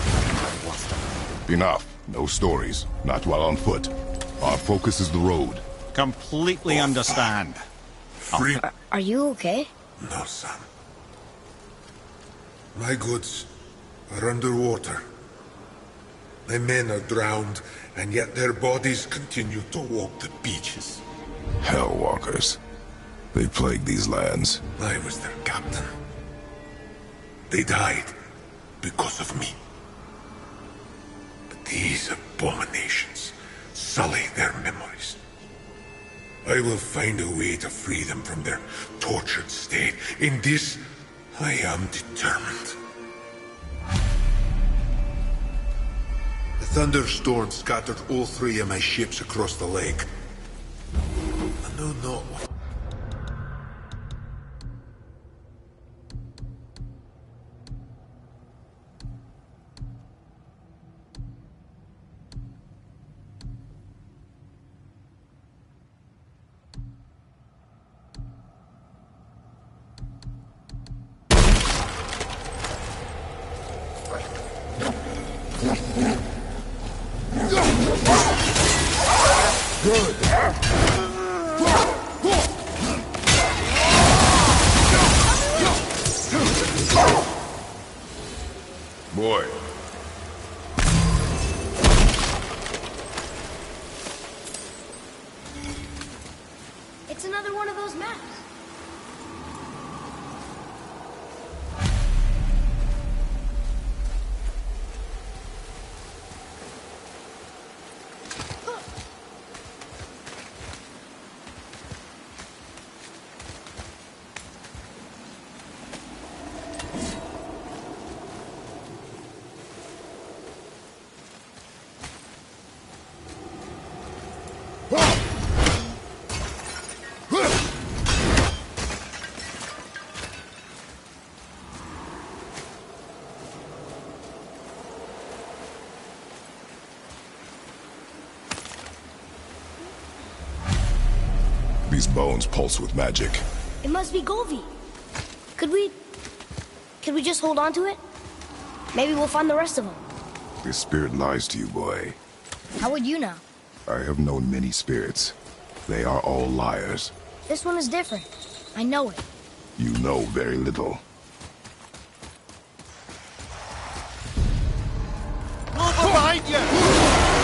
Enough. No stories. Not while on foot. Our focus is the road. Completely understand. Are you okay? No, son. My goods are underwater. My men are drowned, and yet their bodies continue to walk the beaches. Hellwalkers. They plague these lands. I was their captain. They died because of me. But these abominations sully their memories. I will find a way to free them from their tortured state. In this, I am determined. The thunderstorm scattered all 3 of my ships across the lake. I know not what. Boy. It's another one of those maps. tree's bones pulse with magic. It must be Golvi. Could we just hold on to it? Maybe we'll find the rest of them. This spirit lies to you, boy. How would you know? I have known many spirits. They are all liars. This one is different. I know it. You know very little. Move behind you!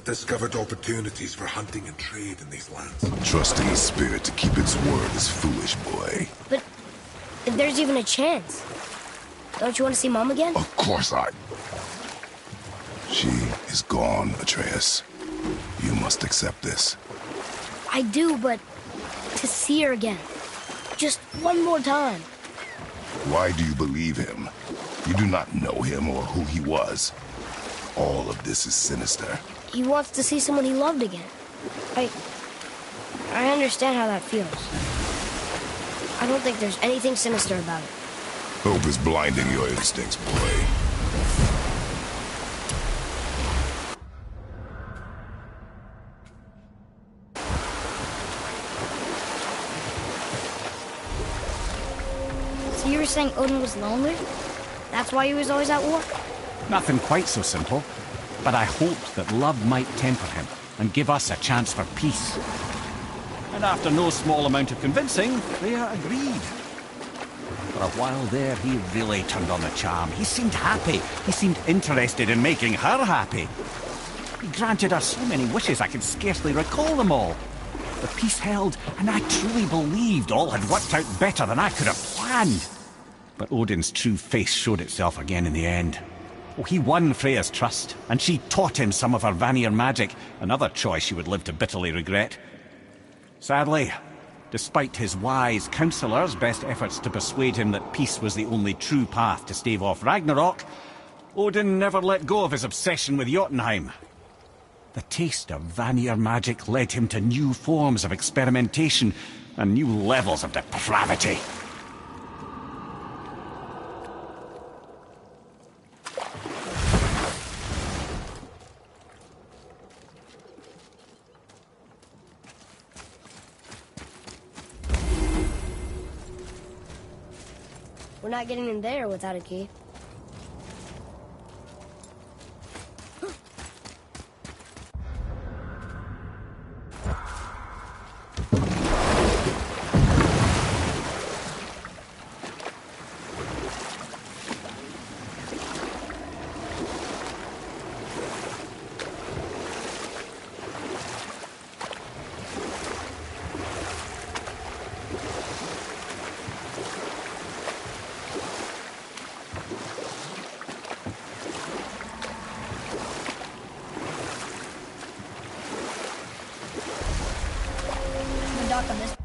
Discovered opportunities for hunting and trade in these lands. Trusting a spirit to keep its word is foolish, boy. But if there's even a chance, don't you want to see Mom again? Of course She is gone, Atreus. You must accept this. I do, but to see her again. Just one more time. Why do you believe him? You do not know him or who he was. All of this is sinister. He wants to see someone he loved again. I understand how that feels. I don't think there's anything sinister about it. Hope is blinding your instincts, boy. So you were saying Odin was lonely? That's why he was always at war? Nothing quite so simple. But I hoped that love might temper him and give us a chance for peace. And after no small amount of convincing, Freya agreed. For a while there, he really turned on the charm. He seemed happy. He seemed interested in making her happy. He granted her so many wishes I could scarcely recall them all. The peace held, and I truly believed all had worked out better than I could have planned. But Odin's true face showed itself again in the end. Oh, he won Freya's trust, and she taught him some of her Vanir magic, another choice she would live to bitterly regret. Sadly, despite his wise counselors' best efforts to persuade him that peace was the only true path to stave off Ragnarok, Odin never let go of his obsession with Jotunheim. The taste of Vanir magic led him to new forms of experimentation and new levels of depravity. We're not getting in there without a key. dock on this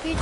beach.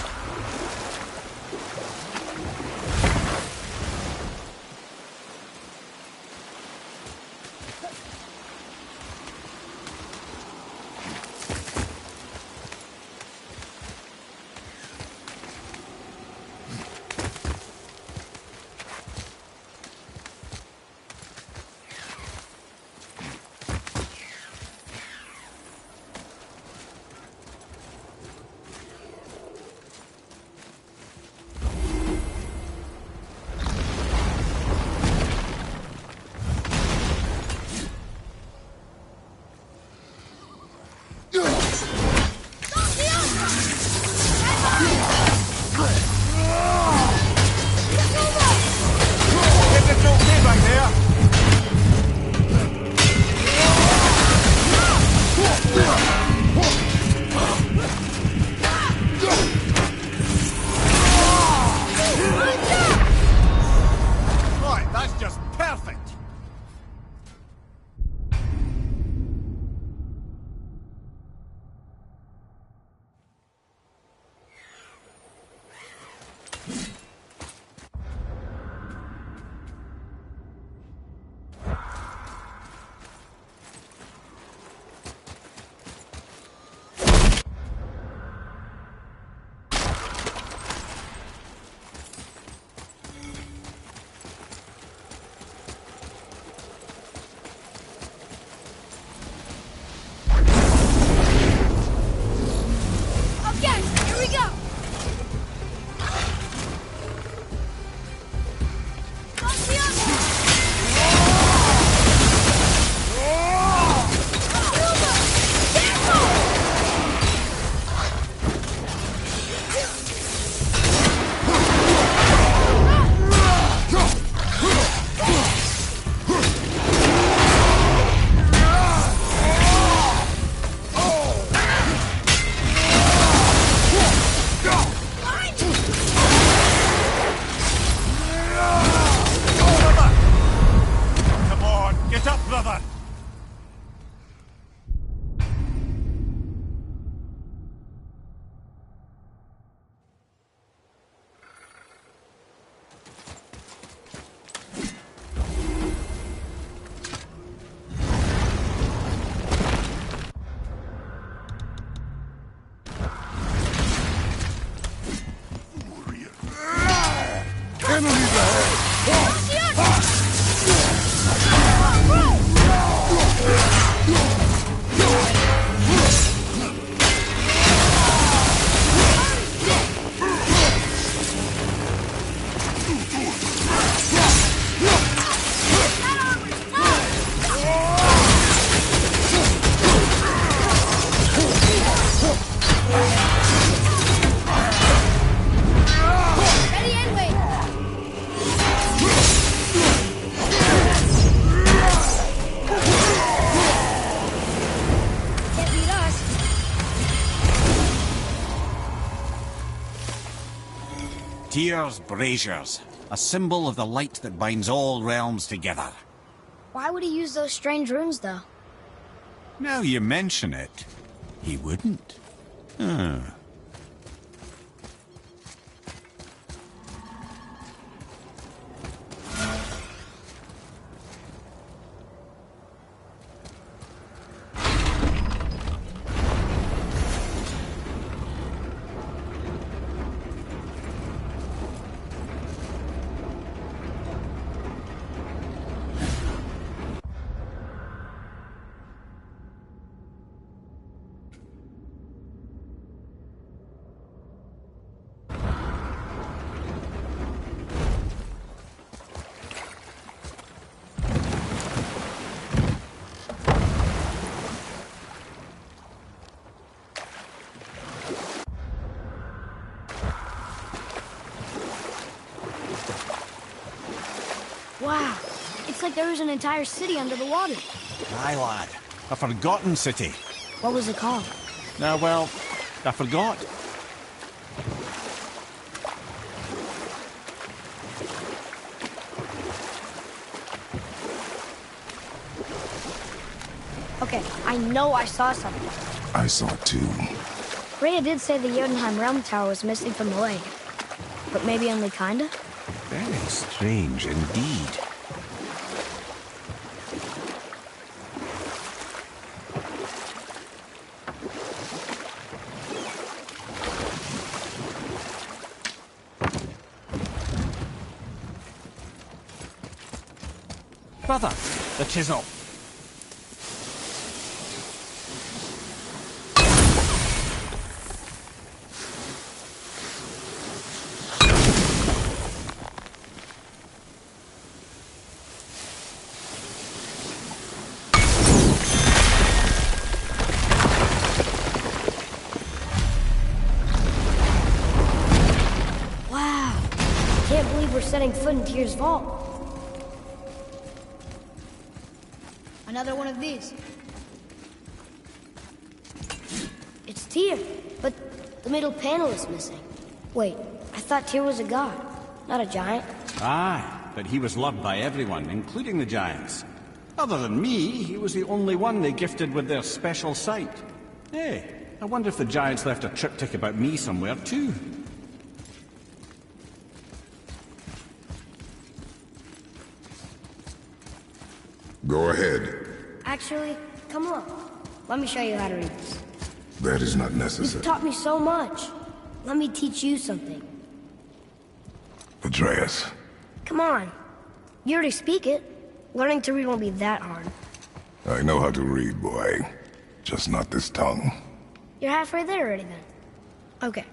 Tyr's braziers, a symbol of the light that binds all realms together. Why would he use those strange runes, though? Now you mention it, he wouldn't. Wow, it's like there was an entire city under the water. Aye, lad. A forgotten city. What was it called? Well, I forgot. Okay, I know I saw something. I saw it too. Rhea did say the Jotunheim Realm Tower was missing from the lake. But maybe only kinda? Very strange indeed. Brother, the chisel. Wow. Can't believe we're setting foot in Tyr's vault. Another one of these. It's Tyr, but the middle panel is missing. Wait, I thought Tyr was a god, not a giant. Aye, but he was loved by everyone, including the giants. Other than me, he was the only one they gifted with their special sight. Hey, I wonder if the giants left a triptych about me somewhere too. Go ahead. Actually, come on. Let me show you how to read this. That is not You've necessary. taught me so much. Let me teach you something. Atreus. Come on. You already speak it. Learning to read won't be that hard. I know how to read, boy. Just not this tongue. You're halfway there already then. Okay,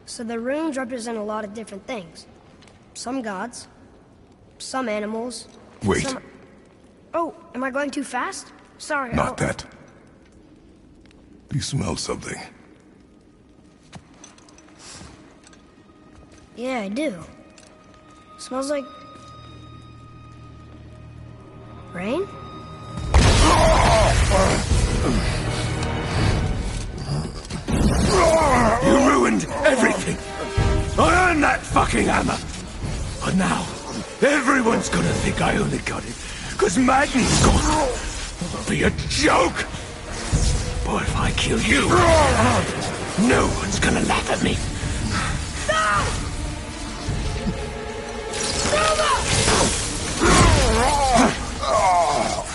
so the runes represent a lot of different things. Some gods, some animals. Wait. Some... Oh, am I going too fast? Sorry. Not that. Do you smell something? Yeah, I do. Smells like... rain? You ruined everything! I earned that fucking hammer! But now, everyone's gonna think I only got it because Magnus gone. It'll be a joke! But if I kill you, no one's gonna laugh at me.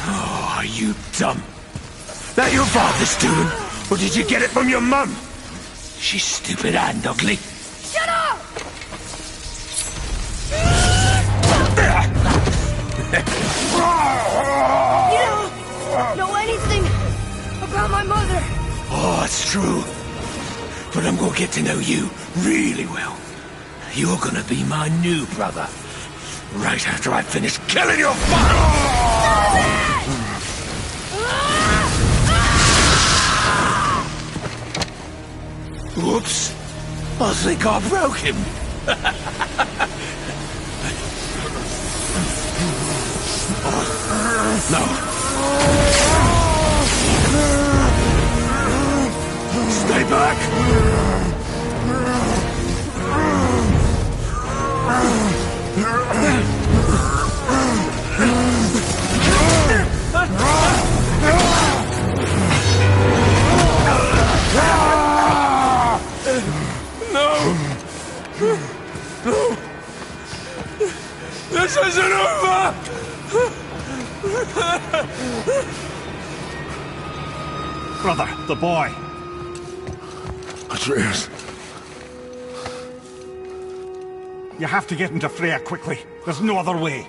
Oh, are you dumb? That your father's doing? Or did you get it from your mum? She's stupid and ugly. Shut up! You don't know anything about my mother. Oh, it's true. But I'm gonna get to know you really well. You're gonna be my new brother. Right after I finish killing your father! Whoops. I think I broke him. No. Stay back! Brother, the boy. Atreus. You have to get into Freya quickly. There's no other way.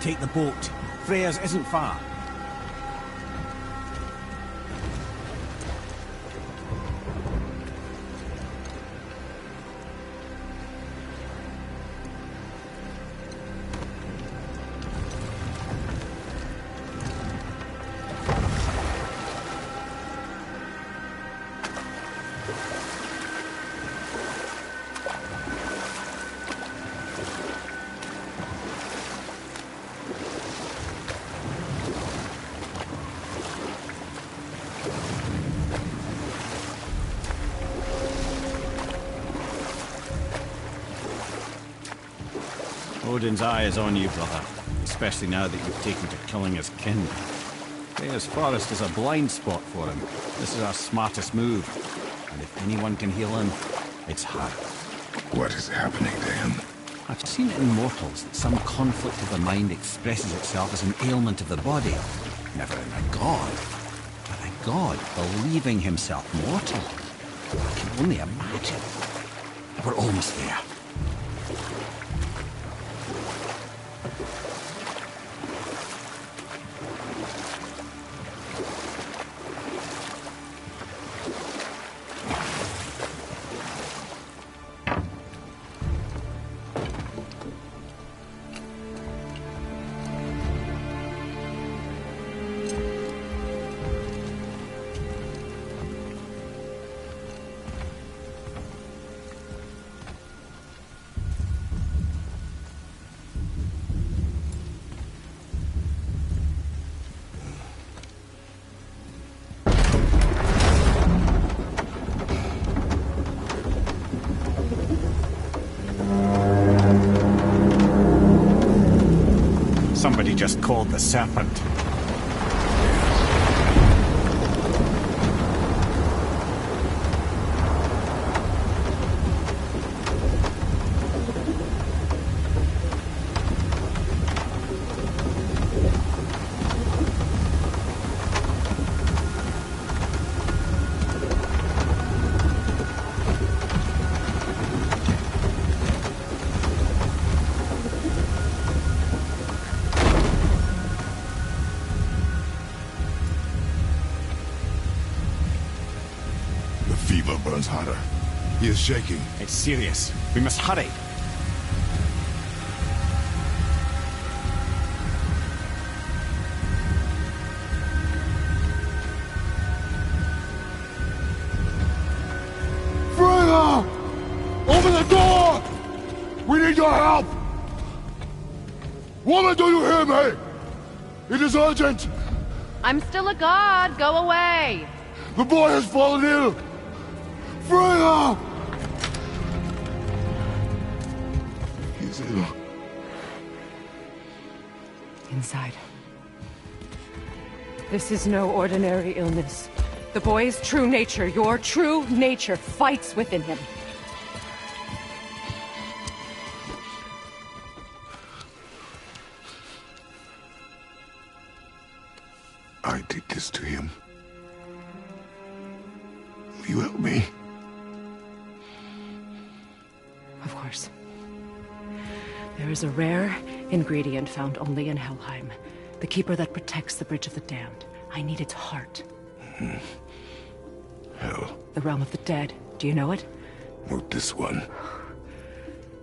Take the boat. Freya's isn't far. Odin's eye is on you, brother. Especially now that you've taken to killing his kin. Freya's forest is a blind spot for him. This is our smartest move. And if anyone can heal him, it's her. What is happening to him? I've seen it in mortals that some conflict of the mind expresses itself as an ailment of the body. Never in a god. But a god believing himself mortal. I can only imagine. We're almost there. Somebody just called the serpent. Burns hotter. He is shaking. It's serious. We must hurry. Freya! Open the door! We need your help! Woman, do you hear me? It is urgent! I'm still a god. Go away. The boy has fallen ill! Freya! He's ill. Inside. This is no ordinary illness. The boy's true nature, your true nature, fights within him. I did this to him. Will you help me? Of course. There is a rare ingredient found only in Helheim. The keeper that protects the Bridge of the Damned. I need its heart. Hell. The realm of the dead. Do you know it? What, this one?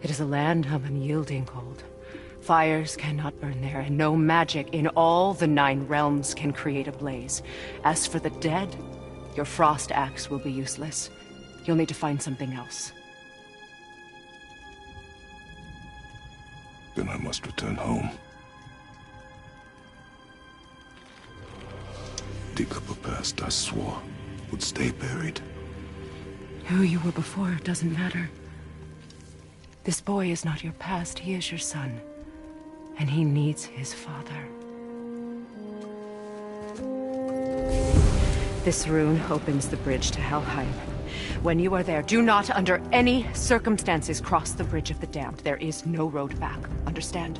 It is a land of unyielding cold. Fires cannot burn there, and no magic in all the 9 realms can create a blaze. As for the dead, your frost axe will be useless. You'll need to find something else. Then I must return home. dig up a past I swore would stay buried. Who you were before doesn't matter. This boy is not your past, he is your son. And he needs his father. This rune opens the bridge to Helheim. When you are there, do not under any circumstances cross the Bridge of the Damned. There is no road back. Understand?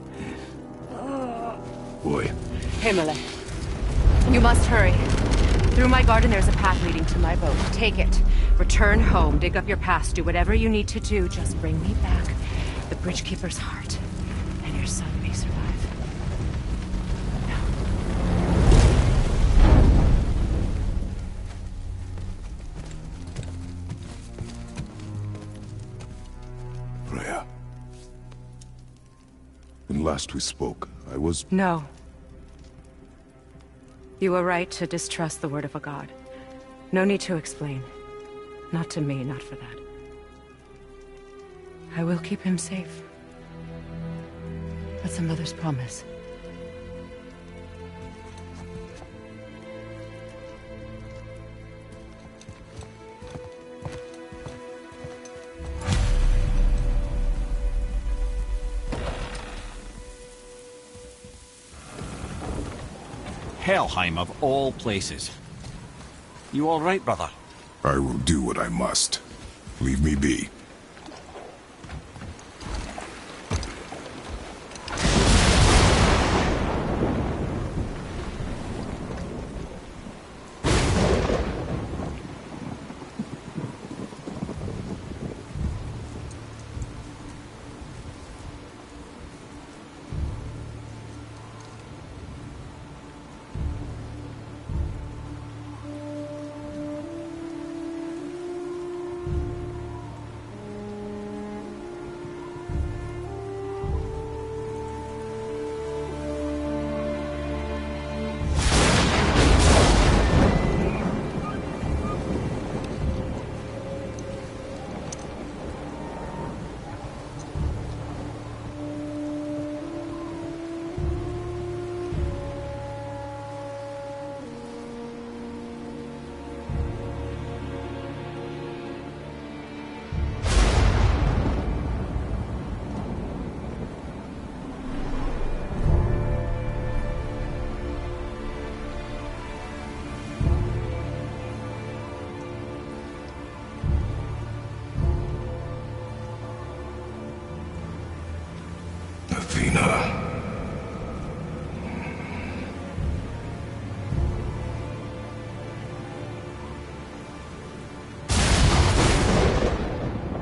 Boy. Himmele, you must hurry. Through my garden there's a path leading to my boat. Take it. Return home, dig up your past, do whatever you need to do. Just bring me back the Bridgekeeper's heart, and your son may survive. Freya. When last we spoke, I was... No. You were right to distrust the word of a god. No need to explain. Not to me, not for that. I will keep him safe. That's a mother's promise. Helheim of all places. You all right, brother? I will do what I must. Leave me be.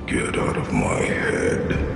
Get out of my head.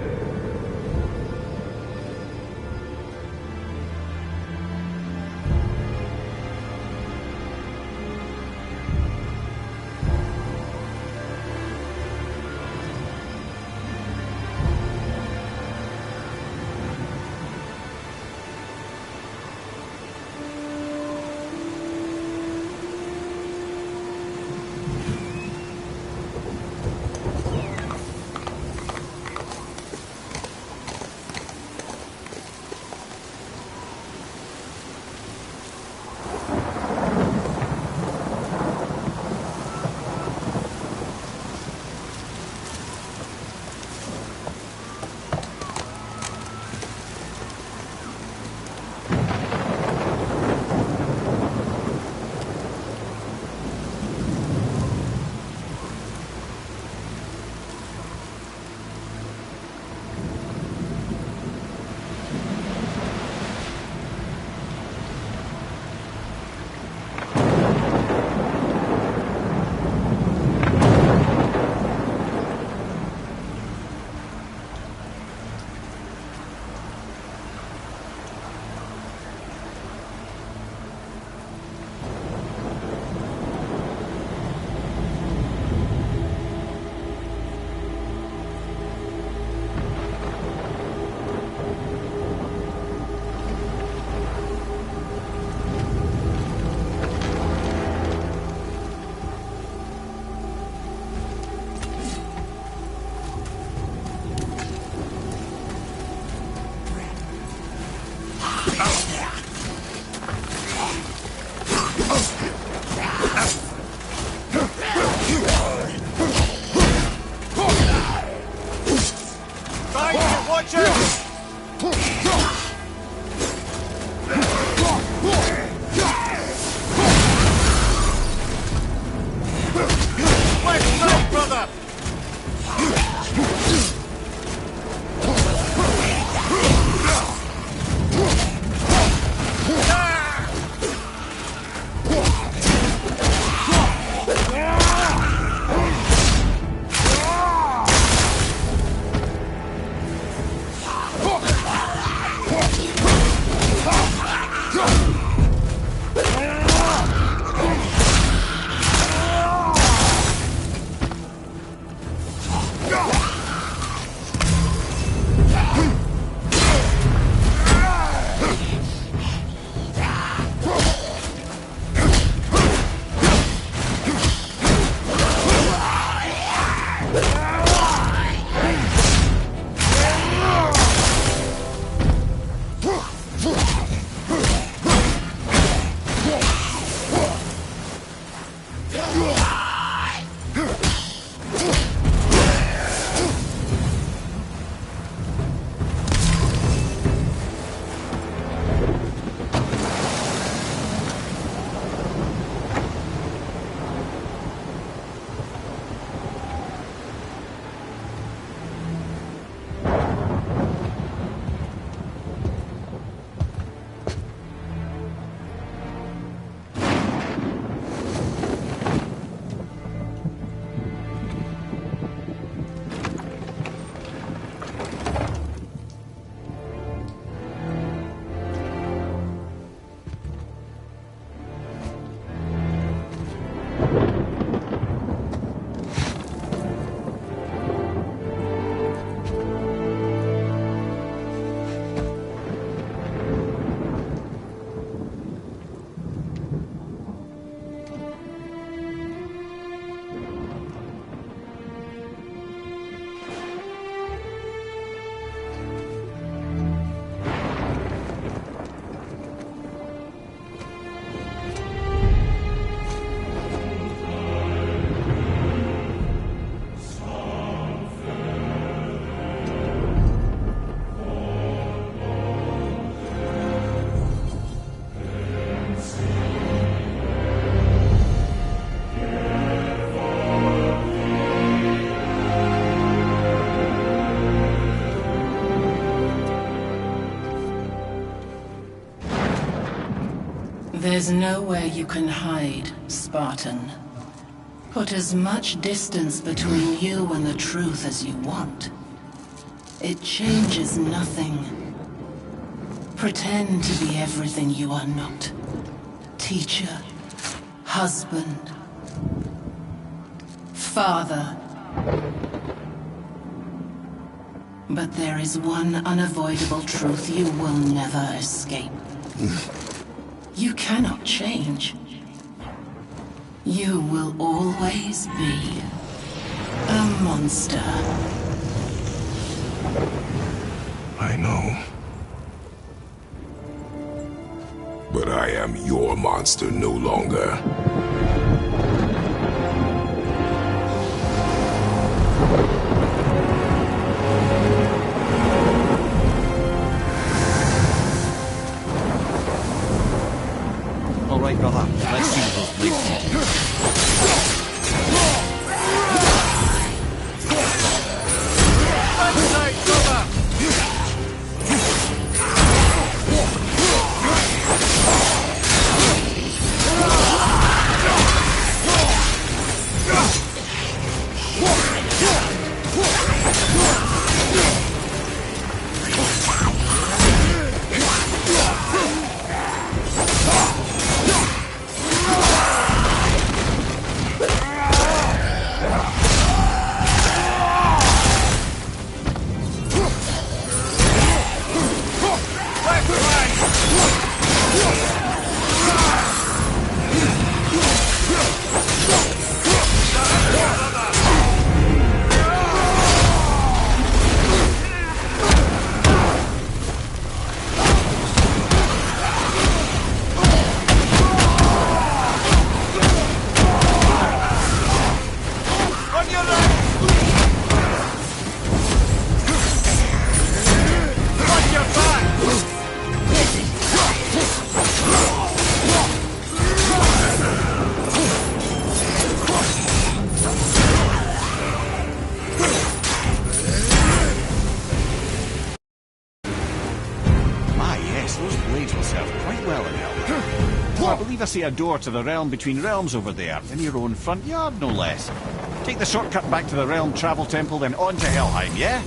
There's nowhere you can hide, Spartan. Put as much distance between you and the truth as you want. It changes nothing. Pretend to be everything you are not. Teacher, husband, father. But there is one unavoidable truth you will never escape. You cannot change. You will always be a monster. I know. But I am your monster no longer. All right, brother. Let's see what those blades can do. I see a door to the realm between realms over there, in your own front yard, no less. Take the shortcut back to the Realm Travel Temple, then on to Helheim, yeah?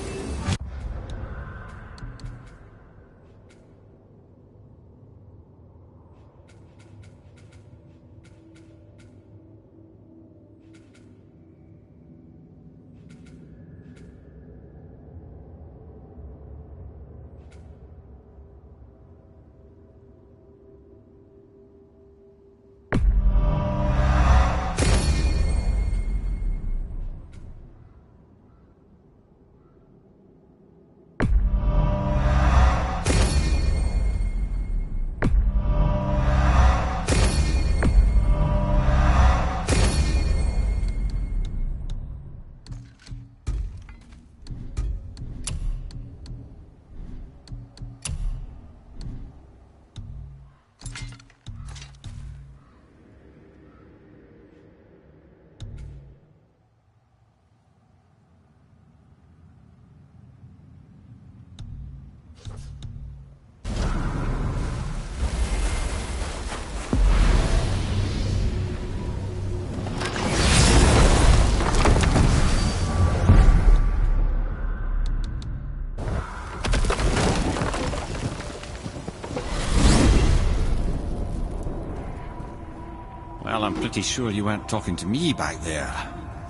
Well, I'm pretty sure you weren't talking to me back there.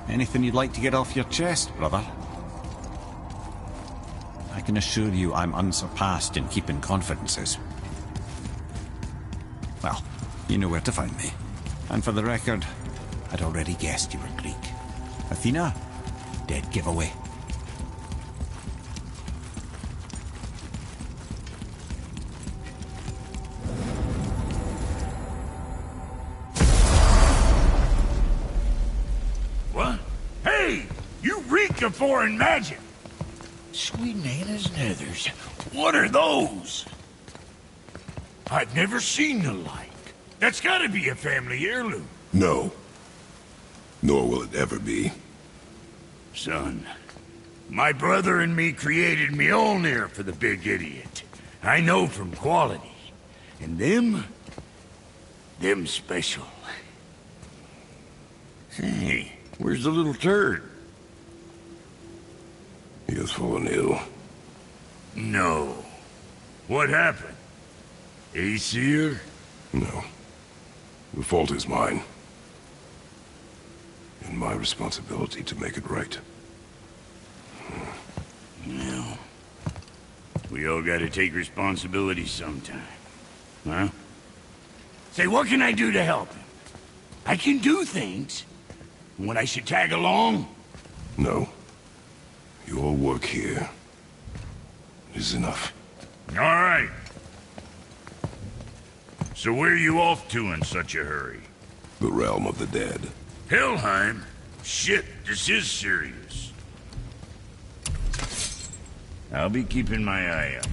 Anything you'd like to get off your chest, brother? I can assure you I'm unsurpassed in keeping confidences. Well, you know where to find me. And for the record, I'd already guessed you were Greek. Athena? Dead giveaway. What? Hey! You reek of foreign magic! Sweet Nana's nethers. What are those? I've never seen the like. That's gotta be a family heirloom. No. Nor will it ever be. Son, my brother and me created Mjolnir for the big idiot. I know from quality. And them special. Hey, where's the little turd? He has fallen ill. No. What happened? Aesir? No. The fault is mine. And my responsibility to make it right. Well, we all gotta take responsibility sometime. Huh? Say, what can I do to help him? I can do things. When I should tag along? No. Your work here is enough. All right. So where are you off to in such a hurry? The realm of the dead. Helheim? Shit, this is serious. I'll be keeping my eye out.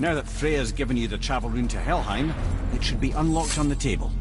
Now that Freya's given you the travel rune to Helheim, it should be unlocked on the table.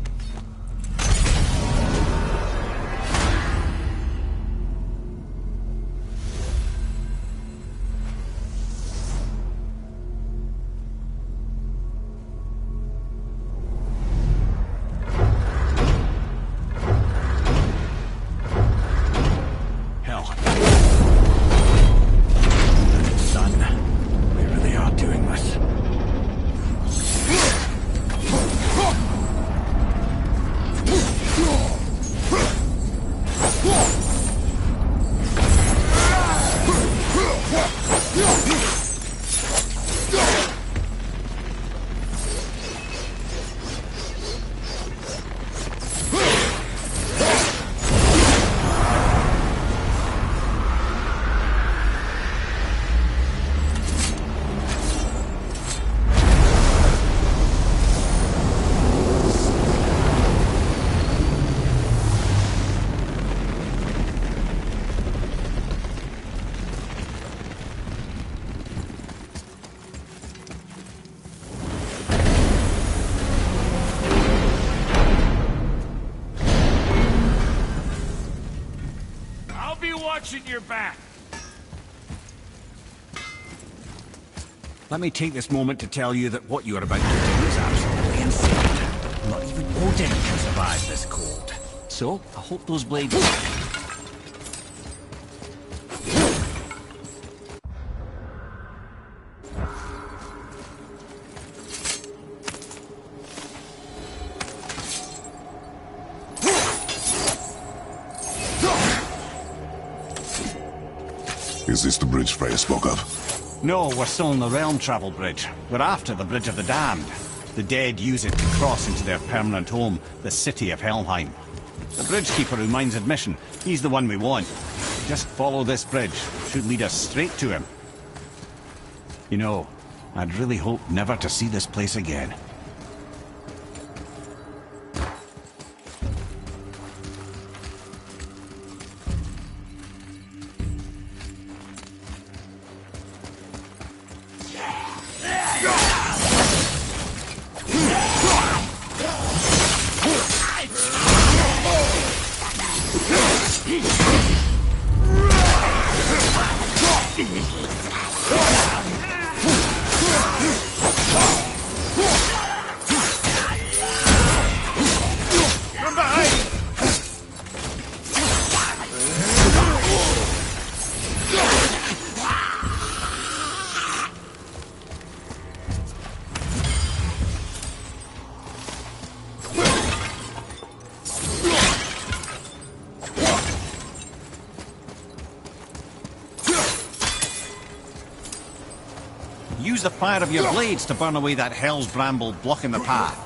Watching your back. Let me take this moment to tell you that what you are about to do is absolutely insane. Not even Odin can survive this cold. So, I hope those blades... Is this the bridge Freya spoke of? No, we're still on the realm travel bridge. We're after the Bridge of the Damned. The dead use it to cross into their permanent home, the city of Helheim. The bridgekeeper who minds admission, he's the one we want. Just follow this bridge. Should lead us straight to him. You know, I'd really hope never to see this place again. Use the fire of your blades to burn away that hell's bramble blocking the path.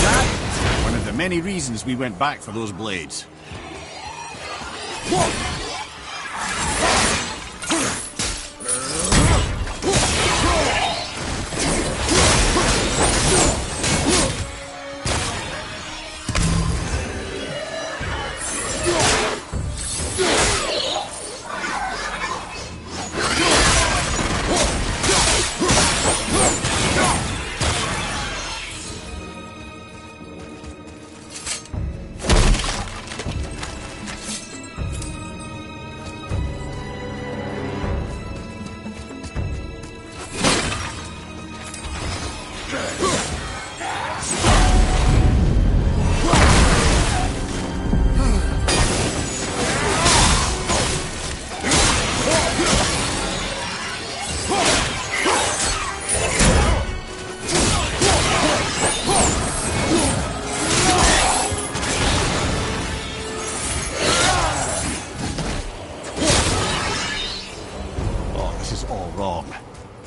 That's one of the many reasons we went back for those blades.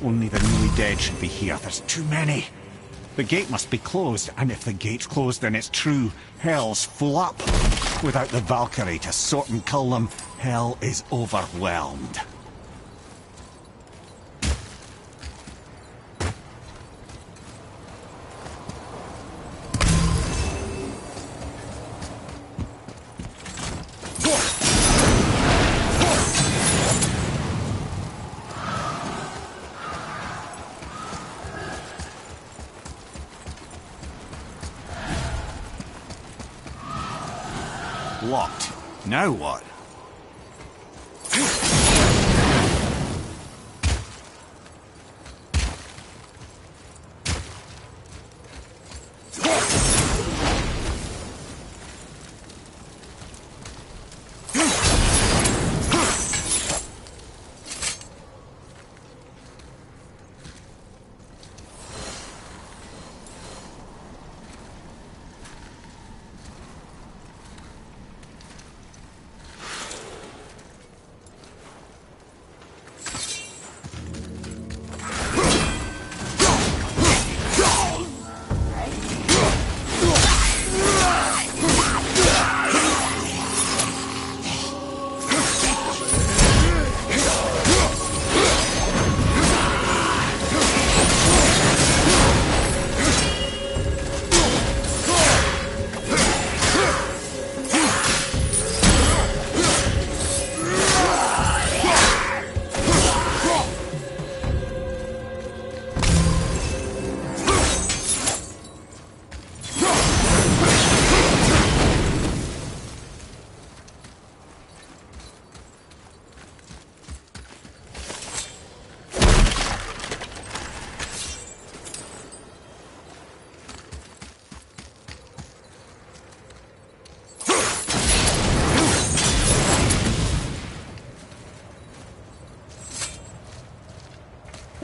Only the newly dead should be here. There's too many. The gate must be closed, and if the gate's closed, then it's true. Hell's full up. Without the Valkyrie to sort and kill them, hell is overwhelmed. Locked. Now what?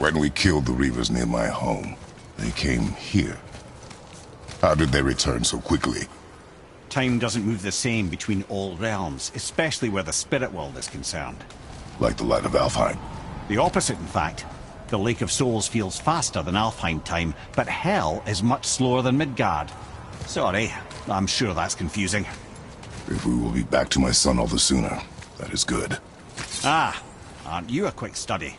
When we killed the Reavers near my home, they came here. How did they return so quickly? Time doesn't move the same between all realms, especially where the spirit world is concerned. Like the light of Alfheim? The opposite, in fact. The Lake of Souls feels faster than Alfheim time, but Hell is much slower than Midgard. Sorry, I'm sure that's confusing. If we will be back to my son all the sooner, that is good. Ah, aren't you a quick study?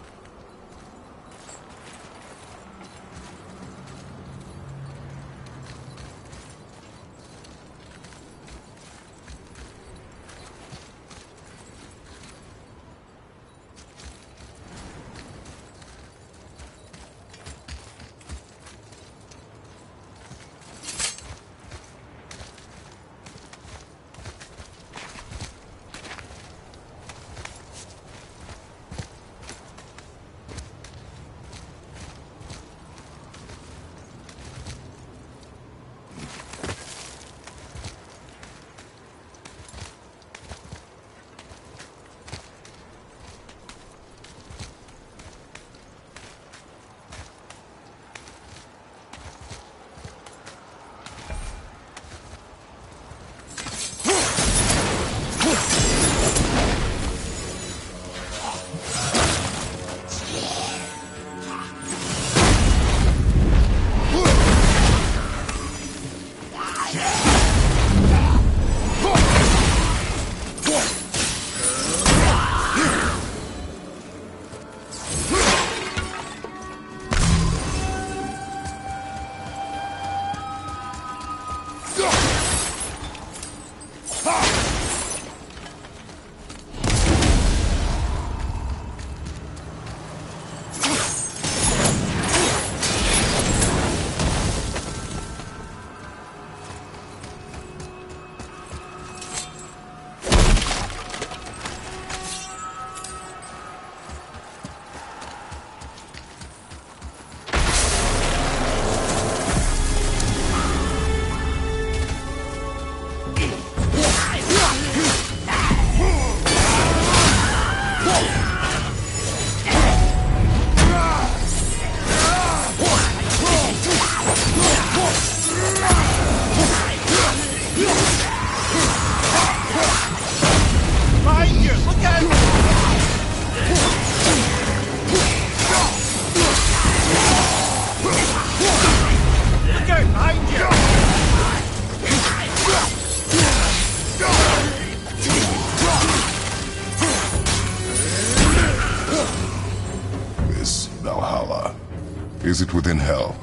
Is it within Hell?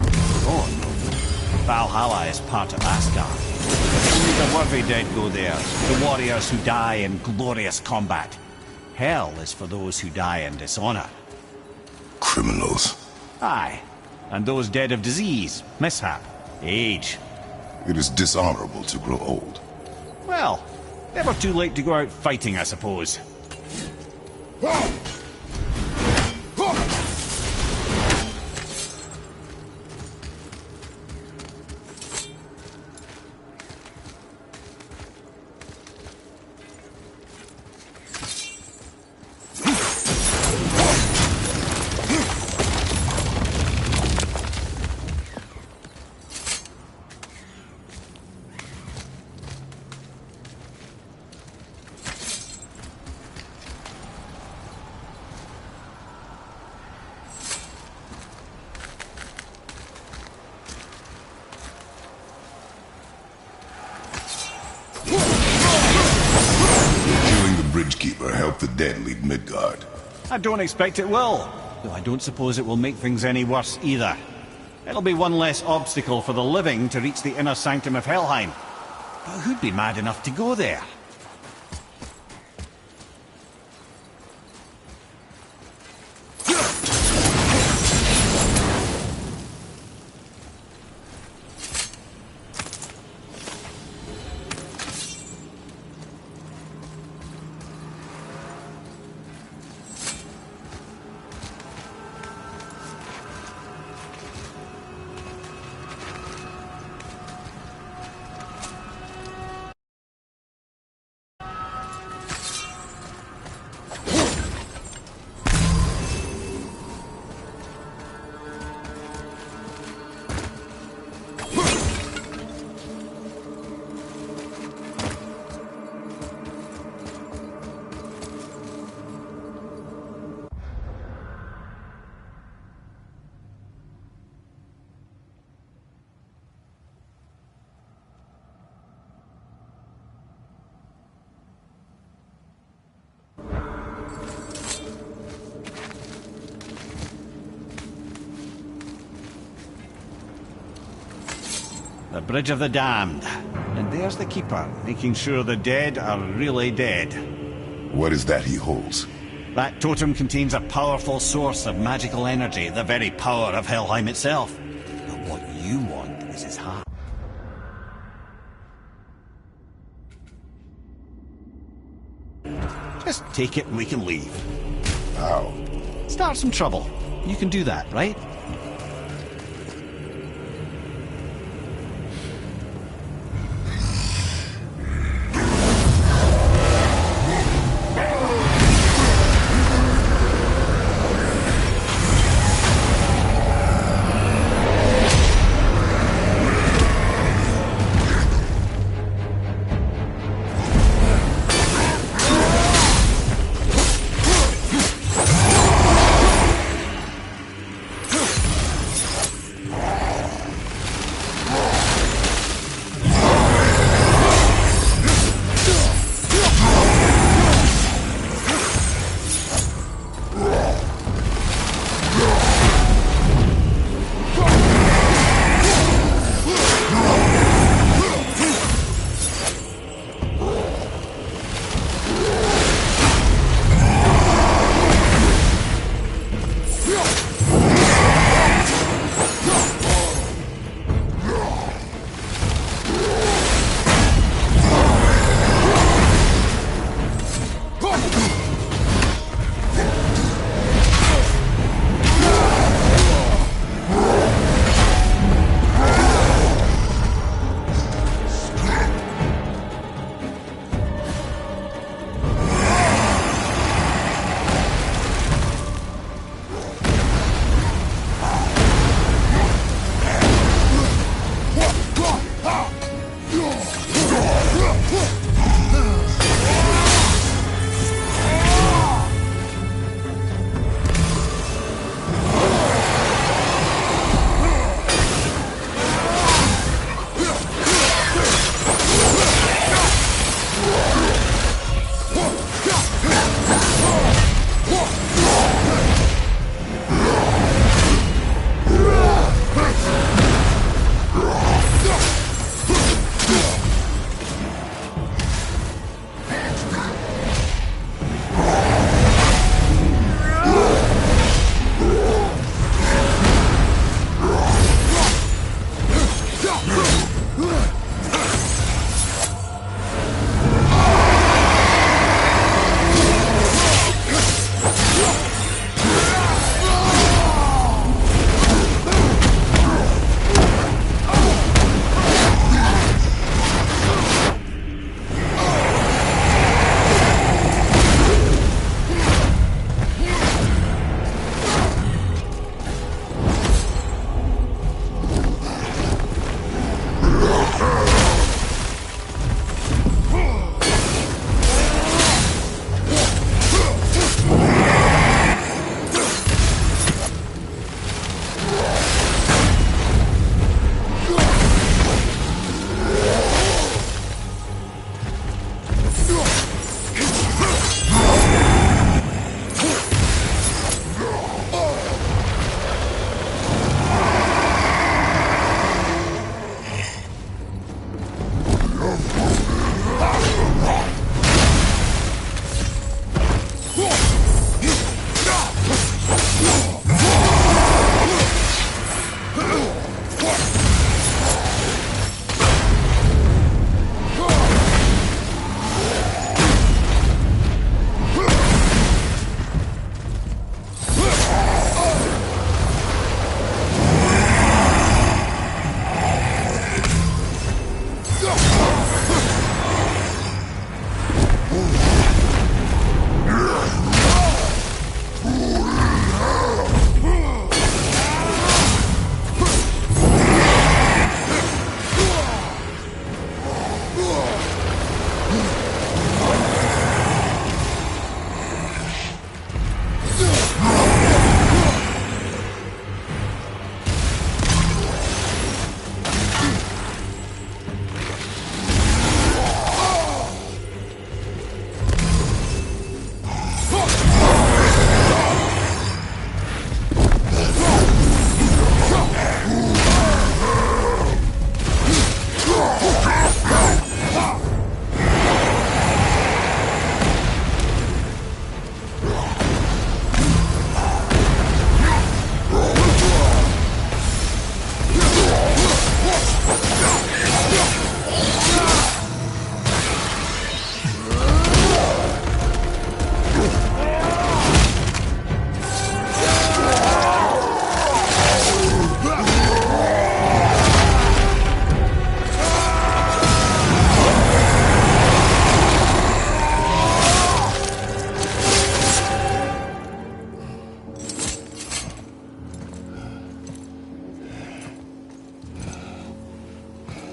Oh, no. Valhalla is part of Asgard. Only the worthy dead go there, the warriors who die in glorious combat. Hell is for those who die in dishonor. Criminals. Aye, and those dead of disease, mishap, age. It is dishonorable to grow old. Well, Never too late to go out fighting, I suppose. Bridgekeeper help the dead leave Midgard? I don't expect it will, though I don't suppose it will make things any worse either. It'll be one less obstacle for the living to reach the inner sanctum of Helheim. But who'd be mad enough to go there? The Bridge of the Damned. And there's the Keeper, making sure the dead are really dead. What is that he holds? That totem contains a powerful source of magical energy, the very power of Helheim itself. But what you want is his heart. Just take it and we can leave. How? Start some trouble. You can do that, right?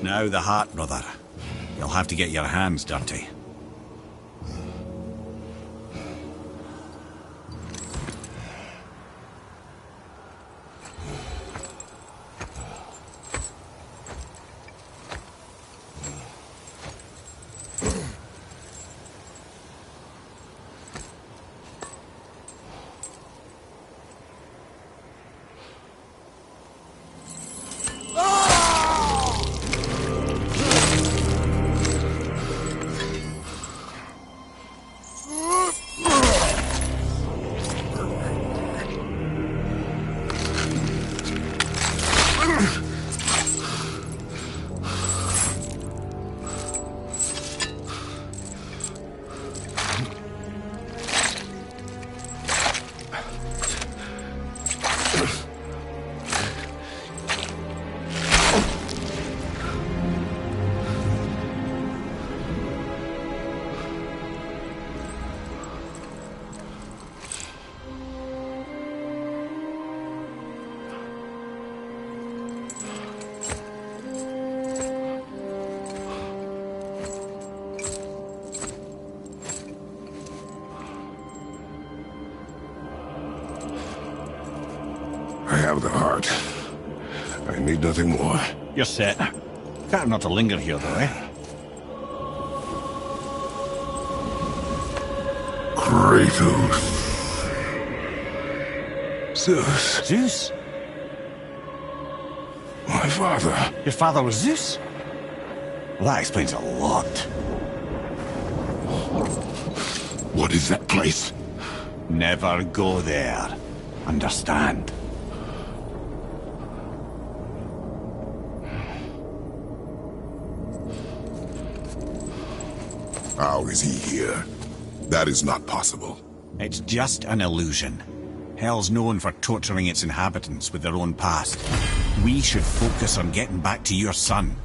Now the heart, brother. You'll have to get your hands dirty. I have the heart. I need nothing more. You're set. Better not to linger here, though, eh? Kratos. Zeus. Zeus? My father. Your father was Zeus? Well, that explains a lot. What is that place? Never go there. Understand? How is he here? That is not possible. It's just an illusion. Hell's known for torturing its inhabitants with their own past. We should focus on getting back to your son.